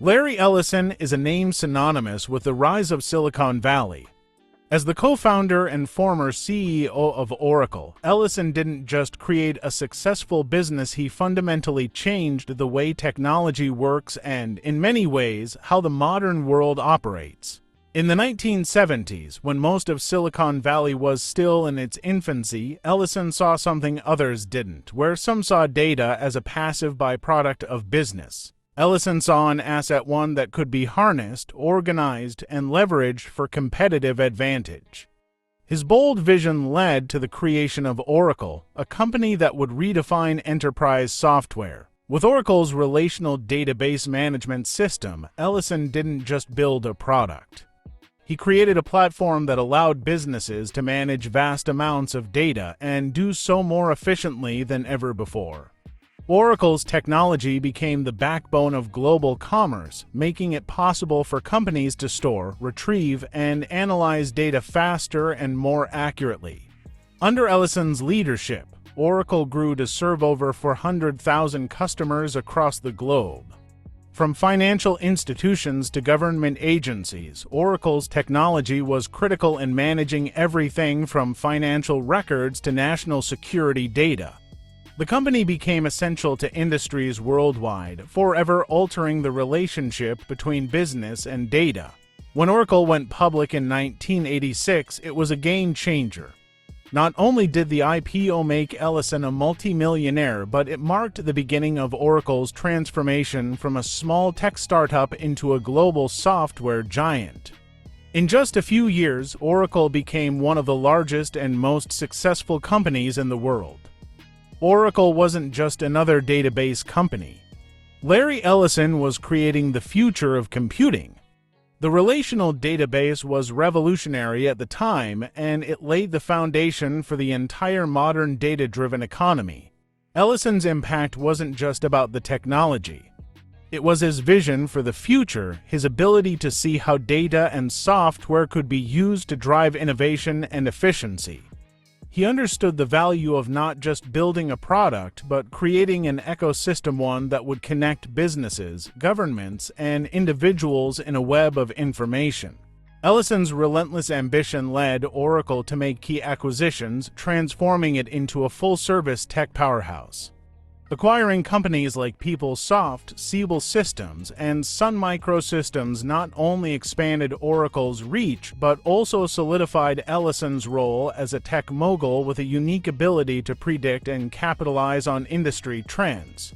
Larry Ellison is a name synonymous with the rise of Silicon Valley. As the co-founder and former CEO of Oracle, Ellison didn't just create a successful business, he fundamentally changed the way technology works and, in many ways, how the modern world operates. In the 1970s, when most of Silicon Valley was still in its infancy, Ellison saw something others didn't. Where some saw data as a passive byproduct of business, Ellison saw an asset, one that could be harnessed, organized, and leveraged for competitive advantage. His bold vision led to the creation of Oracle, a company that would redefine enterprise software. With Oracle's relational database management system, Ellison didn't just build a product. He created a platform that allowed businesses to manage vast amounts of data and do so more efficiently than ever before. Oracle's technology became the backbone of global commerce, making it possible for companies to store, retrieve, and analyze data faster and more accurately. Under Ellison's leadership, Oracle grew to serve over 400,000 customers across the globe. From financial institutions to government agencies, Oracle's technology was critical in managing everything from financial records to national security data. The company became essential to industries worldwide, forever altering the relationship between business and data. When Oracle went public in 1986, it was a game changer. Not only did the IPO make Ellison a multimillionaire, but it marked the beginning of Oracle's transformation from a small tech startup into a global software giant. In just a few years, Oracle became one of the largest and most successful companies in the world. Oracle wasn't just another database company. Larry Ellison was creating the future of computing. The relational database was revolutionary at the time, and it laid the foundation for the entire modern data-driven economy. Ellison's impact wasn't just about the technology. It was his vision for the future, his ability to see how data and software could be used to drive innovation and efficiency. He understood the value of not just building a product, but creating an ecosystem, one that would connect businesses, governments, and individuals in a web of information. Ellison's relentless ambition led Oracle to make key acquisitions, transforming it into a full-service tech powerhouse. Acquiring companies like PeopleSoft, Siebel Systems, and Sun Microsystems not only expanded Oracle's reach, but also solidified Ellison's role as a tech mogul with a unique ability to predict and capitalize on industry trends.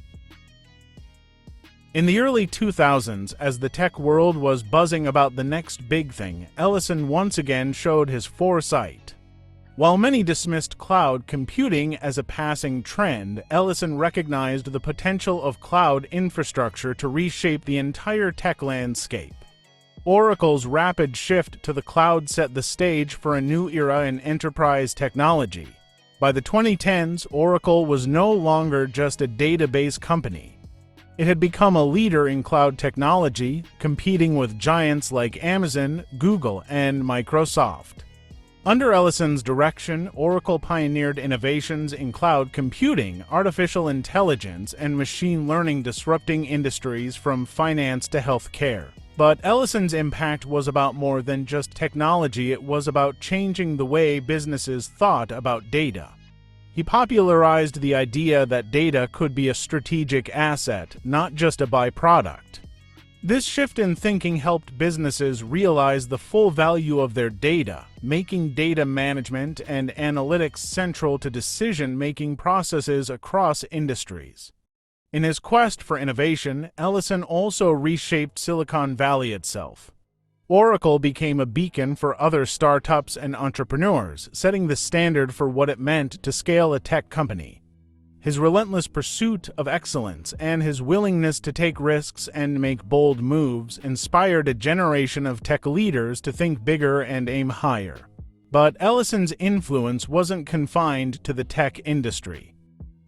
In the early 2000s, as the tech world was buzzing about the next big thing, Ellison once again showed his foresight. While many dismissed cloud computing as a passing trend, Ellison recognized the potential of cloud infrastructure to reshape the entire tech landscape. Oracle's rapid shift to the cloud set the stage for a new era in enterprise technology. By the 2010s, Oracle was no longer just a database company. It had become a leader in cloud technology, competing with giants like Amazon, Google, and Microsoft. Under Ellison's direction, Oracle pioneered innovations in cloud computing, artificial intelligence, and machine learning, disrupting industries from finance to healthcare. But Ellison's impact was about more than just technology, it was about changing the way businesses thought about data. He popularized the idea that data could be a strategic asset, not just a byproduct. This shift in thinking helped businesses realize the full value of their data, making data management and analytics central to decision-making processes across industries. In his quest for innovation, Ellison also reshaped Silicon Valley itself. Oracle became a beacon for other startups and entrepreneurs, setting the standard for what it meant to scale a tech company. His relentless pursuit of excellence and his willingness to take risks and make bold moves inspired a generation of tech leaders to think bigger and aim higher. But Ellison's influence wasn't confined to the tech industry.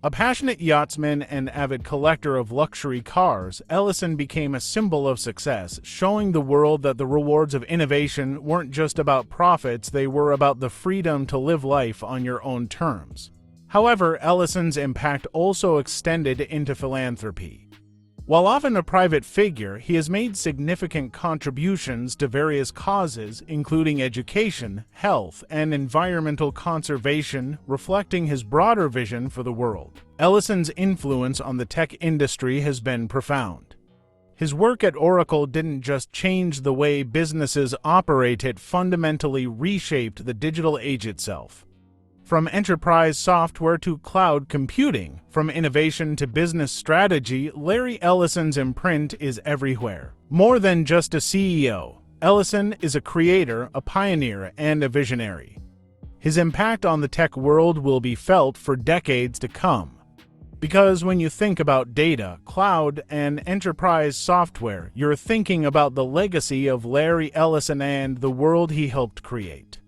A passionate yachtsman and avid collector of luxury cars, Ellison became a symbol of success, showing the world that the rewards of innovation weren't just about profits, they were about the freedom to live life on your own terms. However, Ellison's impact also extended into philanthropy. While often a private figure, he has made significant contributions to various causes, including education, health, and environmental conservation, reflecting his broader vision for the world. Ellison's influence on the tech industry has been profound. His work at Oracle didn't just change the way businesses operate, it fundamentally reshaped the digital age itself. From enterprise software to cloud computing, from innovation to business strategy, Larry Ellison's imprint is everywhere. More than just a CEO, Ellison is a creator, a pioneer, and a visionary. His impact on the tech world will be felt for decades to come. Because when you think about data, cloud, and enterprise software, you're thinking about the legacy of Larry Ellison and the world he helped create.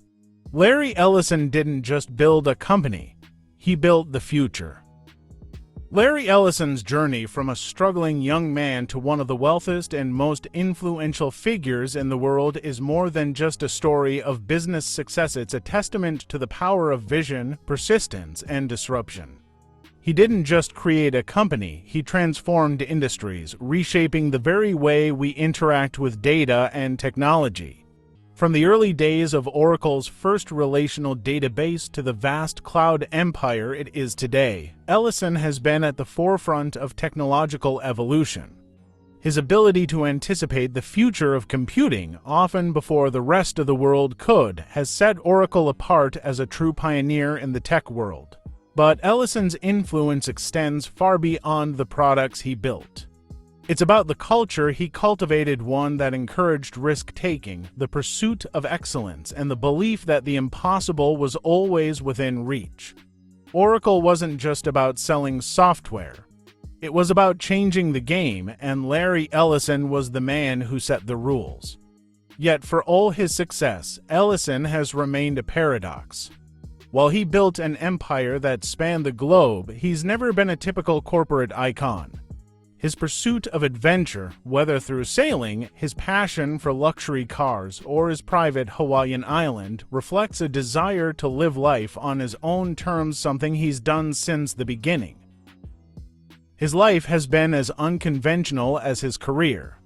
Larry Ellison didn't just build a company, he built the future. Larry Ellison's journey from a struggling young man to one of the wealthiest and most influential figures in the world is more than just a story of business success, it's a testament to the power of vision, persistence, and disruption. He didn't just create a company, he transformed industries, reshaping the very way we interact with data and technology. From the early days of Oracle's first relational database to the vast cloud empire it is today, Ellison has been at the forefront of technological evolution. His ability to anticipate the future of computing, often before the rest of the world could, has set Oracle apart as a true pioneer in the tech world. But Ellison's influence extends far beyond the products he built. It's about the culture he cultivated, one that encouraged risk-taking, the pursuit of excellence, and the belief that the impossible was always within reach. Oracle wasn't just about selling software. It was about changing the game, and Larry Ellison was the man who set the rules. Yet for all his success, Ellison has remained a paradox. While he built an empire that spanned the globe, he's never been a typical corporate icon. His pursuit of adventure, whether through sailing, his passion for luxury cars, or his private Hawaiian island, reflects a desire to live life on his own terms, something he's done since the beginning. His life has been as unconventional as his career.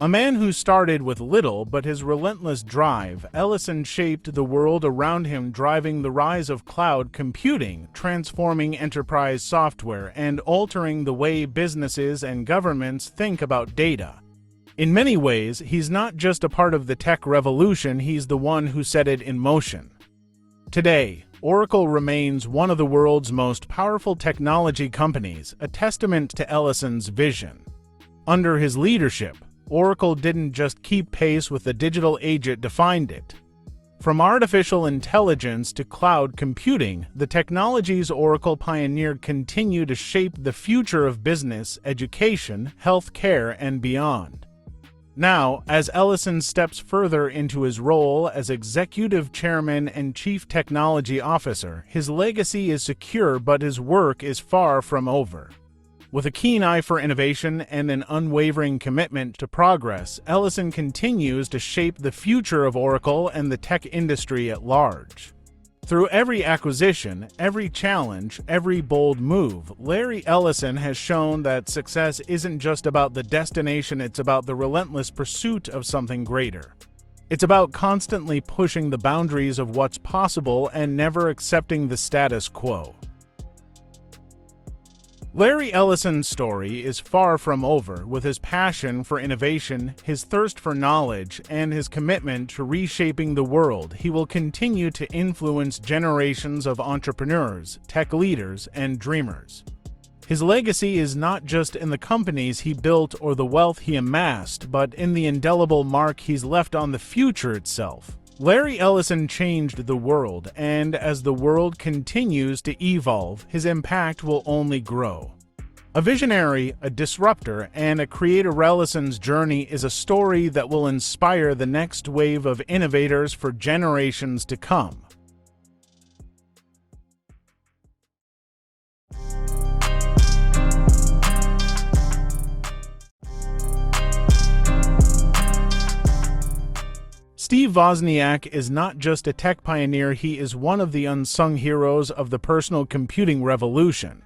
A man who started with little, but his relentless drive, Ellison shaped the world around him, driving the rise of cloud computing, transforming enterprise software, and altering the way businesses and governments think about data. In many ways, he's not just a part of the tech revolution, he's the one who set it in motion. Today, Oracle remains one of the world's most powerful technology companies, a testament to Ellison's vision. Under his leadership, Oracle didn't just keep pace with the digital age, it defined it. From artificial intelligence to cloud computing, the technologies Oracle pioneered continue to shape the future of business, education, healthcare, and beyond. Now, as Ellison steps further into his role as Executive Chairman and Chief Technology Officer, his legacy is secure, but his work is far from over. With a keen eye for innovation and an unwavering commitment to progress, Ellison continues to shape the future of Oracle and the tech industry at large. Through every acquisition, every challenge, every bold move, Larry Ellison has shown that success isn't just about the destination, it's about the relentless pursuit of something greater. It's about constantly pushing the boundaries of what's possible and never accepting the status quo. Larry Ellison's story is far from over. With his passion for innovation, his thirst for knowledge, and his commitment to reshaping the world, he will continue to influence generations of entrepreneurs, tech leaders, and dreamers. His legacy is not just in the companies he built or the wealth he amassed, but in the indelible mark he's left on the future itself. Larry Ellison changed the world, and as the world continues to evolve, his impact will only grow. A visionary, a disruptor, and a creator, Ellison's journey is a story that will inspire the next wave of innovators for generations to come. Steve Wozniak is not just a tech pioneer, he is one of the unsung heroes of the personal computing revolution.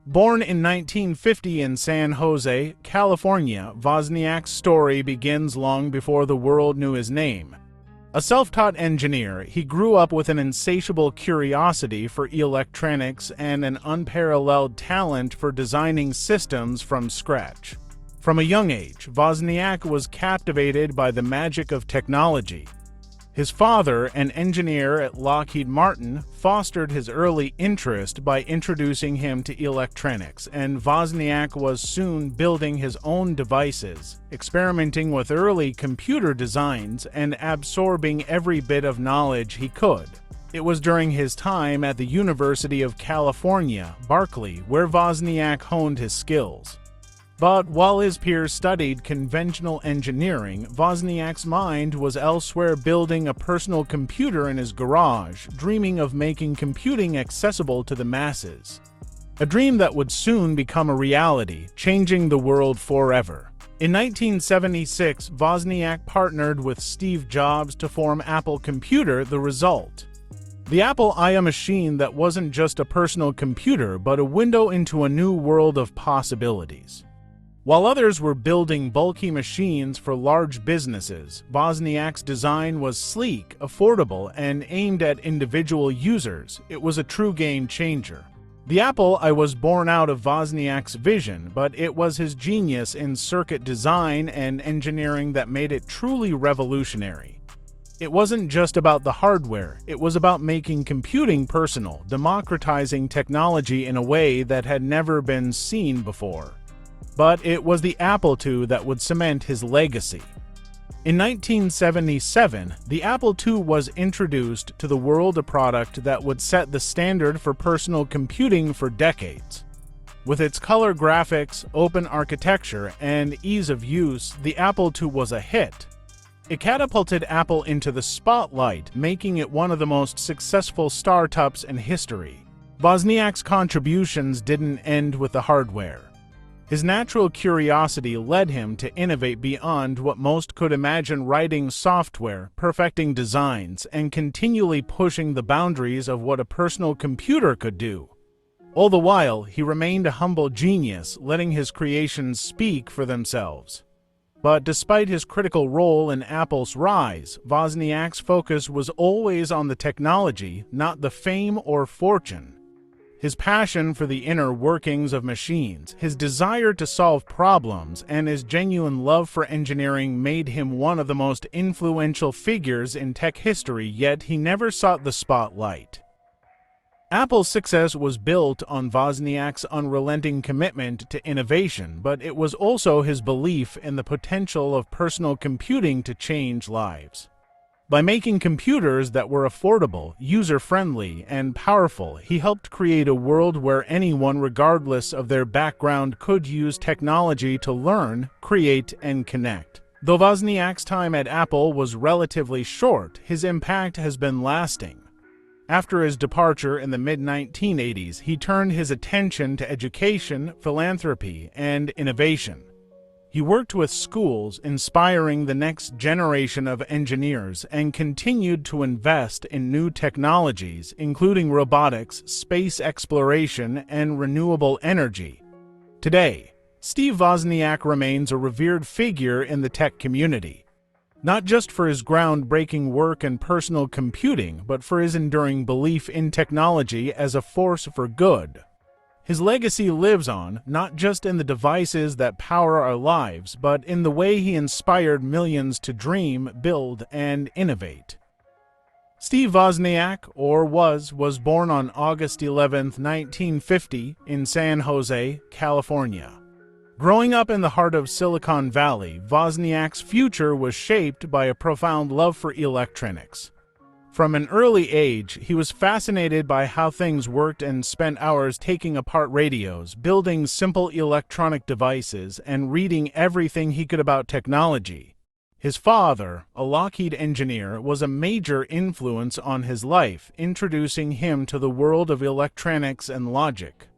Born in 1950 in San Jose, California, Wozniak's story begins long before the world knew his name. A self-taught engineer, he grew up with an insatiable curiosity for electronics and an unparalleled talent for designing systems from scratch. From a young age, Wozniak was captivated by the magic of technology. His father, an engineer at Lockheed Martin, fostered his early interest by introducing him to electronics, and Wozniak was soon building his own devices, experimenting with early computer designs, and absorbing every bit of knowledge he could. It was during his time at the University of California, Berkeley, where Wozniak honed his skills. But while his peers studied conventional engineering, Wozniak's mind was elsewhere, building a personal computer in his garage, dreaming of making computing accessible to the masses. A dream that would soon become a reality, changing the world forever. In 1976, Wozniak partnered with Steve Jobs to form Apple Computer. The result: the Apple I, a machine that wasn't just a personal computer, but a window into a new world of possibilities. While others were building bulky machines for large businesses, Wozniak's design was sleek, affordable, and aimed at individual users. It was a true game changer. The Apple I was born out of Wozniak's vision, but it was his genius in circuit design and engineering that made it truly revolutionary. It wasn't just about the hardware, it was about making computing personal, democratizing technology in a way that had never been seen before. But it was the Apple II that would cement his legacy. In 1977, the Apple II was introduced to the world, a product that would set the standard for personal computing for decades. With its color graphics, open architecture, and ease of use, the Apple II was a hit. It catapulted Apple into the spotlight, making it one of the most successful startups in history. Wozniak's contributions didn't end with the hardware. His natural curiosity led him to innovate beyond what most could imagine, writing software, perfecting designs, and continually pushing the boundaries of what a personal computer could do. All the while, he remained a humble genius, letting his creations speak for themselves. But despite his critical role in Apple's rise, Wozniak's focus was always on the technology, not the fame or fortune. His passion for the inner workings of machines, his desire to solve problems, and his genuine love for engineering made him one of the most influential figures in tech history, yet he never sought the spotlight. Apple's success was built on Wozniak's unrelenting commitment to innovation, but it was also his belief in the potential of personal computing to change lives. By making computers that were affordable, user-friendly, and powerful, he helped create a world where anyone, regardless of their background, could use technology to learn, create, and connect. Though Wozniak's time at Apple was relatively short, his impact has been lasting. After his departure in the mid-1980s, he turned his attention to education, philanthropy, and innovation. He worked with schools, inspiring the next generation of engineers, and continued to invest in new technologies, including robotics, space exploration, and renewable energy. Today, Steve Wozniak remains a revered figure in the tech community, not just for his groundbreaking work in personal computing, but for his enduring belief in technology as a force for good. His legacy lives on, not just in the devices that power our lives, but in the way he inspired millions to dream, build, and innovate. Steve Wozniak, or was born on August 11, 1950, in San Jose, California. Growing up in the heart of Silicon Valley, Wozniak's future was shaped by a profound love for electronics. From an early age, he was fascinated by how things worked and spent hours taking apart radios, building simple electronic devices, and reading everything he could about technology. His father, a Lockheed engineer, was a major influence on his life, introducing him to the world of electronics and logic.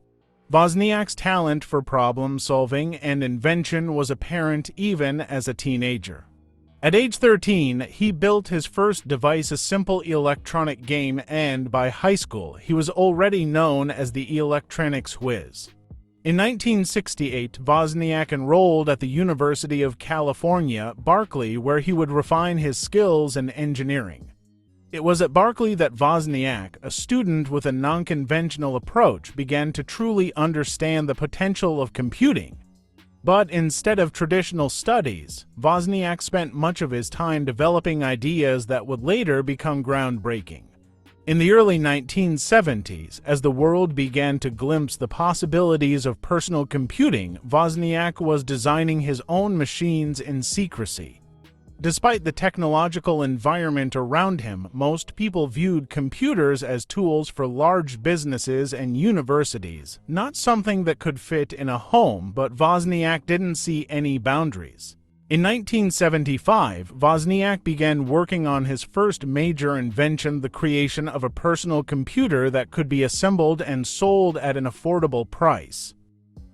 Wozniak's talent for problem-solving and invention was apparent even as a teenager. At age 13, he built his first device, a simple electronic game, and by high school, he was already known as the electronics whiz. In 1968, Wozniak enrolled at the University of California, Berkeley, where he would refine his skills in engineering. It was at Berkeley that Wozniak, a student with a non-conventional approach, began to truly understand the potential of computing. But instead of traditional studies, Wozniak spent much of his time developing ideas that would later become groundbreaking. In the early 1970s, as the world began to glimpse the possibilities of personal computing, Wozniak was designing his own machines in secrecy. Despite the technological environment around him, most people viewed computers as tools for large businesses and universities, not something that could fit in a home, but Wozniak didn't see any boundaries. In 1975, Wozniak began working on his first major invention, the creation of a personal computer that could be assembled and sold at an affordable price.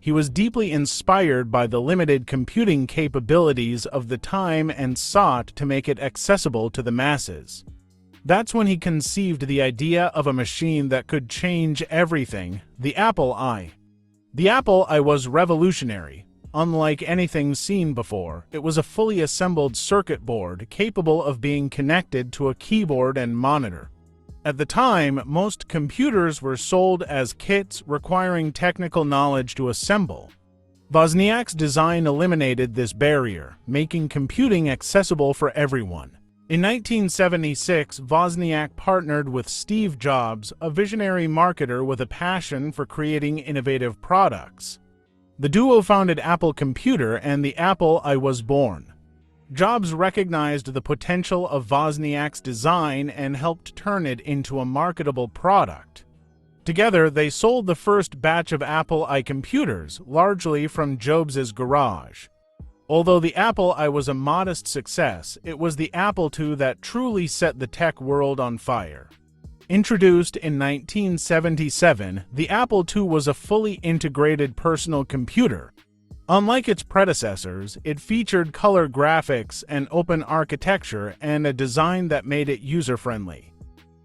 He was deeply inspired by the limited computing capabilities of the time and sought to make it accessible to the masses. That's when he conceived the idea of a machine that could change everything, the Apple I. The Apple I was revolutionary. Unlike anything seen before, it was a fully assembled circuit board capable of being connected to a keyboard and monitor. At the time, most computers were sold as kits requiring technical knowledge to assemble. Wozniak's design eliminated this barrier, making computing accessible for everyone. In 1976, Wozniak partnered with Steve Jobs, a visionary marketer with a passion for creating innovative products. The duo founded Apple Computer and the Apple I was born. Jobs recognized the potential of Wozniak's design and helped turn it into a marketable product. Together, they sold the first batch of Apple I computers, largely from Jobs' garage. Although the Apple I was a modest success, it was the Apple II that truly set the tech world on fire. Introduced in 1977, the Apple II was a fully integrated personal computer. Unlike its predecessors, it featured color graphics, an open architecture, and a design that made it user-friendly.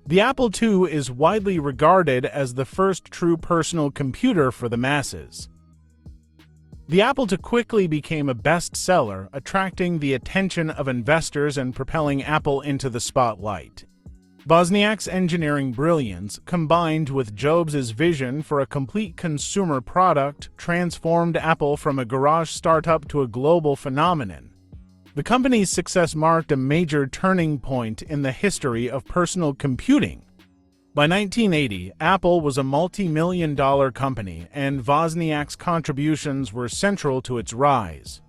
The Apple II is widely regarded as the first true personal computer for the masses. The Apple II quickly became a bestseller, attracting the attention of investors and propelling Apple into the spotlight. Wozniak's engineering brilliance, combined with Jobs' vision for a complete consumer product, transformed Apple from a garage startup to a global phenomenon. The company's success marked a major turning point in the history of personal computing. By 1980, Apple was a multi-million-dollar company, and Wozniak's contributions were central to its rise.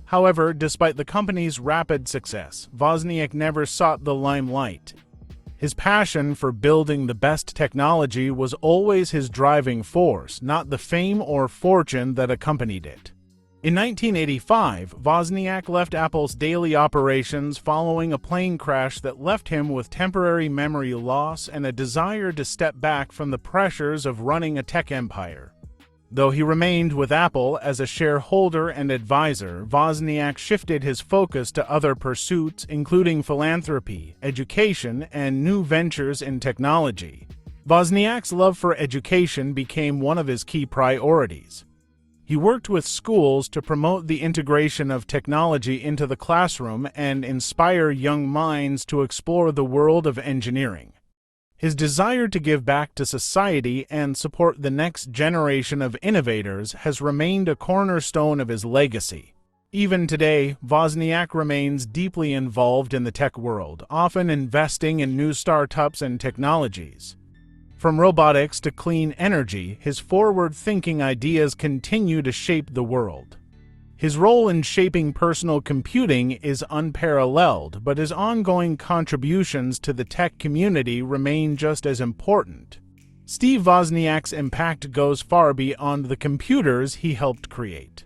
However, despite the company's rapid success, Wozniak never sought the limelight. His passion for building the best technology was always his driving force, not the fame or fortune that accompanied it. In 1985, Wozniak left Apple's daily operations following a plane crash that left him with temporary memory loss and a desire to step back from the pressures of running a tech empire. Though he remained with Apple as a shareholder and advisor, Wozniak shifted his focus to other pursuits, including philanthropy, education, and new ventures in technology. Wozniak's love for education became one of his key priorities. He worked with schools to promote the integration of technology into the classroom and inspire young minds to explore the world of engineering. His desire to give back to society and support the next generation of innovators has remained a cornerstone of his legacy. Even today, Wozniak remains deeply involved in the tech world, often investing in new startups and technologies. From robotics to clean energy, his forward-thinking ideas continue to shape the world. His role in shaping personal computing is unparalleled, but his ongoing contributions to the tech community remain just as important. Steve Wozniak's impact goes far beyond the computers he helped create.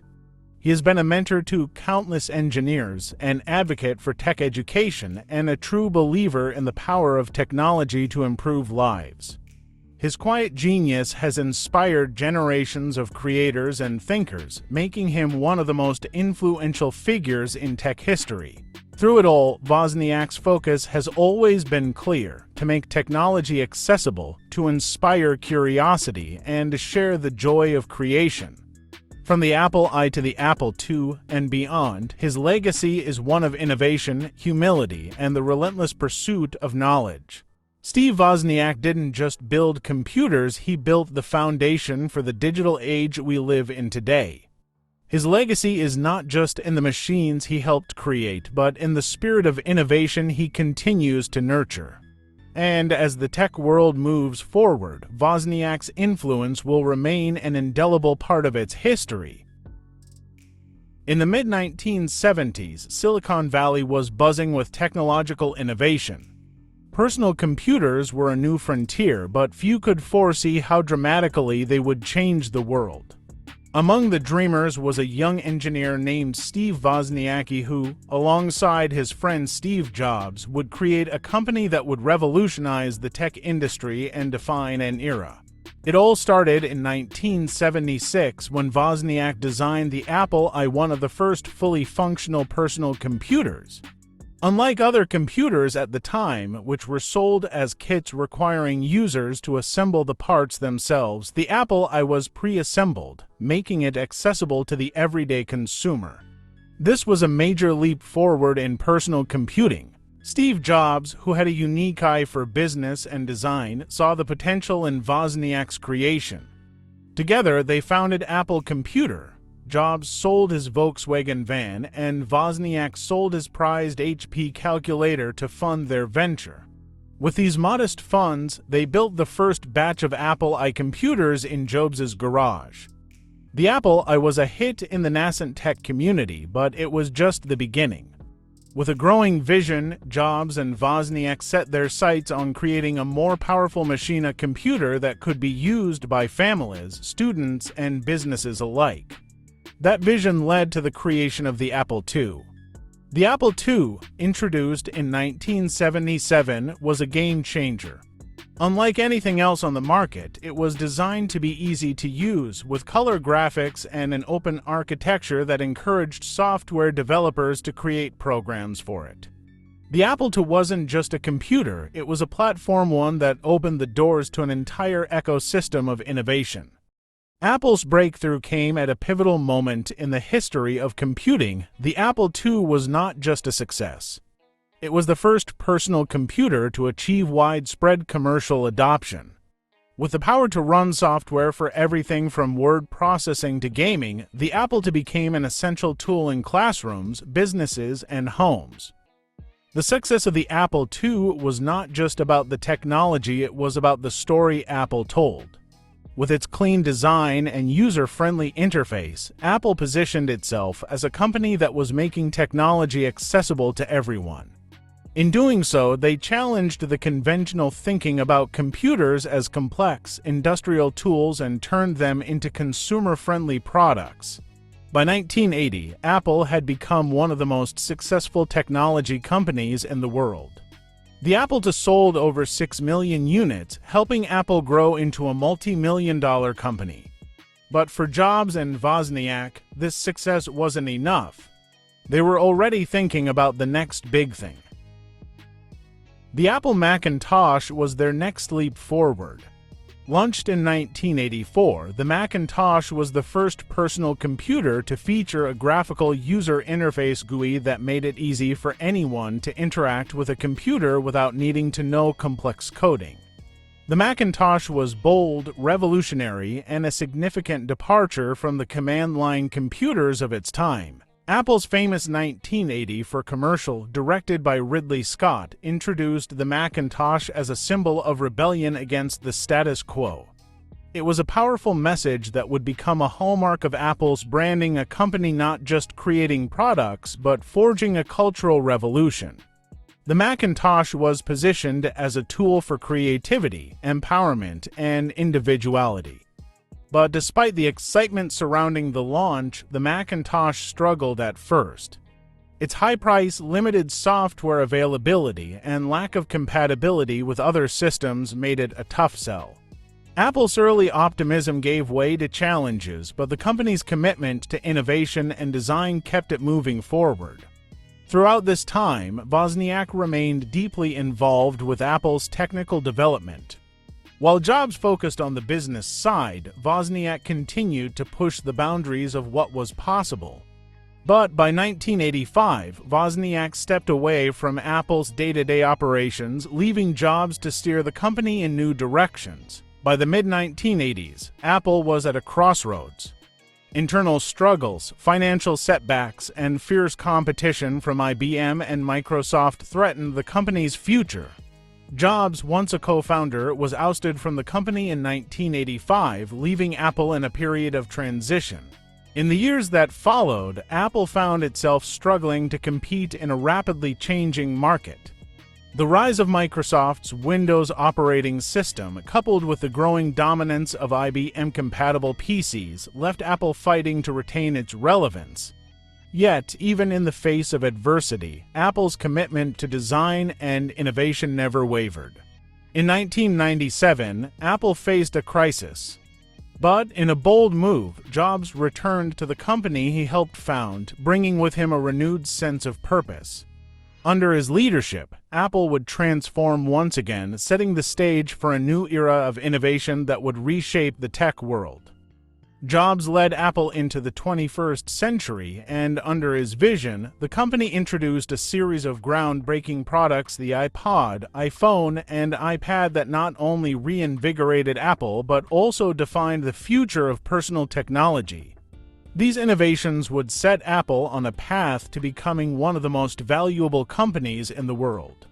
He has been a mentor to countless engineers, an advocate for tech education, and a true believer in the power of technology to improve lives. His quiet genius has inspired generations of creators and thinkers, making him one of the most influential figures in tech history. Through it all, Wozniak's focus has always been clear: to make technology accessible, to inspire curiosity, and to share the joy of creation. From the Apple I to the Apple II and beyond, his legacy is one of innovation, humility, and the relentless pursuit of knowledge. Steve Wozniak didn't just build computers, he built the foundation for the digital age we live in today. His legacy is not just in the machines he helped create, but in the spirit of innovation he continues to nurture. And as the tech world moves forward, Wozniak's influence will remain an indelible part of its history. In the mid-1970s, Silicon Valley was buzzing with technological innovation. Personal computers were a new frontier, but few could foresee how dramatically they would change the world. Among the dreamers was a young engineer named Steve Wozniak who, alongside his friend Steve Jobs, would create a company that would revolutionize the tech industry and define an era. It all started in 1976 when Wozniak designed the Apple I, one of the first fully functional personal computers. Unlike other computers at the time, which were sold as kits requiring users to assemble the parts themselves, the Apple I was pre-assembled, making it accessible to the everyday consumer. This was a major leap forward in personal computing. Steve Jobs, who had a unique eye for business and design, saw the potential in Wozniak's creation. Together, they founded Apple Computer. Jobs sold his Volkswagen van, and Wozniak sold his prized HP calculator to fund their venture. With these modest funds, they built the first batch of Apple I computers in Jobs' garage. The Apple I was a hit in the nascent tech community, but it was just the beginning. With a growing vision, Jobs and Wozniak set their sights on creating a more powerful machine, a computer that could be used by families, students, and businesses alike. That vision led to the creation of the Apple II. The Apple II, introduced in 1977, was a game changer. Unlike anything else on the market, it was designed to be easy to use, with color graphics and an open architecture that encouraged software developers to create programs for it. The Apple II wasn't just a computer, it was a platform, one that opened the doors to an entire ecosystem of innovation. Apple's breakthrough came at a pivotal moment in the history of computing. The Apple II was not just a success. It was the first personal computer to achieve widespread commercial adoption. With the power to run software for everything from word processing to gaming, the Apple II became an essential tool in classrooms, businesses, and homes. The success of the Apple II was not just about the technology, it was about the story Apple told. With its clean design and user-friendly interface, Apple positioned itself as a company that was making technology accessible to everyone. In doing so, they challenged the conventional thinking about computers as complex, industrial tools and turned them into consumer-friendly products. By 1980, Apple had become one of the most successful technology companies in the world. The Apple II sold over 6 million units, helping Apple grow into a multi-million-dollar company. But for Jobs and Wozniak, this success wasn't enough. They were already thinking about the next big thing. The Apple Macintosh was their next leap forward. Launched in 1984, the Macintosh was the first personal computer to feature a graphical user interface GUI that made it easy for anyone to interact with a computer without needing to know complex coding. The Macintosh was bold, revolutionary, and a significant departure from the command-line computers of its time. Apple's famous 1980 for commercial, directed by Ridley Scott, introduced the Macintosh as a symbol of rebellion against the status quo. It was a powerful message that would become a hallmark of Apple's branding, a company not just creating products, but forging a cultural revolution. The Macintosh was positioned as a tool for creativity, empowerment, and individuality. But despite the excitement surrounding the launch, the Macintosh struggled at first. Its high price, limited software availability, and lack of compatibility with other systems made it a tough sell. Apple's early optimism gave way to challenges, but the company's commitment to innovation and design kept it moving forward. Throughout this time, Wozniak remained deeply involved with Apple's technical development. While Jobs focused on the business side, Wozniak continued to push the boundaries of what was possible. But by 1985, Wozniak stepped away from Apple's day-to-day operations, leaving Jobs to steer the company in new directions. By the mid-1980s, Apple was at a crossroads. Internal struggles, financial setbacks, and fierce competition from IBM and Microsoft threatened the company's future. Jobs, once a co-founder, was ousted from the company in 1985, leaving Apple in a period of transition. In the years that followed, Apple found itself struggling to compete in a rapidly changing market. The rise of Microsoft's Windows operating system, coupled with the growing dominance of IBM-compatible PCs, left Apple fighting to retain its relevance. Yet, even in the face of adversity, Apple's commitment to design and innovation never wavered. In 1997, Apple faced a crisis. But in a bold move, Jobs returned to the company he helped found, bringing with him a renewed sense of purpose. Under his leadership, Apple would transform once again, setting the stage for a new era of innovation that would reshape the tech world. Jobs led Apple into the 21st century, and under his vision, the company introduced a series of groundbreaking products, the iPod, iPhone, and iPad, that not only reinvigorated Apple but also defined the future of personal technology. These innovations would set Apple on a path to becoming one of the most valuable companies in the world.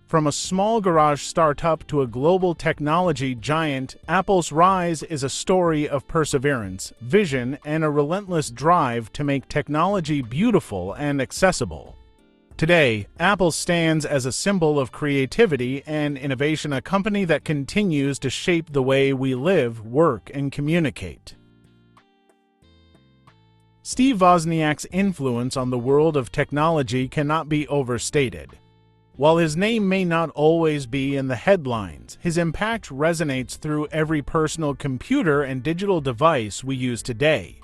From a small garage startup to a global technology giant, Apple's rise is a story of perseverance, vision, and a relentless drive to make technology beautiful and accessible. Today, Apple stands as a symbol of creativity and innovation, a company that continues to shape the way we live, work, and communicate. Steve Wozniak's influence on the world of technology cannot be overstated. While his name may not always be in the headlines, his impact resonates through every personal computer and digital device we use today.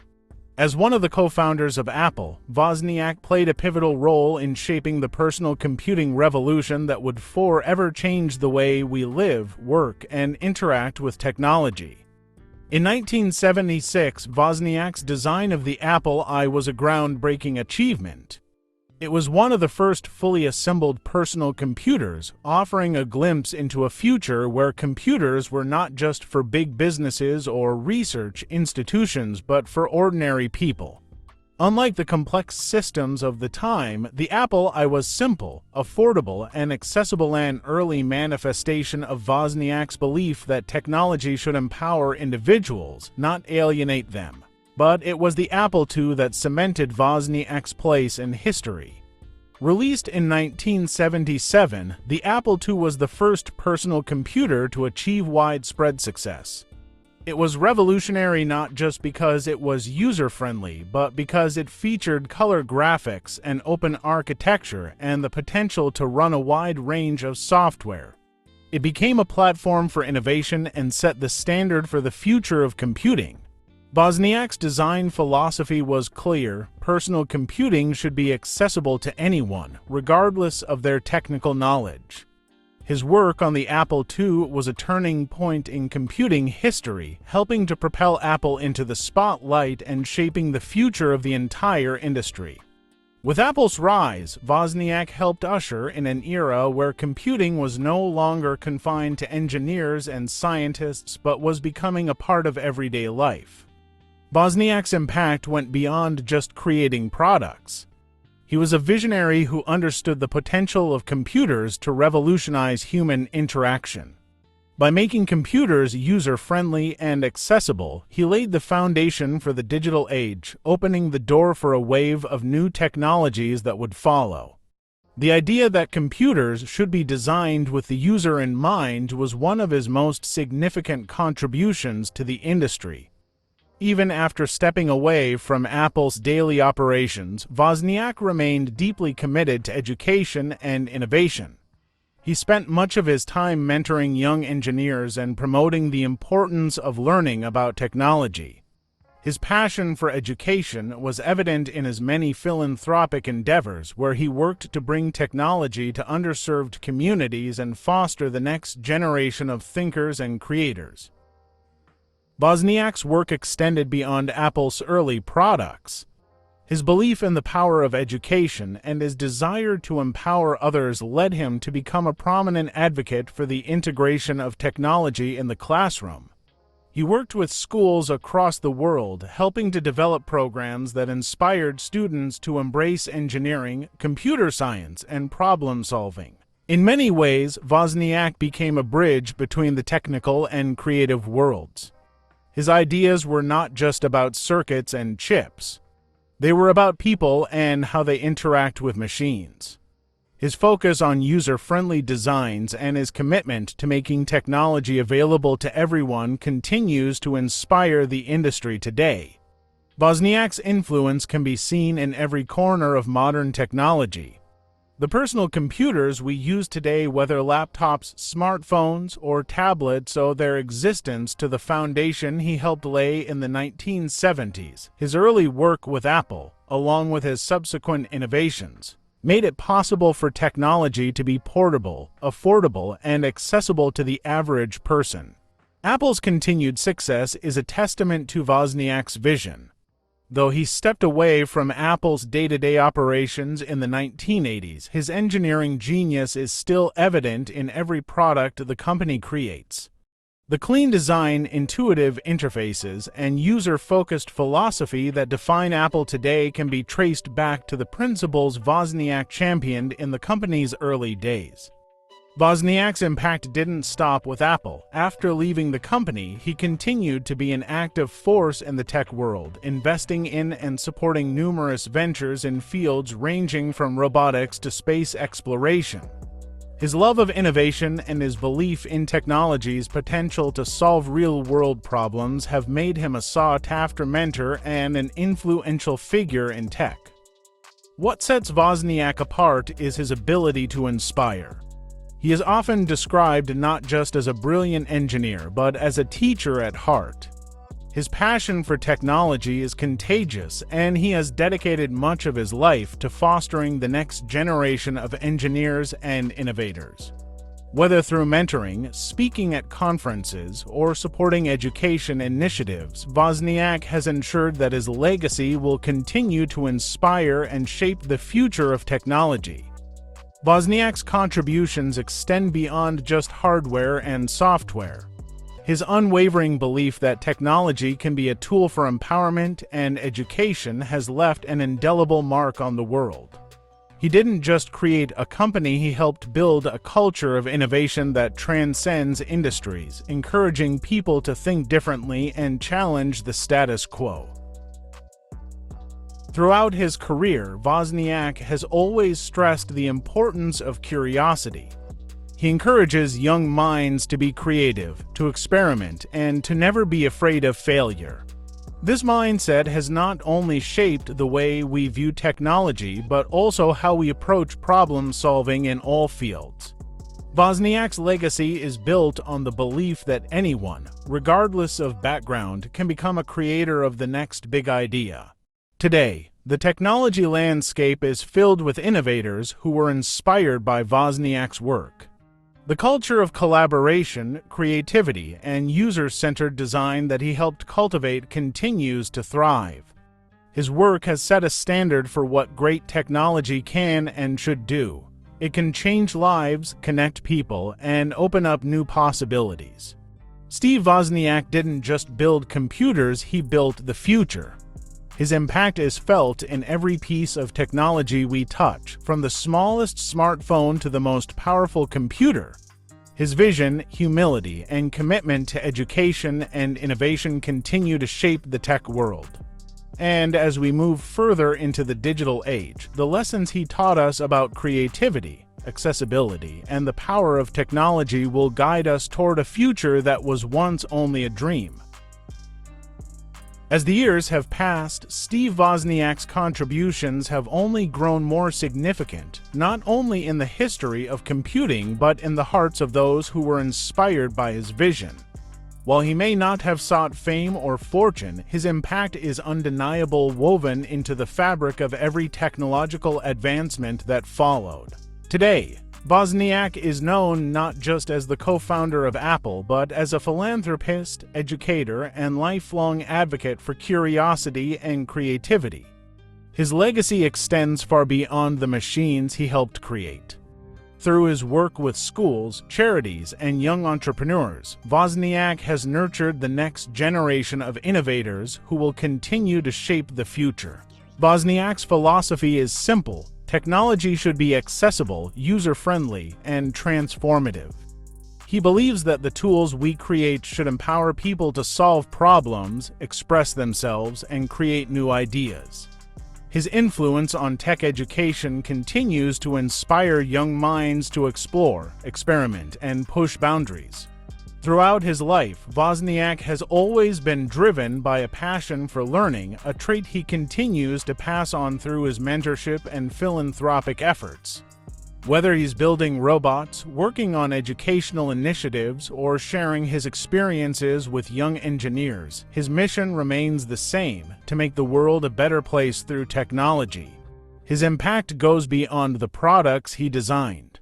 As one of the co-founders of Apple, Wozniak played a pivotal role in shaping the personal computing revolution that would forever change the way we live, work, and interact with technology. In 1976, Wozniak's design of the Apple I was a groundbreaking achievement. It was one of the first fully assembled personal computers, offering a glimpse into a future where computers were not just for big businesses or research institutions but for ordinary people. Unlike the complex systems of the time, the Apple I was simple, affordable, and accessible, an early manifestation of Wozniak's belief that technology should empower individuals, not alienate them. But it was the Apple II that cemented Wozniak's place in history. Released in 1977, the Apple II was the first personal computer to achieve widespread success. It was revolutionary not just because it was user-friendly, but because it featured color graphics, an open architecture, and the potential to run a wide range of software. It became a platform for innovation and set the standard for the future of computing. Wozniak's design philosophy was clear: personal computing should be accessible to anyone, regardless of their technical knowledge. His work on the Apple II was a turning point in computing history, helping to propel Apple into the spotlight and shaping the future of the entire industry. With Apple's rise, Wozniak helped usher in an era where computing was no longer confined to engineers and scientists but was becoming a part of everyday life. Wozniak's impact went beyond just creating products. He was a visionary who understood the potential of computers to revolutionize human interaction. By making computers user-friendly and accessible, he laid the foundation for the digital age, opening the door for a wave of new technologies that would follow. The idea that computers should be designed with the user in mind was one of his most significant contributions to the industry. Even after stepping away from Apple's daily operations, Wozniak remained deeply committed to education and innovation. He spent much of his time mentoring young engineers and promoting the importance of learning about technology. His passion for education was evident in his many philanthropic endeavors, where he worked to bring technology to underserved communities and foster the next generation of thinkers and creators. Wozniak's work extended beyond Apple's early products. His belief in the power of education and his desire to empower others led him to become a prominent advocate for the integration of technology in the classroom. He worked with schools across the world, helping to develop programs that inspired students to embrace engineering, computer science, and problem-solving. In many ways, Wozniak became a bridge between the technical and creative worlds. His ideas were not just about circuits and chips. They were about people and how they interact with machines. His focus on user-friendly designs and his commitment to making technology available to everyone continues to inspire the industry today. Wozniak's influence can be seen in every corner of modern technology. The personal computers we use today, whether laptops, smartphones, or tablets, owe their existence to the foundation he helped lay in the 1970s. His early work with Apple, along with his subsequent innovations, made it possible for technology to be portable, affordable, and accessible to the average person. Apple's continued success is a testament to Wozniak's vision. Though he stepped away from Apple's day-to-day operations in the 1980s, his engineering genius is still evident in every product the company creates. The clean design, intuitive interfaces, and user-focused philosophy that define Apple today can be traced back to the principles Wozniak championed in the company's early days. Wozniak's impact didn't stop with Apple. After leaving the company, he continued to be an active force in the tech world, investing in and supporting numerous ventures in fields ranging from robotics to space exploration. His love of innovation and his belief in technology's potential to solve real-world problems have made him a sought-after mentor and an influential figure in tech. What sets Wozniak apart is his ability to inspire. He is often described not just as a brilliant engineer, but as a teacher at heart. His passion for technology is contagious, and he has dedicated much of his life to fostering the next generation of engineers and innovators. Whether through mentoring, speaking at conferences, or supporting education initiatives, Wozniak has ensured that his legacy will continue to inspire and shape the future of technology. Wozniak's contributions extend beyond just hardware and software. His unwavering belief that technology can be a tool for empowerment and education has left an indelible mark on the world. He didn't just create a company, he helped build a culture of innovation that transcends industries, encouraging people to think differently and challenge the status quo. Throughout his career, Wozniak has always stressed the importance of curiosity. He encourages young minds to be creative, to experiment, and to never be afraid of failure. This mindset has not only shaped the way we view technology, but also how we approach problem-solving in all fields. Wozniak's legacy is built on the belief that anyone, regardless of background, can become a creator of the next big idea. Today, the technology landscape is filled with innovators who were inspired by Wozniak's work. The culture of collaboration, creativity, and user-centered design that he helped cultivate continues to thrive. His work has set a standard for what great technology can and should do. It can change lives, connect people, and open up new possibilities. Steve Wozniak didn't just build computers, he built the future. His impact is felt in every piece of technology we touch, from the smallest smartphone to the most powerful computer. His vision, humility, and commitment to education and innovation continue to shape the tech world. And as we move further into the digital age, the lessons he taught us about creativity, accessibility, and the power of technology will guide us toward a future that was once only a dream. As the years have passed, Steve Wozniak's contributions have only grown more significant, not only in the history of computing but in the hearts of those who were inspired by his vision. While he may not have sought fame or fortune, his impact is undeniable, woven into the fabric of every technological advancement that followed. Today, Wozniak is known not just as the co-founder of Apple, but as a philanthropist, educator, and lifelong advocate for curiosity and creativity. His legacy extends far beyond the machines he helped create. Through his work with schools, charities, and young entrepreneurs, Wozniak has nurtured the next generation of innovators who will continue to shape the future. Wozniak's philosophy is simple. Technology should be accessible, user-friendly, and transformative. He believes that the tools we create should empower people to solve problems, express themselves, and create new ideas. His influence on tech education continues to inspire young minds to explore, experiment, and push boundaries. Throughout his life, Wozniak has always been driven by a passion for learning, a trait he continues to pass on through his mentorship and philanthropic efforts. Whether he's building robots, working on educational initiatives, or sharing his experiences with young engineers, his mission remains the same: to make the world a better place through technology. His impact goes beyond the products he designed.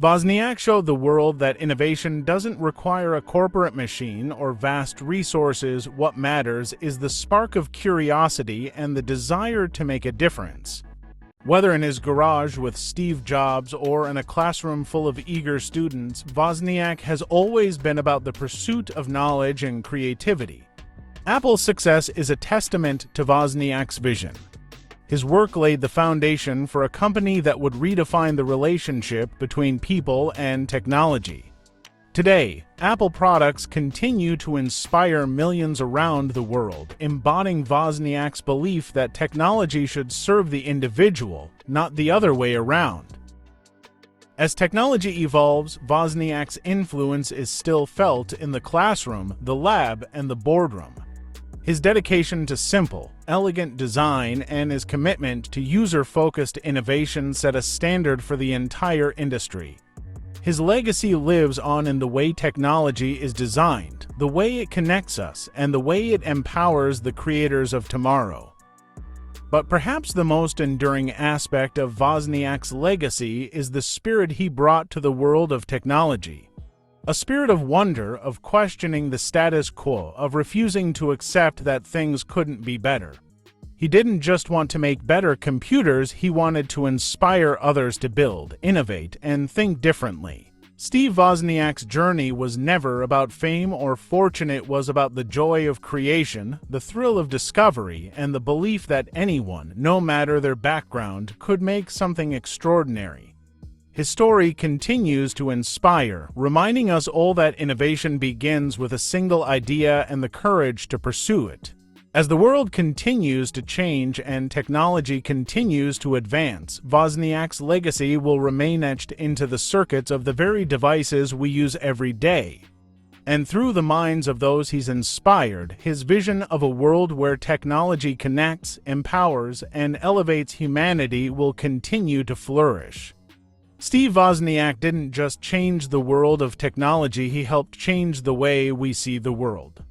Wozniak showed the world that innovation doesn't require a corporate machine or vast resources. What matters is the spark of curiosity and the desire to make a difference. Whether in his garage with Steve Jobs or in a classroom full of eager students, Wozniak has always been about the pursuit of knowledge and creativity. Apple's success is a testament to Wozniak's vision. His work laid the foundation for a company that would redefine the relationship between people and technology. Today, Apple products continue to inspire millions around the world, embodying Wozniak's belief that technology should serve the individual, not the other way around. As technology evolves, Wozniak's influence is still felt in the classroom, the lab, and the boardroom. His dedication to simple, elegant design and his commitment to user-focused innovation set a standard for the entire industry. His legacy lives on in the way technology is designed, the way it connects us, and the way it empowers the creators of tomorrow. But perhaps the most enduring aspect of Wozniak's legacy is the spirit he brought to the world of technology. A spirit of wonder, of questioning the status quo, of refusing to accept that things couldn't be better. He didn't just want to make better computers, he wanted to inspire others to build, innovate, and think differently. Steve Wozniak's journey was never about fame or fortune, it was about the joy of creation, the thrill of discovery, and the belief that anyone, no matter their background, could make something extraordinary. His story continues to inspire, reminding us all that innovation begins with a single idea and the courage to pursue it. As the world continues to change and technology continues to advance, Wozniak's legacy will remain etched into the circuits of the very devices we use every day. And through the minds of those he's inspired, his vision of a world where technology connects, empowers, and elevates humanity will continue to flourish. Steve Wozniak didn't just change the world of technology, he helped change the way we see the world.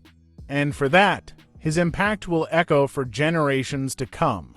And for that, his impact will echo for generations to come.